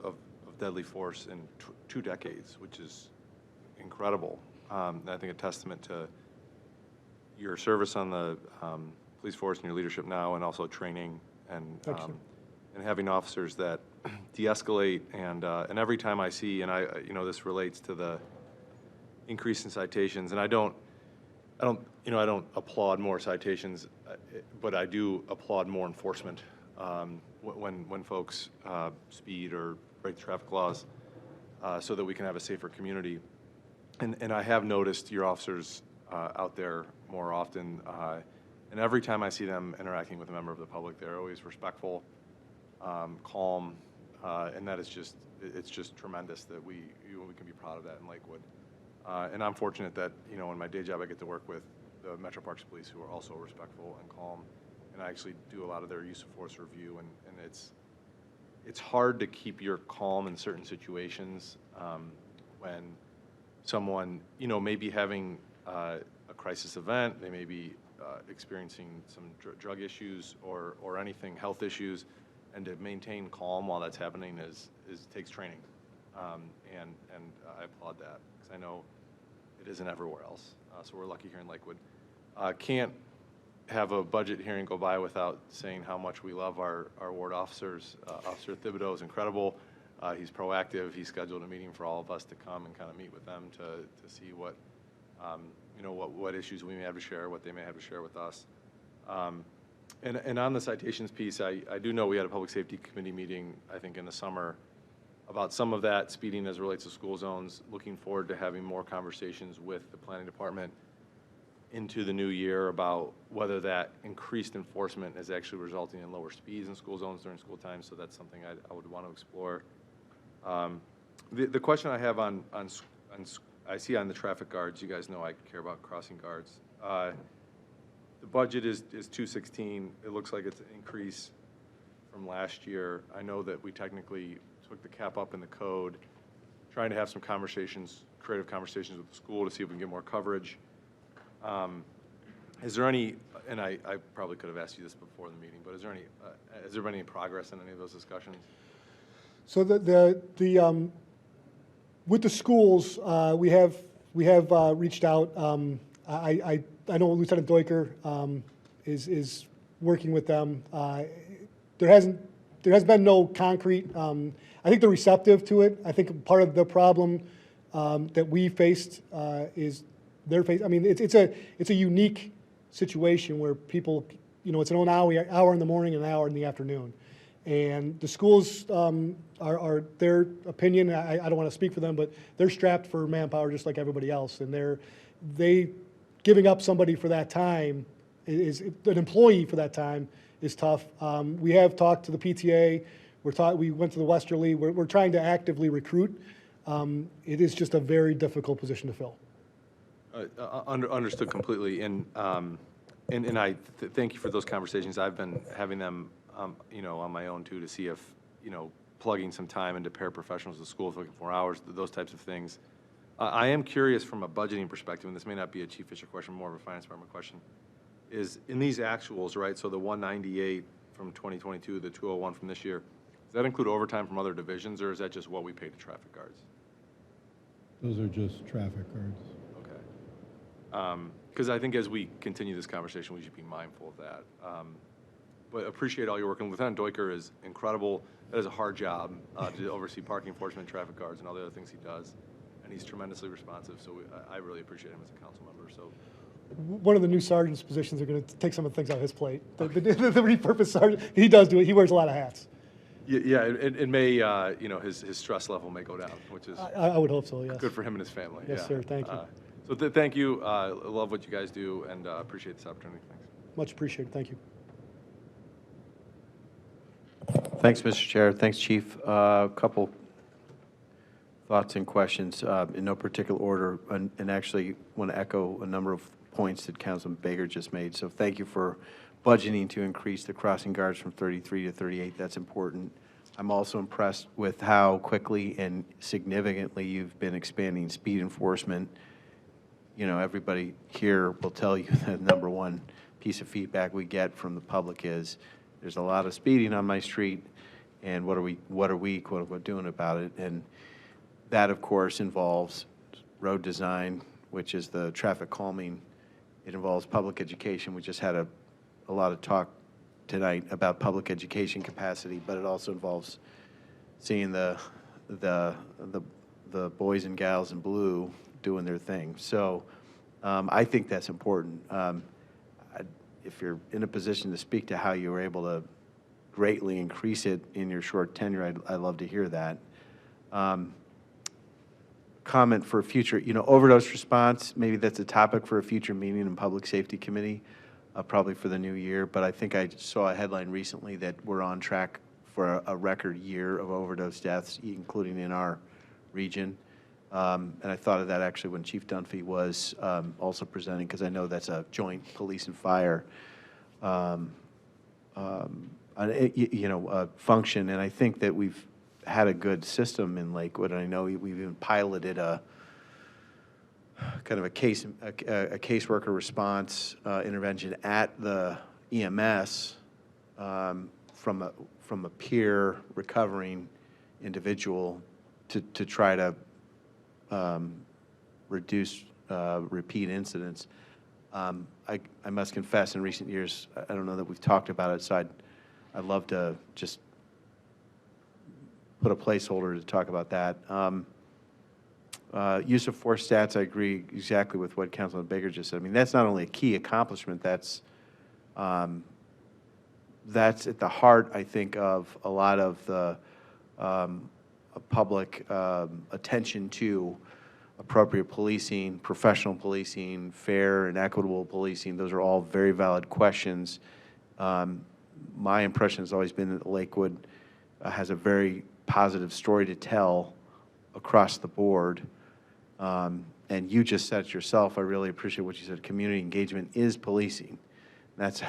Speaker 5: deadly force in 2 decades, which is incredible. And I think a testament to your service on the police force and your leadership now, and also training and having officers that de-escalate. And every time I see, and this relates to the increase in citations, and I don't applaud more citations, but I do applaud more enforcement when folks speed or break the traffic laws, so that we can have a safer community. And I have noticed your officers out there more often, And every time I see them interacting with a member of the public, they're always respectful, calm, and that is just, it's just tremendous that we can be proud of that in Lakewood. And I'm fortunate that, you know, in my day job, I get to work with the Metro Parks Police, who are also respectful and calm, and I actually do a lot of their use of force review, and it's hard to keep your calm in certain situations when someone, you know, may be having a crisis event, they may be experiencing some drug issues or anything, health issues, and to maintain calm while that's happening takes training, and I applaud that, because I know it isn't everywhere else. So we're lucky here in Lakewood. Can't have a budget hearing go by without saying how much we love our ward officers. Officer Thibodeau is incredible. He's proactive. He scheduled a meeting for all of us to come and kind of meet with them to see what, you know, what issues we may have to share, what they may have to share with us. And on the citations piece, I do know we had a public safety committee meeting, I think, in the summer about some of that speeding as it relates to school zones. Looking forward to having more conversations with the planning department into the new year about whether that increased enforcement is actually resulting in lower speeds in school zones during school time. So that's something I would want to explore. The question I have on I see on the traffic guards, you guys know I care about crossing guards. The budget is 216. It looks like it's an increase from last year. I know that we technically took the cap up in the code, trying to have some conversations, creative conversations with the school to see if we can get more coverage. Is there any, and I probably could have asked you this before the meeting, but is there been any progress in any of those discussions?
Speaker 12: So with the schools, we have reached out. I know Lieutenant Duiker is working with them. There has been no concrete. I think they're receptive to it. I think part of the problem that we faced is their face. I mean, it's a unique situation where people, you know, it's an hour in the morning and an hour in the afternoon. And the schools are their opinion. I don't want to speak for them, but they're strapped for manpower just like everybody else. And they giving up somebody for that time is an employee for that time is tough. We have talked to the PTA. We went to the Westerly. We're trying to actively recruit. It is just a very difficult position to fill.
Speaker 5: Understood completely, and I thank you for those conversations. I've been having them, you know, on my own too, to see if, you know, plugging some time into paraprofessionals at school for like 4 hours, those types of things. I am curious from a budgeting perspective, and this may not be a Chief Fisher question, more of a finance department question, is in these actuals, right? So the 198 from 2022, the 201 from this year, does that include overtime from other divisions, or is that just what we pay to traffic guards?
Speaker 13: Those are just traffic guards.
Speaker 5: Because I think as we continue this conversation, we should be mindful of that. But appreciate all your work. And Lieutenant Duiker is incredible. That is a hard job to oversee parking enforcement, traffic guards, and all the other things he does. And he's tremendously responsive. So I really appreciate him as a council member. So
Speaker 12: one of the new sergeant's positions are going to take some of the things out of his plate. The repurposed sergeant, he does do it. He wears a lot of hats.
Speaker 5: Yeah, it may, you know, his stress level may go down, which is
Speaker 12: I would hope so, yes.
Speaker 5: good for him and his family.
Speaker 12: Yes,
Speaker 5: yeah.
Speaker 12: sir. Thank you.
Speaker 5: So thank you. Love what you guys do, and appreciate this opportunity. Thanks.
Speaker 12: Much appreciated. Thank you.
Speaker 2: Thanks, Mr. Chair. Thanks, Chief. A couple thoughts and questions in no particular order, and actually want to echo a number of points that Councilman Baker just made. So thank you for budgeting to increase the crossing guards from 33 to 38. That's important. I'm also impressed with how quickly and significantly you've been expanding speed enforcement. You know, everybody here will tell you the number one piece of feedback we get from the public is there's a lot of speeding on my street, and what are we quote unquote doing about it? And that, of course, involves road design, which is the traffic calming. It involves public education. We just had a lot of talk tonight about public education capacity, but it also involves seeing the boys and gals in blue doing their thing. So I think that's important. If you're in a position to speak to how you were able to greatly increase it in your short tenure, I'd love to hear that. Comment for future, you know, overdose response, maybe that's a topic for a future meeting in Public Safety Committee. probably for the new year. But I think I saw a headline recently that we're on track for a record year of overdose deaths, including in our region. And I thought of that actually when Chief Dunphy was also presenting, because I know that's a joint police and fire function. And I think that we've had a good system in Lakewood. And I know we've even piloted a kind of a caseworker response intervention at the EMS from a peer recovering individual to try to reduce repeat incidents. I must confess, in recent years, I don't know that we've talked about it, so I'd love to just put a placeholder to talk about that. Use of force stats, I agree exactly with what Councilman Baker just said. I mean, that's not only a key accomplishment, that's at the heart, I think, of a lot of the public attention to appropriate policing, professional policing, fair and equitable policing. Those are all very valid questions. My impression has always been that Lakewood has a very positive story to tell across the board. And you just said it yourself. I really appreciate what you said. Community engagement is policing. That's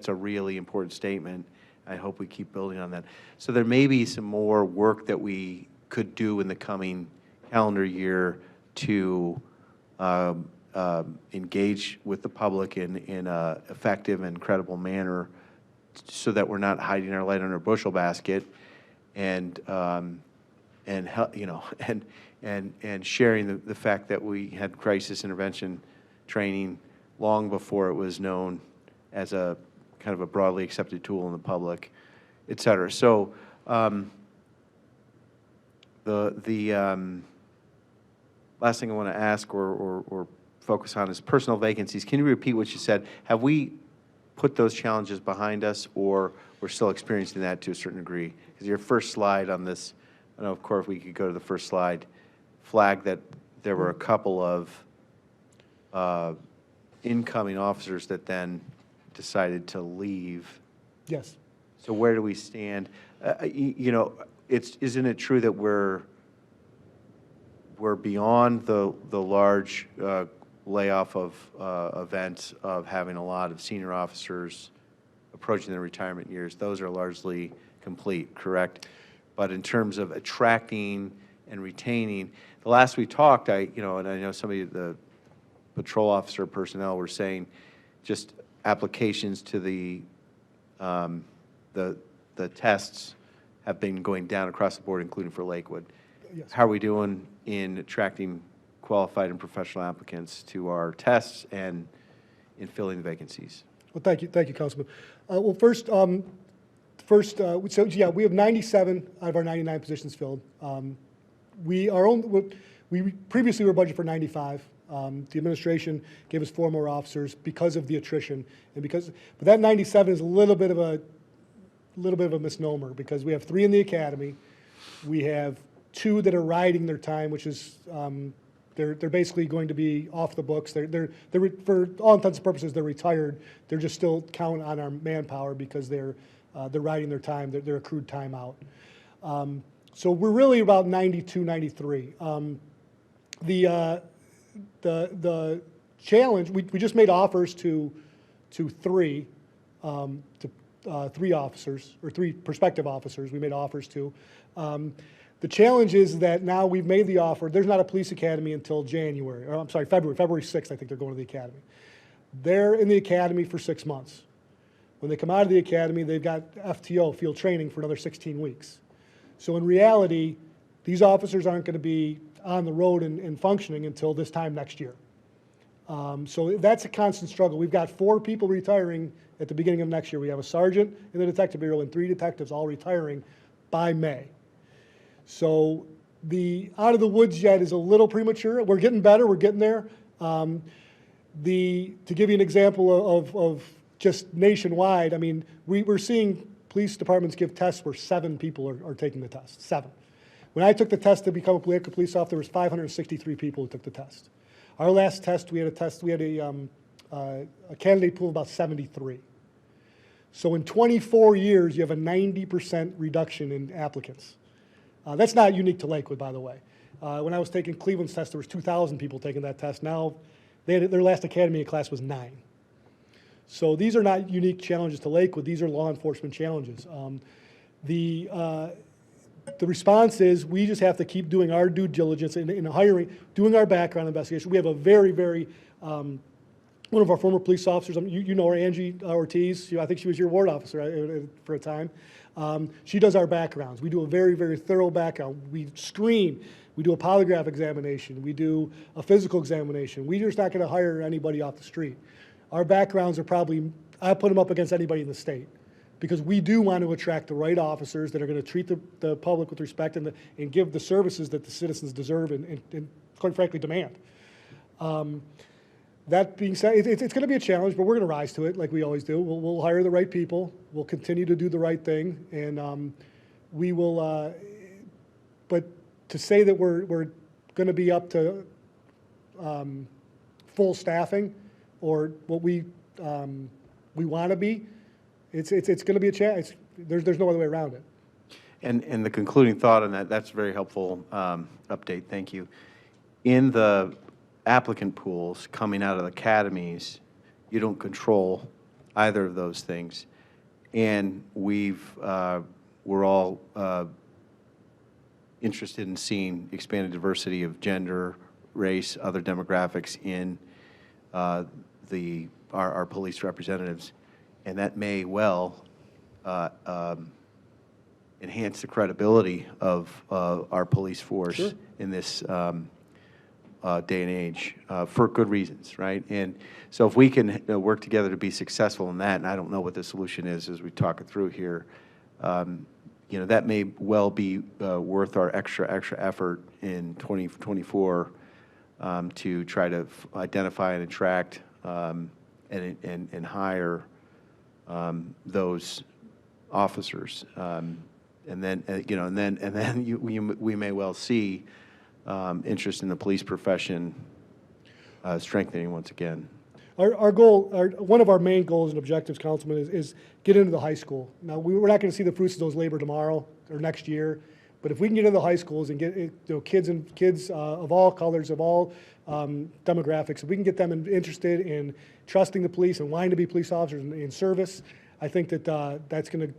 Speaker 2: a really important statement. I hope we keep building on that. So there may be some more work that we could do in the coming calendar year to engage with the public in an effective and credible manner, so that we're not hiding our light under a bushel basket, and sharing the fact that we had crisis intervention training long before it was known as a kind of a broadly accepted tool in the public, et cetera. So the last thing I want to ask or focus on is personal vacancies. Can you repeat what you said? Have we put those challenges behind us, or we're still experiencing that to a certain degree? Because your first slide on this, I don't know, of course, if we could go to the first slide, flagged that there were a couple of incoming officers that then decided to leave.
Speaker 12: Yes.
Speaker 2: So where do we stand? Isn't it true that we're beyond the large layoff of events of having a lot of senior officers approaching their retirement years? Those are largely complete, correct? But in terms of attracting and retaining, the last we talked, and I know some of the patrol officer personnel were saying just applications to the tests have been going down across the board, including for Lakewood.
Speaker 12: Yes.
Speaker 2: How are we doing in attracting qualified and professional applicants to our tests and in filling the vacancies?
Speaker 12: Well, thank you, Councilman. Well, first, so yeah, we have 97 out of our 99 positions filled. We previously were budgeted for 95. The administration gave us 4 more officers because of the attrition, but that 97 is a little bit of a misnomer, because we have 3 in the academy, we have 2 that are riding their time, which is they're basically going to be off the books. They're for all intents and purposes they're retired. They're just still counting on our manpower because they're riding their time, their accrued time out. So we're really about 92, 93. The challenge, we just made offers to 3 officers, or 3 prospective officers we made offers to. The challenge is that now we've made the offer. There's not a police academy until February 6th, I think they're going to the academy. They're in the academy for 6 months. When they come out of the academy, they've got FTO, field training, for another 16 weeks. So in reality, these officers aren't going to be on the road and functioning until this time next year. So that's a constant struggle. We've got 4 people retiring at the beginning of next year. We have a sergeant in the detective bureau and 3 detectives all retiring by May. So the out of the woods yet is a little premature. We're getting better. We're getting there. To give you an example of just nationwide, I mean, we're seeing police departments give tests where 7 people are taking the test. 7. When I took the test to become a police officer, there was 563 people who took the test. Our last test, we had a a candidate pool of about 73. So in 24 years, you have a 90% reduction in applicants. That's not unique to Lakewood, by the way. When I was taking Cleveland's test, there was 2,000 people taking that test. Now, their last academy class was 9. So these are not unique challenges to Lakewood. These are law enforcement challenges. The response is we just have to keep doing our due diligence in hiring, doing our background investigation. We have a very, very, one of our former police officers, you know her, Angie Ortiz. I think she was your ward officer for a time. She does our backgrounds. We do a very, very thorough background. We screen. We do a polygraph examination. We do a physical examination. We're just not going to hire anybody off the street. Our backgrounds are probably, I put them up against anybody in the state because we do want to attract the right officers that are going to treat the public with respect and give the services that the citizens deserve and quite frankly, demand. That being said, it's going to be a challenge, but we're going to rise to it like we always do. We'll hire the right people. We'll continue to do the right thing, and we will. But to say that we're going to be up to full staffing or what we want to be, it's going to be a challenge. There's no other way around it.
Speaker 2: And the concluding thought on that, that's a very helpful update. Thank you. In the applicant pools coming out of the academies, you don't control either of those things. And we're all interested in seeing expanded diversity of gender, race, other demographics in our police representatives. And that may well enhance the credibility of our police force
Speaker 12: Sure.
Speaker 2: in this day and age for good reasons, right? And so if we can work together to be successful in that, and I don't know what the solution is as we talk it through here, that may well be worth our extra effort in 2024 to try to identify and attract and hire those officers, and then we may well see interest in the police profession strengthening once again.
Speaker 12: Our goal, one of our main goals and objectives, Councilman, is get into the high school. Now, we're not going to see the fruits of those labor tomorrow or next year, but if we can get into the high schools and get kids of all colors, of all demographics, if we can get them interested in trusting the police and wanting to be police officers in service, I think that that's going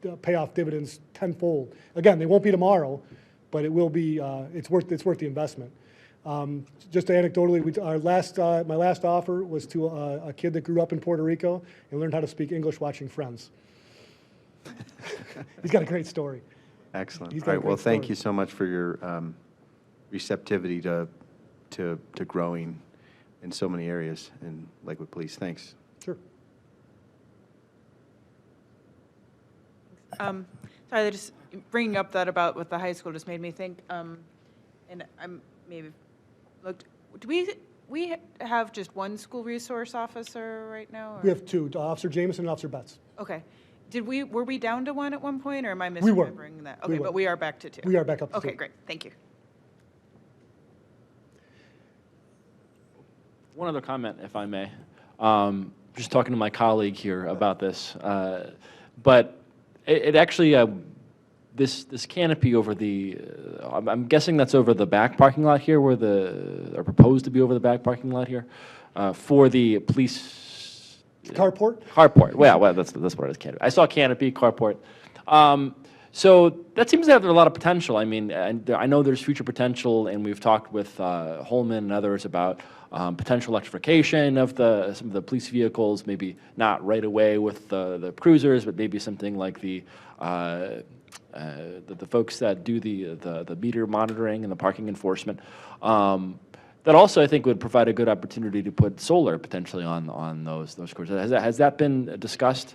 Speaker 12: to pay off dividends tenfold. Again, they won't be tomorrow, but it will be. It's worth the investment. Just anecdotally, my last offer was to a kid that grew up in Puerto Rico and learned how to speak English watching Friends. He's got a great story.
Speaker 2: Excellent.
Speaker 12: He's
Speaker 2: All
Speaker 12: got a
Speaker 2: right. Well,
Speaker 12: great
Speaker 2: thank
Speaker 12: story.
Speaker 2: you so much for your receptivity to growing in so many areas in Lakewood Police. Thanks.
Speaker 12: Sure.
Speaker 8: Sorry, just bringing up that about with the high school just made me think, and I'm maybe looked, do we have just one school resource officer right now? Or?
Speaker 12: We have two, Officer Jameson and Officer Betts.
Speaker 8: Okay. Were we down to one at one point, or am I
Speaker 12: We were.
Speaker 8: misremembering that?
Speaker 12: We
Speaker 8: Okay,
Speaker 12: were.
Speaker 8: but we are back to two.
Speaker 12: We are back up to
Speaker 8: Okay,
Speaker 12: two.
Speaker 8: great. Thank you.
Speaker 7: One other comment, if I may. Just talking to my colleague here about this, but it actually this canopy over the I'm guessing that's over the back parking lot here, or proposed to be over the back parking lot here for the police
Speaker 12: Carport?
Speaker 7: Carport. Well, that's what it is. Canopy. I saw canopy carport. So that seems to have a lot of potential. I mean, I know there's future potential, and we've talked with Holman and others about potential electrification of some of the police vehicles. Maybe not right away with the cruisers, but maybe something like the folks that do the meter monitoring and the parking enforcement. That also, I think, would provide a good opportunity to put solar potentially on those cruisers. Has that been discussed?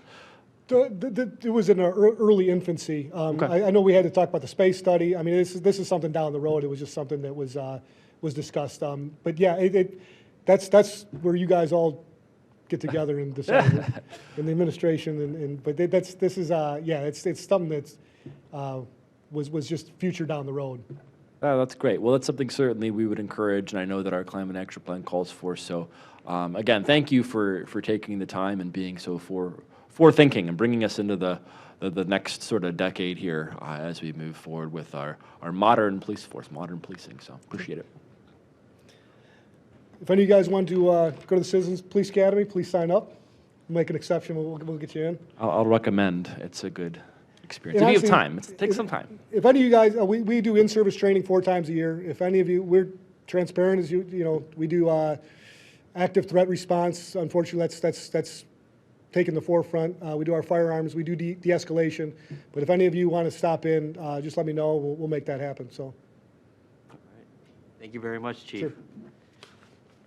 Speaker 12: It was in our early infancy.
Speaker 7: Okay.
Speaker 12: I know we had to talk about the space study. I mean, this is something down the road. It was just something that was discussed. But yeah, that's where you guys all get together and decide in the administration. But this is it's something that's was just future down the road.
Speaker 7: Oh, that's great. Well, that's something certainly we would encourage, and I know that our climate action plan calls for. So, again, thank you for taking the time and being so forward-thinking and bringing us into the next sort of decade here as we move forward with our modern police force, modern policing. So, appreciate it.
Speaker 12: If any of you guys want to go to the Citizens Police Academy, please sign up. We'll make an exception. We'll get you in.
Speaker 7: I'll recommend. It's a good experience.
Speaker 12: And
Speaker 7: If you have
Speaker 12: actually,
Speaker 7: time, it takes some time.
Speaker 12: If any of you guys, we do in-service training 4 times a year. If any of you, we're transparent as you know, we do active threat response. Unfortunately, that's taken the forefront. We do our firearms, we do de-escalation. But if any of you want to stop in, just let me know. We'll make that happen. So,
Speaker 1: All right. Thank you very much, Chief.
Speaker 12: Sure.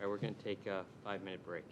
Speaker 1: All right, we're going to take a 5-minute break.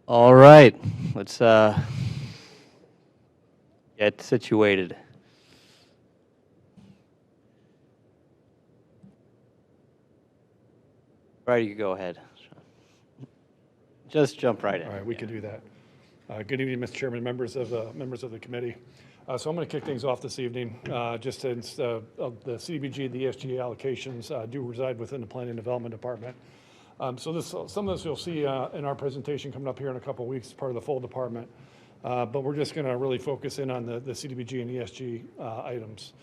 Speaker 1: All right, let's get situated. Right, you can go ahead. Just jump right in.
Speaker 14: All right, we can do that. Good evening, Mr. Chairman, members of the committee. So I'm going to kick things off this evening, just since the CDBG, the ESG allocations do reside within the Planning and Development Department. So some of this you'll see in our presentation coming up here in a couple of weeks, part of the full department. But we're just going to really focus in on the CDBG and ESG items.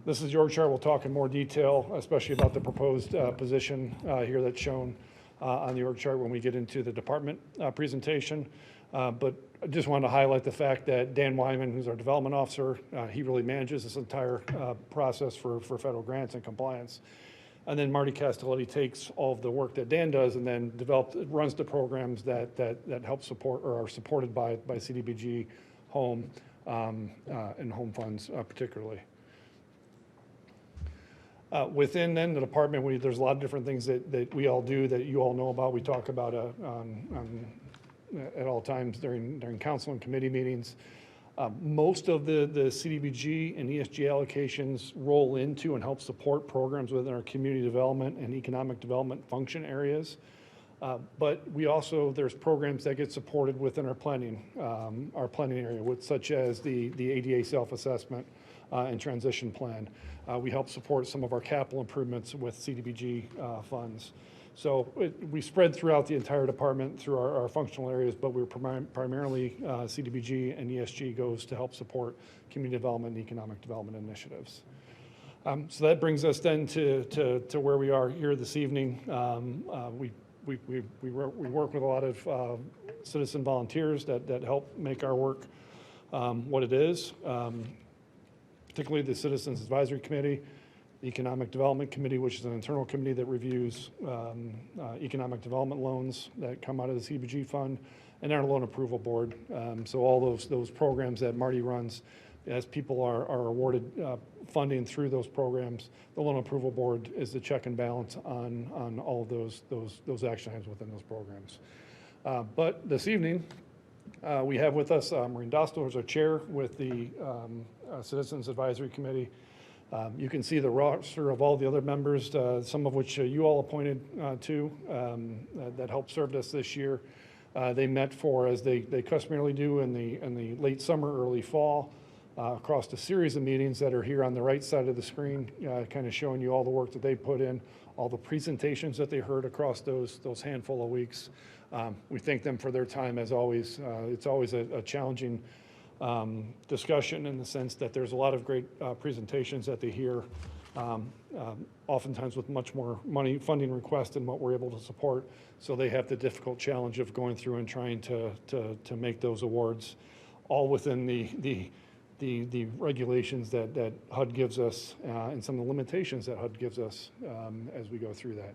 Speaker 14: This is the org chart. We'll talk in more detail, especially about the proposed position here that's shown on the org chart when we get into the department presentation. But I just wanted to highlight the fact that Dan Wyman, who's our development officer, he really manages this entire process for federal grants and compliance. And then Marty Castelletti takes all of the work that Dan does and then runs the programs that help support or are supported by CDBG Home and Home Funds particularly. Within then the department, there's a lot of different things that we all do that you all know about. We talk about at all times during council and committee meetings. Most of the CDBG and ESG allocations roll into and help support programs within our community development and economic development function areas. But there's programs that get supported within our planning area, such as the ADA self-assessment and transition plan. We help support some of our capital improvements with CDBG funds. So we spread throughout the entire department through our functional areas, but we're primarily CDBG and ESG goes to help support community development and economic development initiatives. So that brings us then to where we are here this evening. We work with a lot of citizen volunteers that help make our work what it is, particularly the Citizens Advisory Committee, the Economic Development Committee, which is an internal committee that reviews economic development loans that come out of the CDBG fund, and our loan approval board. So all those programs that Marty runs, as people are awarded funding through those programs, the loan approval board is the check and balance on all of those action items within those programs. But this evening, we have with us Maureen Dostal, who's our chair with the Citizens Advisory Committee. You can see the roster of all the other members, some of which you all appointed to that helped serve us this year. They met as they customarily do in the late summer, early fall, across a series of meetings that are here on the right side of the screen, kind of showing you all the work that they put in, all the presentations that they heard across those handful of weeks. We thank them for their time as always. It's always a challenging discussion in the sense that there's a lot of great presentations that they hear, oftentimes with much more funding requests than what we're able to support. So they have the difficult challenge of going through and trying to make those awards, all within the regulations that HUD gives us and some of the limitations that HUD gives us as we go through that.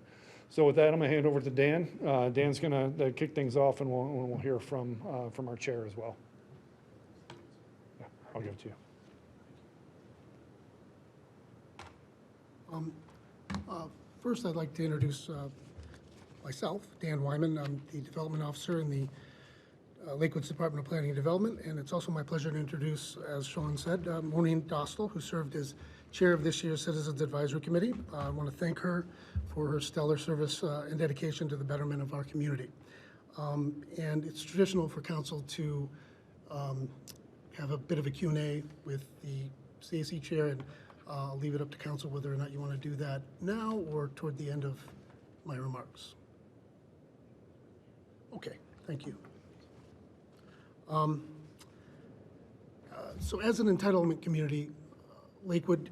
Speaker 14: So with that, I'm going to hand over to Dan. Dan's going to kick things off, and we'll hear from our chair as well. I'll give it to you.
Speaker 15: First, I'd like to introduce myself, Dan Wyman. I'm the Development Officer in the Lakewood's Department of Planning and Development, and it's also my pleasure to introduce, as Sean said, Maureen Dostal, who served as chair of this year's Citizens Advisory Committee. I want to thank her for her stellar service and dedication to the betterment of our community. And it's traditional for council to have a bit of a Q&A with the CAC chair, and I'll leave it up to council whether or not you want to do that now or toward the end of my remarks. Okay, thank you. So as an entitlement community, Lakewood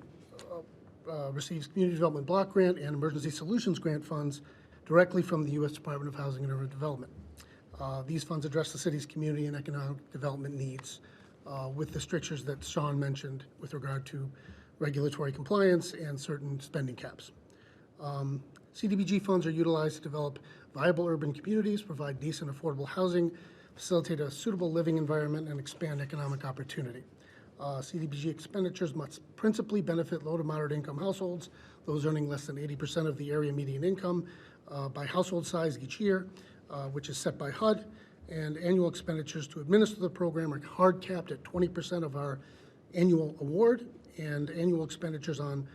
Speaker 15: receives Community Development Block Grant and Emergency Solutions Grant funds directly from the U.S. Department of Housing and Urban Development. These funds address the city's community and economic development needs with the strictures that Sean mentioned with regard to regulatory compliance and certain spending caps. CDBG funds are utilized to develop viable urban communities, provide decent, affordable housing, facilitate a suitable living environment, and expand economic opportunity. CDBG expenditures must principally benefit low to moderate income households, those earning less than 80% of the area median income by household size each year, which is set by HUD. and annual expenditures to administer the program are hard capped at 20% of our annual award, and annual expenditures on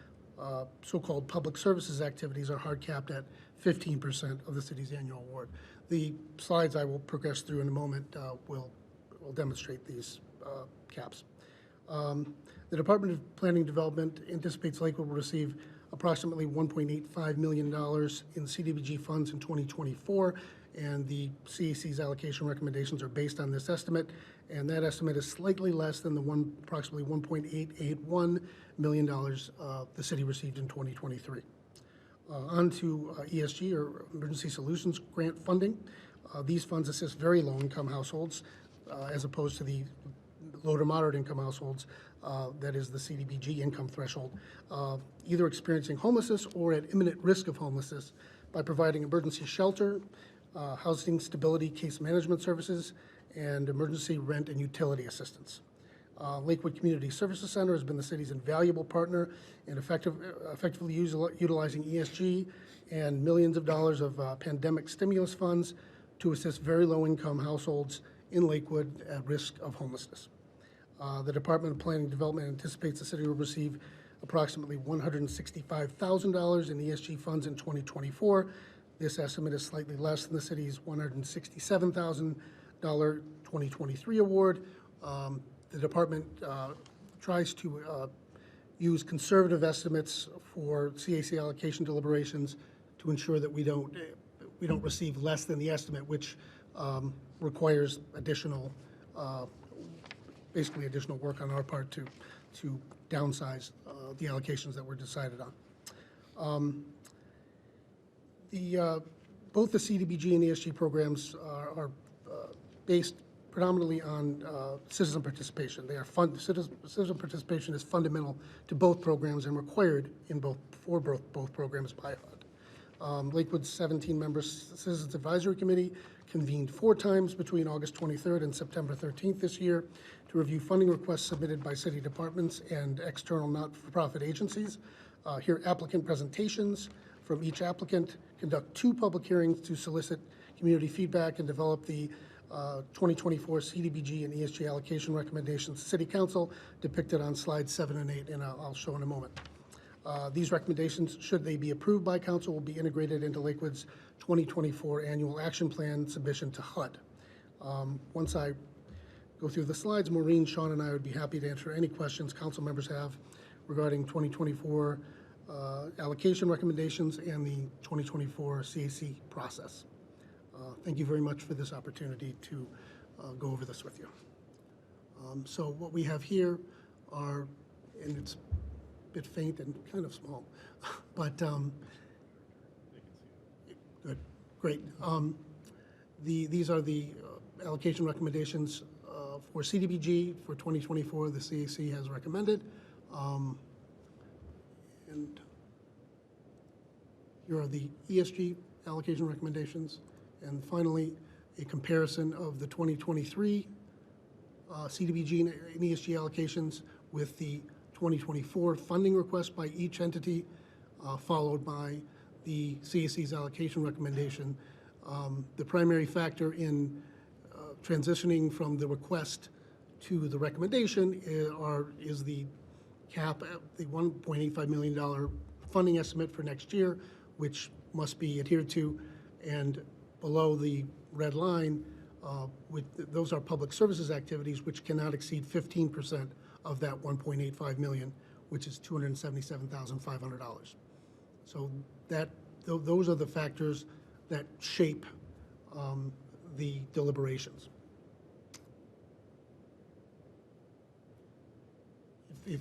Speaker 15: so-called public services activities are hard capped at 15% of the city's annual award. The slides I will progress through in a moment will demonstrate these caps. The Department of Planning and Development anticipates Lakewood will receive approximately $1.85 million in CDBG funds in 2024, and the CAC's allocation recommendations are based on this estimate, and that estimate is slightly less than the approximately $1.881 million the city received in 2023. On to ESG, or Emergency Solutions Grant funding. These funds assist very low-income households as opposed to the low to moderate income households, that is the CDBG income threshold, either experiencing homelessness or at imminent risk of homelessness, by providing emergency shelter, housing stability case management services, and emergency rent and utility assistance. Lakewood Community Services Center has been the city's invaluable partner in effectively utilizing ESG and millions of dollars of pandemic stimulus funds to assist very low-income households in Lakewood at risk of homelessness. The Department of Planning and Development anticipates the city will receive approximately $165,000 in ESG funds in 2024. This estimate is slightly less than the city's $167,000 2023 award. The department tries to use conservative estimates for CAC allocation deliberations to ensure that we don't receive less than the estimate, which requires additional, basically additional work on our part to downsize the allocations that were decided on. Both the CDBG and ESG programs are based predominantly on citizen participation. Citizen participation is fundamental to both programs and required in both programs by HUD. Lakewood's 17-member Citizens Advisory Committee convened 4 times between August 23rd and September 13th this year to review funding requests submitted by city departments and external not-for-profit agencies, hear applicant presentations from each applicant, conduct 2 public hearings to solicit community feedback, and develop the 2024 CDBG and ESG allocation recommendations to City Council, depicted on slides 7 and 8, and I'll show in a moment. These recommendations, should they be approved by Council, will be integrated into Lakewood's 2024 Annual Action Plan submission to HUD. Once I go through the slides, Maureen, Sean, and I would be happy to answer any questions Council members have regarding 2024 allocation recommendations and the 2024 CAC process. Thank you very much for this opportunity to go over this with you. So what we have here are, and it's a bit faint and kind of small, but good, great. These are the allocation recommendations for CDBG for 2024. The CAC has recommended. And here are the ESG allocation recommendations. And finally, a comparison of the 2023 CDBG and ESG allocations with the 2024 funding request by each entity, followed by the CAC's allocation recommendation. The primary factor in transitioning from the request to the recommendation is the cap, the $1.85 million funding estimate for next year, which must be adhered to, and below the red line, those are public services activities which cannot exceed 15% of that $1.85 million, which is $277,500. So those are the factors that shape the deliberations. If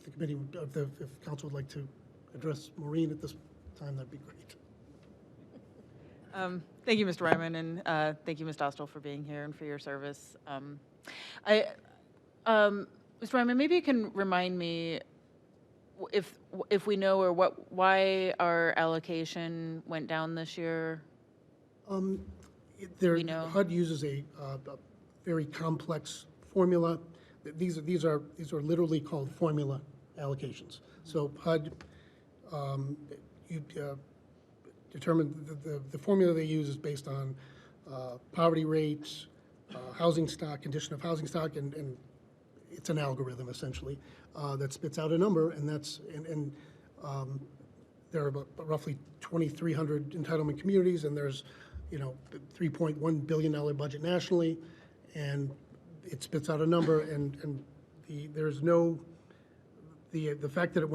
Speaker 15: the committee, if council would like to address Maureen at this time, that'd be great.
Speaker 8: Thank you, Mr. Ryman, and thank you, Ms. Dostal, for being here and for your service. Mr. Ryman, maybe you can remind me if we know or why our allocation went down this year.
Speaker 15: HUD uses a very complex formula. These are literally called formula allocations. So HUD determined the formula they use is based on poverty rates, housing stock, condition of housing stock, and it's an algorithm essentially that spits out a number, and there are about roughly 2,300 entitlement communities, and there's, $3.1 billion budget nationally, and it spits out a number, and there's no, the fact that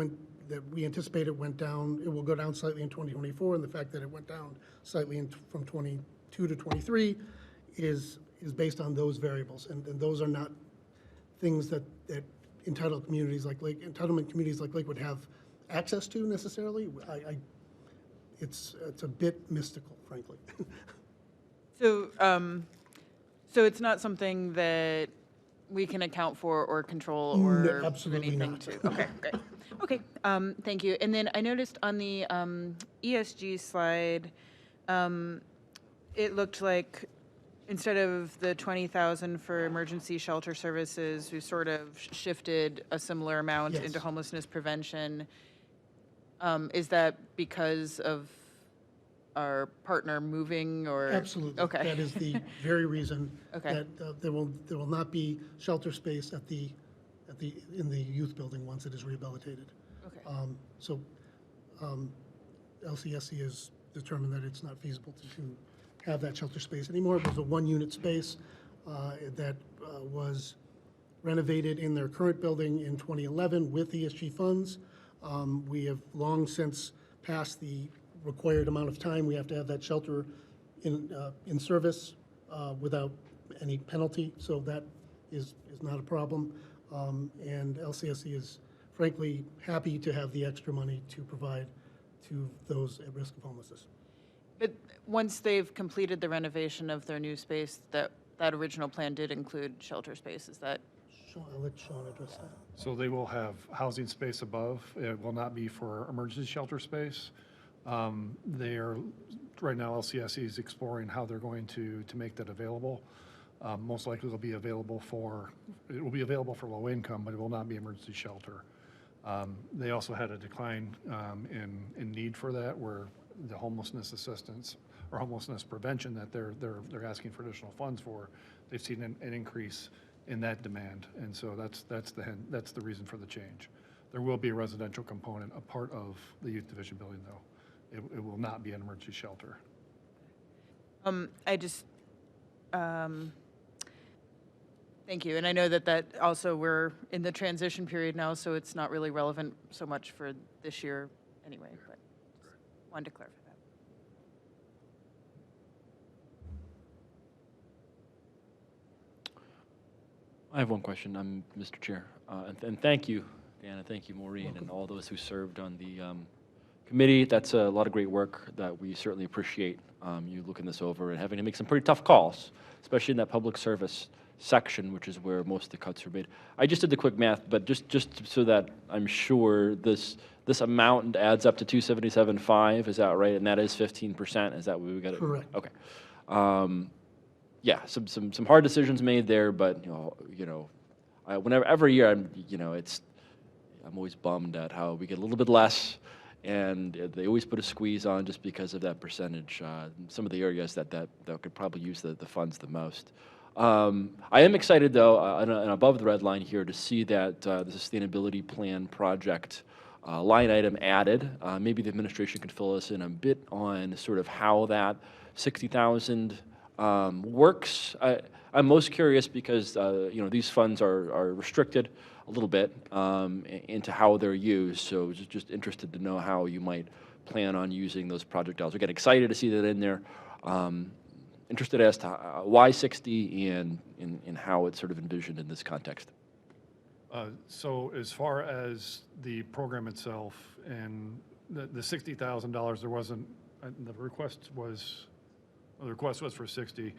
Speaker 15: that we anticipate it went down, it will go down slightly in 2024, and the fact that it went down slightly from 22 to 23 is based on those variables, and those are not things that entitlement communities like Lakewood have access to necessarily. It's a bit mystical, frankly.
Speaker 8: So, so it's not something that we can account for or control or
Speaker 15: No, absolutely
Speaker 8: anything
Speaker 15: not.
Speaker 8: to? Okay, great. Okay, thank you. And then I noticed on the ESG slide, it looked like instead of the 20,000 for emergency shelter services, we sort of shifted a similar amount
Speaker 15: Yes.
Speaker 8: into homelessness prevention. Is that because of our partner moving or?
Speaker 15: Absolutely.
Speaker 8: Okay.
Speaker 15: That is the very reason
Speaker 8: Okay.
Speaker 15: that there will not be shelter space in the youth building once it is rehabilitated.
Speaker 8: Okay.
Speaker 15: So LCSC has determined that it's not feasible to have that shelter space anymore. It was a one-unit space that was renovated in their current building in 2011 with ESG funds. We have long since passed the required amount of time we have to have that shelter in service without any penalty, so that is not a problem. And LCSC is frankly happy to have the extra money to provide to those at risk of homelessness.
Speaker 8: But once they've completed the renovation of their new space, that original plan did include shelter space, is that?
Speaker 15: I'll let Sean address that.
Speaker 14: So they will have housing space above. It will not be for emergency shelter space. They are, right now, LCSC is exploring how they're going to make that available. Most likely it will be available for low income, but it will not be emergency shelter. They also had a decline in need for that, where the homelessness assistance or homelessness prevention that they're asking for additional funds for, they've seen an increase in that demand, and so that's the reason for the change. There will be a residential component, a part of the youth division building, though. It will not be an emergency shelter.
Speaker 8: Thank you, and I know that also we're in the transition period now, so it's not really relevant so much for this year anyway, but wanted to clarify that.
Speaker 7: I have one question, Mr. Chair. And thank you, Deanna, thank you, Maureen, and all those who served on the committee. That's a lot of great work that we certainly appreciate you looking this over and having to make some pretty tough calls, especially in that public service section, which is where most of the cuts are made. I just did the quick math, but just so that I'm sure this amount adds up to 277.5, is that right? And that is 15%, is that what we got?
Speaker 15: Correct.
Speaker 7: Okay. Yeah, some hard decisions made there, but every year I'm always bummed at how we get a little bit less, and they always put a squeeze on just because of that percentage. Some of the areas that could probably use the funds the most. I am excited though, and above the red line here, to see that the sustainability plan project line item added. Maybe the administration could fill us in a bit on sort of how that 60,000 works. I'm most curious because these funds are restricted a little bit into how they're used. So just interested to know how you might plan on using those project dollars. We get excited to see that in there. Interested as to why 60 and how it's sort of envisioned in this context.
Speaker 14: So as far as the program itself and the $60,000, there wasn't, the request was for 60.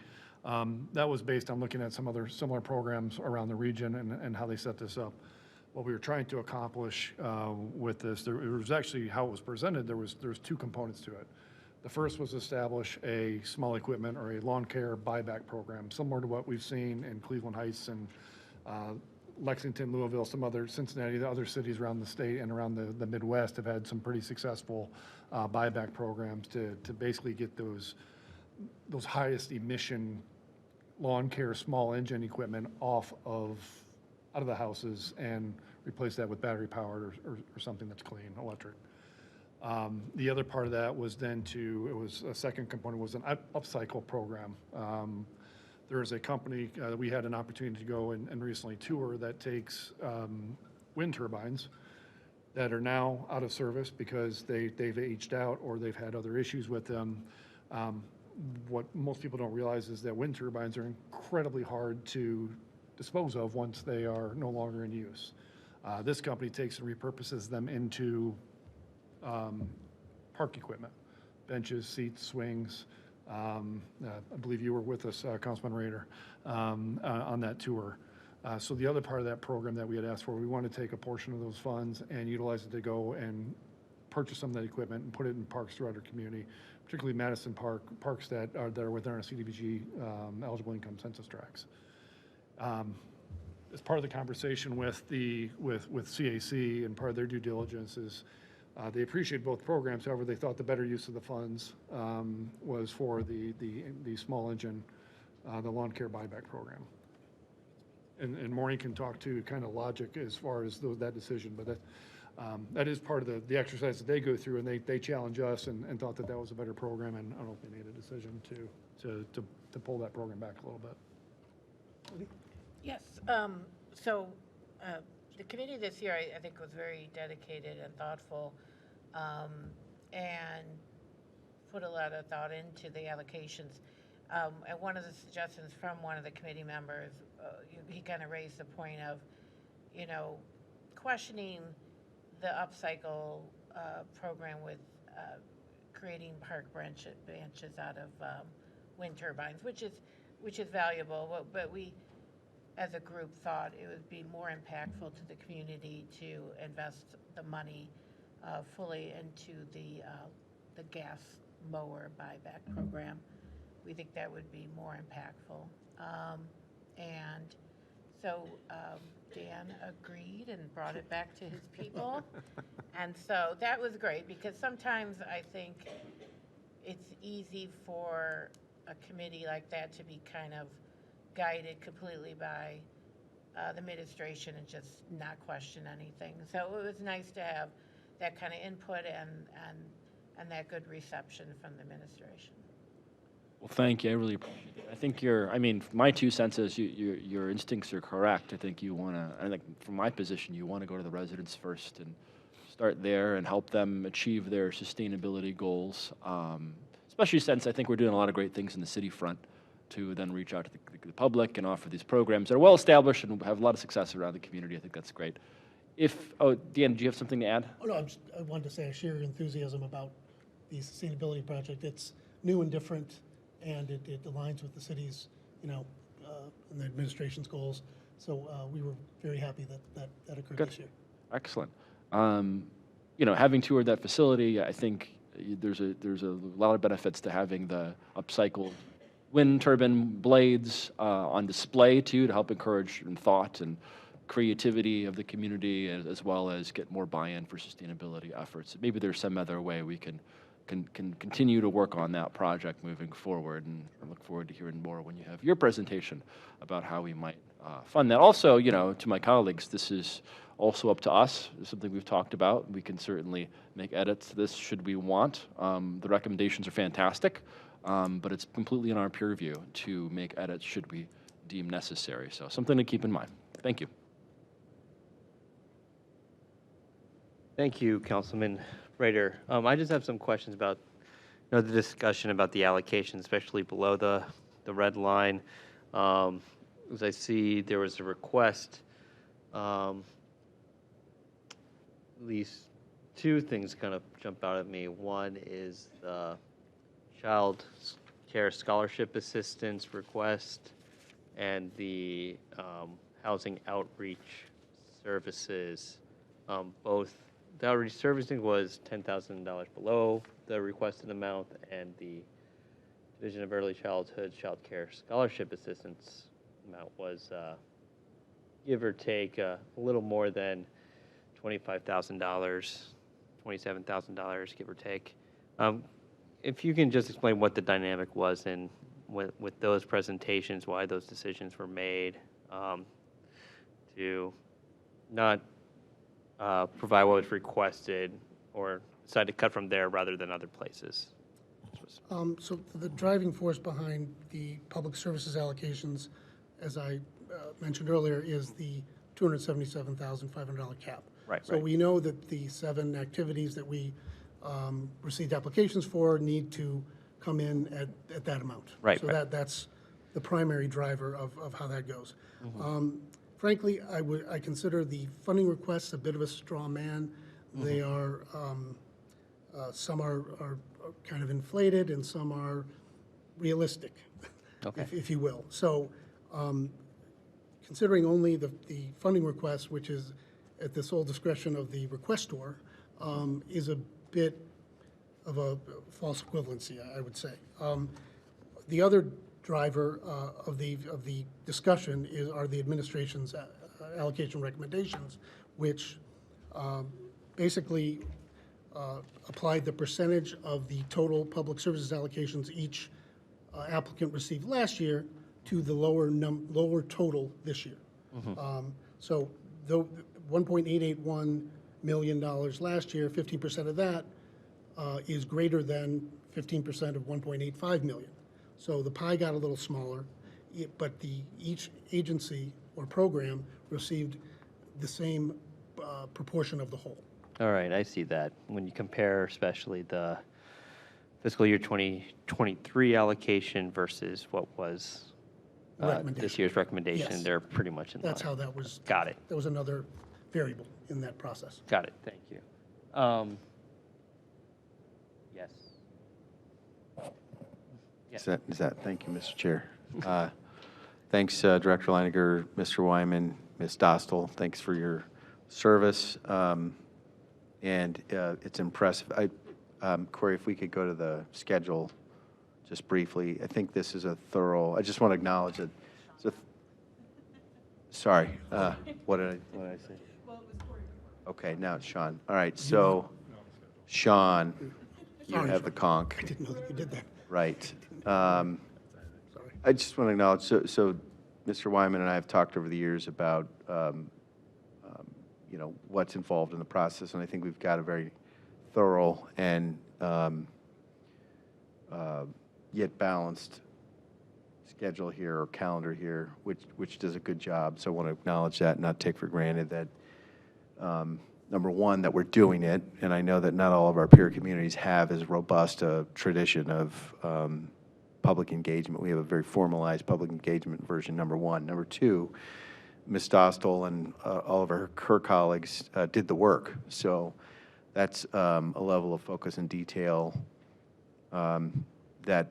Speaker 14: That was based on looking at some other similar programs around the region and how they set this up. What we were trying to accomplish with this, there was actually how it was presented, there's two components to it. The first was establish a small equipment or a lawn care buyback program, similar to what we've seen in Cleveland Heights and Lexington, Louisville, some other, Cincinnati, the other cities around the state and around the Midwest have had some pretty successful buyback programs to basically get those those highest emission lawn care small engine equipment out of the houses and replace that with battery powered or something that's clean, electric. The other part of that was then it was a second component was an upcycle program. There is a company that we had an opportunity to go and recently tour that takes wind turbines that are now out of service because they've aged out or they've had other issues with them. What most people don't realize is that wind turbines are incredibly hard to dispose of once they are no longer in use. This company takes and repurposes them into park equipment, benches, seats, swings. I believe you were with us, Councilman Rader, on that tour. So the other part of that program that we had asked for, we want to take a portion of those funds and utilize it to go and purchase some of that equipment and put it in parks throughout our community, particularly Madison Park, parks that are within our CDBG eligible income census tracts. As part of the conversation with CAC and part of their due diligence is they appreciate both programs. However, they thought the better use of the funds was for the small engine, the lawn care buyback program. And Maureen can talk to kind of logic as far as that decision, but that is part of the exercise that they go through, and they challenge us and thought that was a better program, and I don't know if they made a decision to pull that program back a little bit.
Speaker 16: Yes, so the committee this year, I think, was very dedicated and thoughtful, and put a lot of thought into the allocations. And one of the suggestions from one of the committee members, he kind of raised the point of, questioning the upcycle program with creating park benches out of wind turbines, which is valuable, but we, as a group, thought it would be more impactful to the community to invest the money fully into the gas mower buyback program. We think that would be more impactful. And so Dan agreed and brought it back to his people. And so that was great, because sometimes I think it's easy for a committee like that to be kind of guided completely by the administration and just not question anything. So it was nice to have that kind of input and that good reception from the administration.
Speaker 7: Well, thank you. I really appreciate it. I think my 2 cents is your instincts are correct. I think from my position, you want to go to the residents first and start there and help them achieve their sustainability goals, especially since I think we're doing a lot of great things in the city front to then reach out to the public and offer these programs that are well established and have a lot of success around the community. I think that's great. Dan, do you have something to add?
Speaker 15: Oh, no, I wanted to say I share your enthusiasm about the sustainability project. It's new and different, and it aligns with the city's, and the administration's goals. So we were very happy that occurred
Speaker 7: Good.
Speaker 15: this year.
Speaker 7: Excellent. Having toured that facility, I think there's a lot of benefits to having the upcycled wind turbine blades on display too, to help encourage thought and creativity of the community, as well as get more buy-in for sustainability efforts. Maybe there's some other way we can continue to work on that project moving forward, and I look forward to hearing more when you have your presentation about how we might fund that. Also, to my colleagues, this is also up to us. It's something we've talked about. We can certainly make edits to this should we want. The recommendations are fantastic, but it's completely in our purview to make edits should we deem necessary. So something to keep in mind. Thank you.
Speaker 1: Thank you, Councilman Rader. I just have some questions about the discussion about the allocation, especially below the red line. As I see, there was a request, at least 2 things kind of jump out at me. One is the Child Care Scholarship Assistance request and the Housing Outreach Services. Both the outreach servicing was $10,000 below the requested amount, and the Division of Early Childhood Child Care Scholarship Assistance amount was give or take a little more than $25,000, $27,000, give or take. Can if you can just explain what the dynamic was in with those presentations, why those decisions were made to not provide what was requested or decide to cut from there rather than other places.
Speaker 15: So the driving force behind the public services allocations, as I mentioned earlier, is the $277,500 cap.
Speaker 1: Right,
Speaker 15: So
Speaker 1: right.
Speaker 15: we know that the 7 activities that we received applications for need to come in at that amount.
Speaker 1: Right,
Speaker 15: So
Speaker 1: right.
Speaker 15: that's the primary driver of how that goes. Frankly, I consider the funding requests a bit of a straw man. They are, some are kind of inflated and some are realistic,
Speaker 1: Okay.
Speaker 15: if you will. So considering only the funding request, which is at the sole discretion of the requestor, is a bit of a false equivalency, I would say. The other driver of the discussion are the administration's allocation recommendations, which basically applied the percentage of the total public services allocations each applicant received last year to the lower total this year. So the $1.881 million last year, 15% of that is greater than 15% of 1.85 million. So the pie got a little smaller, but each agency or program received the same proportion of the whole.
Speaker 1: All right, I see that. When you compare especially the fiscal year 2023 allocation versus what was this
Speaker 15: Recommendation.
Speaker 1: year's recommendation,
Speaker 15: Yes.
Speaker 1: they're pretty much in line.
Speaker 15: That's how that was.
Speaker 1: Got it.
Speaker 15: That was another variable in that process.
Speaker 1: Got it. Thank you. Yes.
Speaker 2: Is that, thank you, Mr. Chair. Thanks, Director Leininger, Mr. Wyman, Ms. Dostal, thanks for your service. And it's impressive. Corey, if we could go to the schedule just briefly. I think this is a thorough, I just want to acknowledge it. Sorry, what did I say? Okay, now it's Sean. All right, so Sean, you
Speaker 15: Sorry,
Speaker 2: have the conch.
Speaker 15: I didn't know that you did that.
Speaker 2: Right. I just want to acknowledge, so Mr. Wyman and I have talked over the years about, you know, what's involved in the process, and I think we've got a very thorough and yet balanced schedule here or calendar here, which does a good job. So I want to acknowledge that and not take for granted that, number one, that we're doing it, and I know that not all of our peer communities have as robust a tradition of public engagement. We have a very formalized public engagement version, number one. Number two, Ms. Dostal and all of her colleagues did the work. So that's a level of focus and detail that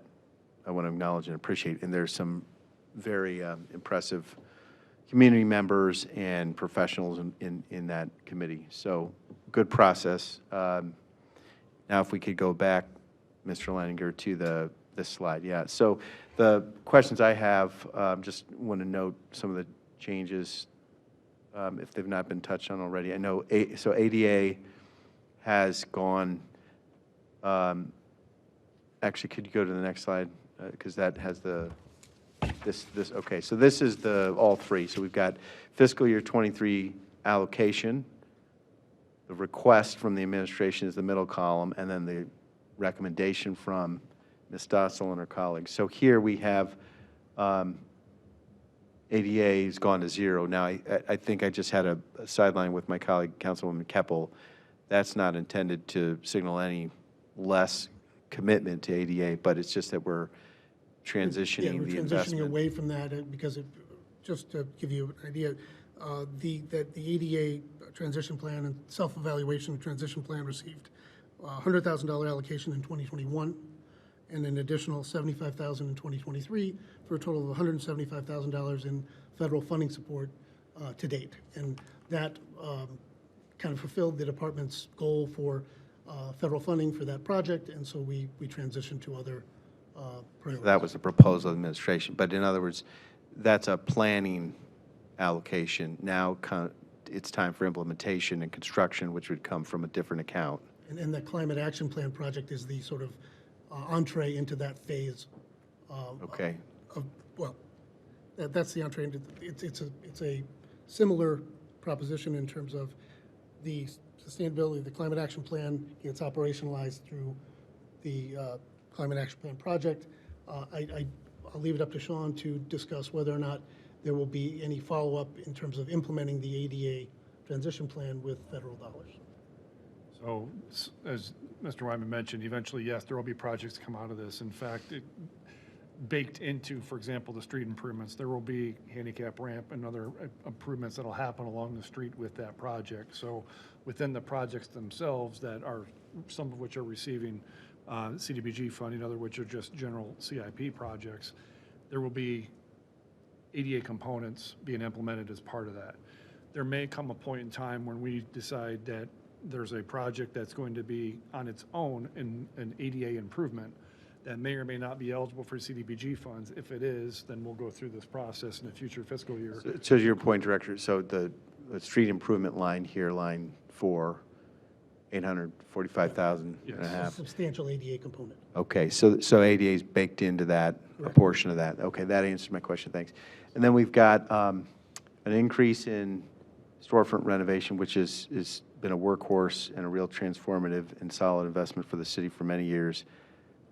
Speaker 2: I want to acknowledge and appreciate. And there's some very impressive community members and professionals in that committee. So good process. Now if we could go back, Mr. Leininger, to this slide. Yeah, so the questions I have, just want to note some of the changes if they've not been touched on already. I know, so ADA has gone, actually, could you go to the next slide? Because that has this, okay, so this is all three. So we've got fiscal year 23 allocation, the request from the administration is the middle column, and then the recommendation from Ms. Dostal and her colleagues. So here we have ADA has gone to zero. Now, I think I just had a sideline with my colleague, Councilwoman Keppel. That's not intended to signal any less commitment to ADA, but it's just that we're transitioning the
Speaker 15: We're transitioning
Speaker 2: investment.
Speaker 15: away from that because just to give you an idea, the ADA transition plan and self-evaluation transition plan received $100,000 allocation in 2021 and an additional $75,000 in 2023 for a total of $175,000 in federal funding support to date. And that kind of fulfilled the department's goal for federal funding for that project, and so we transitioned to other priorities.
Speaker 2: That was the proposal of the administration. But in other words, that's a planning allocation. Now it's time for implementation and construction, which would come from a different account.
Speaker 15: And the Climate Action Plan project is the sort of entree into that phase.
Speaker 2: Okay.
Speaker 15: Well, that's the entree into, it's a similar proposition in terms of the sustainability, the climate action plan gets operationalized through the climate action plan project. I'll leave it up to Sean to discuss whether or not there will be any follow-up in terms of implementing the ADA transition plan with federal dollars.
Speaker 14: So as Mr. Wyman mentioned, eventually, yes, there will be projects come out of this. In fact, baked into, for example, the street improvements, there will be handicap ramp and other improvements that'll happen along the street with that project. So within the projects themselves that are, some of which are receiving CDBG funding, other which are just general CIP projects, there will be ADA components being implemented as part of that. There may come a point in time when we decide that there's a project that's going to be on its own in an ADA improvement that may or may not be eligible for CDBG funds. If it is, then we'll go through this process in a future fiscal year.
Speaker 2: So to your point, Director, so the street improvement line here, line 4, 845,000 and a half.
Speaker 15: Substantial ADA component.
Speaker 2: Okay, so ADA is baked into that, a portion of that. Okay, that answers my question, thanks. And then we've got an increase in storefront renovation, which is been a workhorse and a real transformative and solid investment for the city for many years.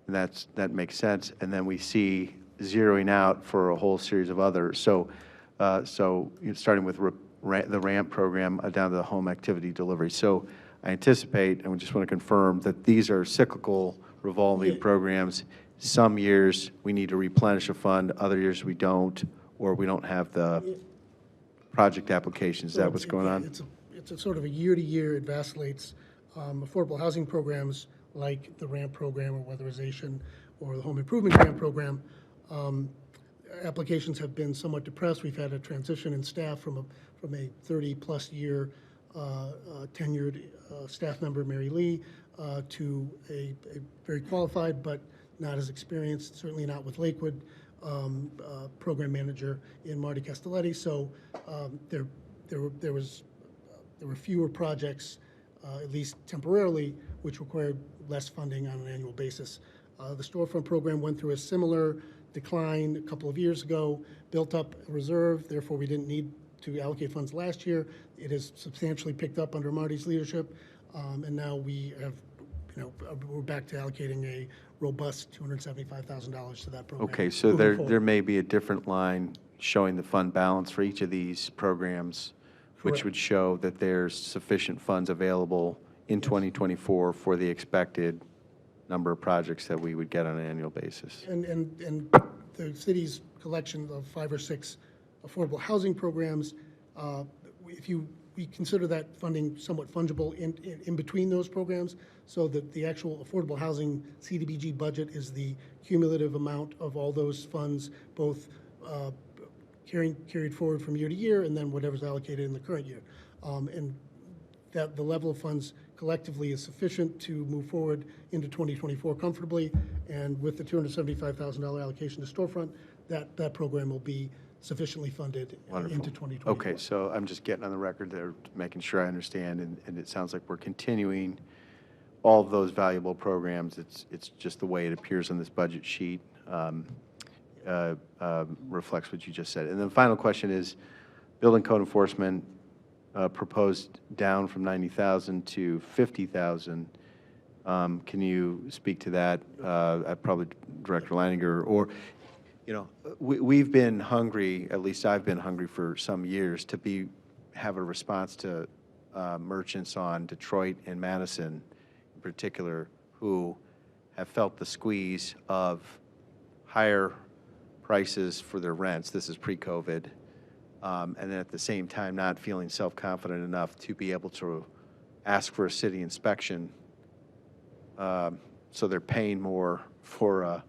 Speaker 2: And that makes sense. And then we see zeroing out for a whole series of others. So starting with the RAMP program down to the home activity delivery. So I anticipate, and we just want to confirm, that these are cyclical revolving programs. Some years we need to replenish a fund, other years we don't, or we don't have the project applications. Is that what's going on?
Speaker 15: It's a sort of a year-to-year, it vacillates. Affordable housing programs like the RAMP program or weatherization or the home improvement grant program, applications have been somewhat depressed. We've had a transition in staff from a 30-plus year tenured staff member, Mary Lee, to a very qualified but not as experienced, certainly not with Lakewood, program manager in Marty Castelletti. So there were fewer projects, at least temporarily, which required less funding on an annual basis. The storefront program went through a similar decline a couple of years ago, built up a reserve, therefore we didn't need to allocate funds last year. It has substantially picked up under Marty's leadership, and now we have, we're back to allocating a robust $275,000 to that program.
Speaker 2: Okay, so there may be a different line showing the fund balance for each of these programs, which
Speaker 15: Correct.
Speaker 2: would show that there's sufficient funds available in 2024 for the expected number of projects that we would get on an annual basis.
Speaker 15: And the city's collection of 5 or 6 affordable housing programs, we consider that funding somewhat fungible in between those programs, so that the actual affordable housing CDBG budget is the cumulative amount of all those funds, both carried forward from year to year, and then whatever's allocated in the current year. And that the level of funds collectively is sufficient to move forward into 2024 comfortably, and with the $275,000 allocation to storefront, that program will be sufficiently funded
Speaker 2: Wonderful.
Speaker 15: into 2024.
Speaker 2: Okay, so I'm just getting on the record there, making sure I understand, and it sounds like we're continuing all of those valuable programs. It's just the way it appears on this budget sheet reflects what you just said. And then the final question is, building code enforcement proposed down from 90,000 to 50,000. Can you speak to that? Probably Director Leininger, or we've been hungry, at least I've been hungry for some years, to have a response to merchants on Detroit and Madison in particular, who have felt the squeeze of higher prices for their rents. This is pre-COVID. And then at the same time not feeling self-confident enough to be able to ask for a city inspection, so they're paying more for a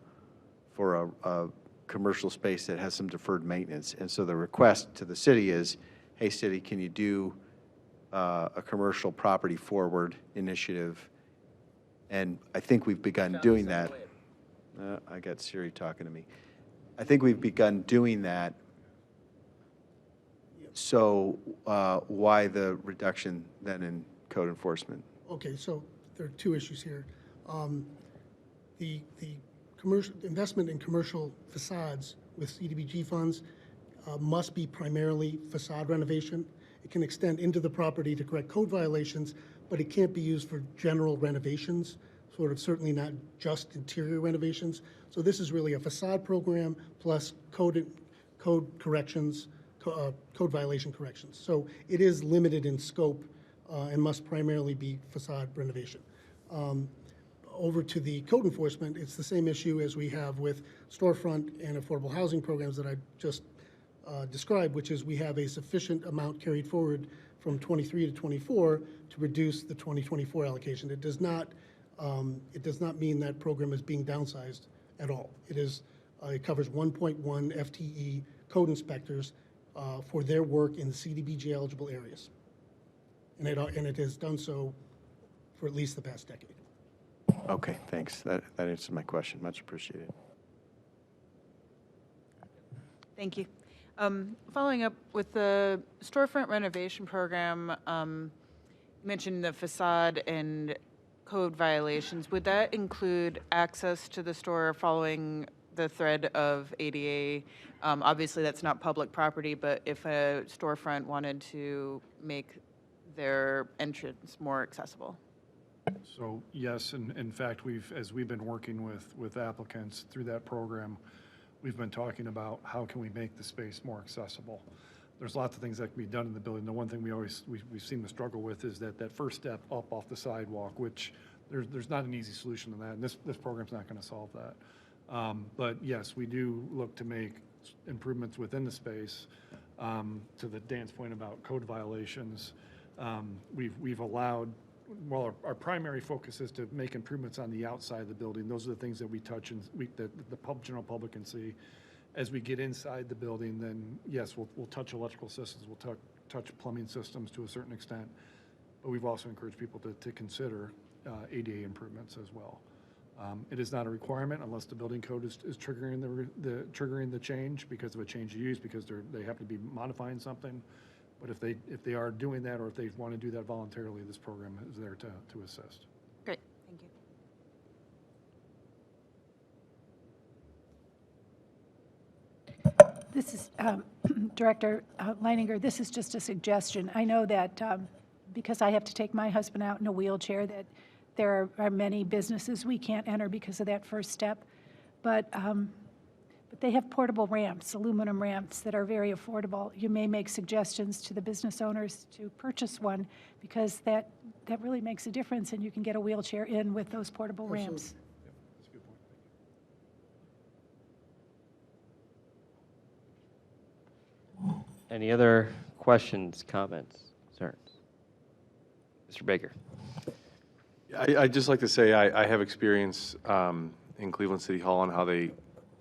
Speaker 2: commercial space that has some deferred maintenance. And so the request to the city is, hey, city, can you do a commercial property forward initiative? And I think we've begun doing that. I got Siri talking to me. I think we've begun doing that. So why the reduction then in code enforcement?
Speaker 15: Okay, so there are 2 issues here. the commercial, investment in commercial facades with CDBG funds must be primarily facade renovation. It can extend into the property to correct code violations, but it can't be used for general renovations, sort of certainly not just interior renovations. So this is really a facade program plus code corrections, code violation corrections. So it is limited in scope and must primarily be facade renovation. Over to the code enforcement, it's the same issue as we have with storefront and affordable housing programs that I just described, which is we have a sufficient amount carried forward from 23 to 24 to reduce the 2024 allocation. It does not mean that program is being downsized at all. It covers 1.1 FTE code inspectors for their work in the CDBG eligible areas. And it has done so for at least the past decade.
Speaker 2: Okay, thanks. That answers my question. Much appreciated.
Speaker 8: Thank you. Following up with the storefront renovation program, you mentioned the facade and code violations. Would that include access to the store following the thread of ADA? Obviously, that's not public property, but if a storefront wanted to make their entrance more accessible?
Speaker 14: So yes, and in fact, as we've been working with applicants through that program, we've been talking about how can we make the space more accessible. There's lots of things that can be done in the building. The one thing we've seen the struggle with is that first step up off the sidewalk, which there's not an easy solution to that, and this program's not going to solve that. But yes, we do look to make improvements within the space. To Dan's point about code violations, we've allowed. Well, our primary focus is to make improvements on the outside of the building. Those are the things that we touch and that the general public can see. As we get inside the building, then yes, we'll touch electrical systems, we'll touch plumbing systems to a certain extent, but we've also encouraged people to consider ADA improvements as well. It is not a requirement unless the building code is triggering the change because of a change of use, because they happen to be modifying something. But if they are doing that, or if they want to do that voluntarily, this program is there to assist.
Speaker 8: Great, thank you.
Speaker 4: This is, Director Leininger, this is just a suggestion. I know that because I have to take my husband out in a wheelchair, that there are many businesses we can't enter because of that first step. But they have portable ramps, aluminum ramps that are very affordable. You may make suggestions to the business owners to purchase one because that really makes a difference, and you can get a wheelchair in with those portable ramps.
Speaker 14: Yep, that's a good point.
Speaker 1: Any other questions, comments, concerns? Mr. Baker.
Speaker 5: I'd just like to say I have experience in Cleveland City Hall and how they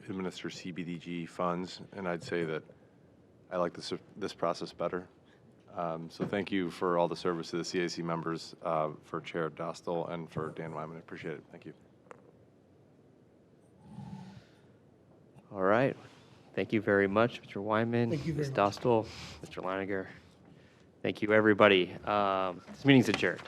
Speaker 5: administer CBDG funds, and I'd say that I like this process better. So thank you for all the service to the CAC members, for Chair Dostal and for Dan Wyman. I appreciate it. Thank you.
Speaker 1: All right. Thank you very much, Mr. Wyman,
Speaker 15: Thank you very
Speaker 1: Ms.
Speaker 15: much.
Speaker 1: Dostal, Mr. Leininger. Thank you, everybody. This meeting's adjourned.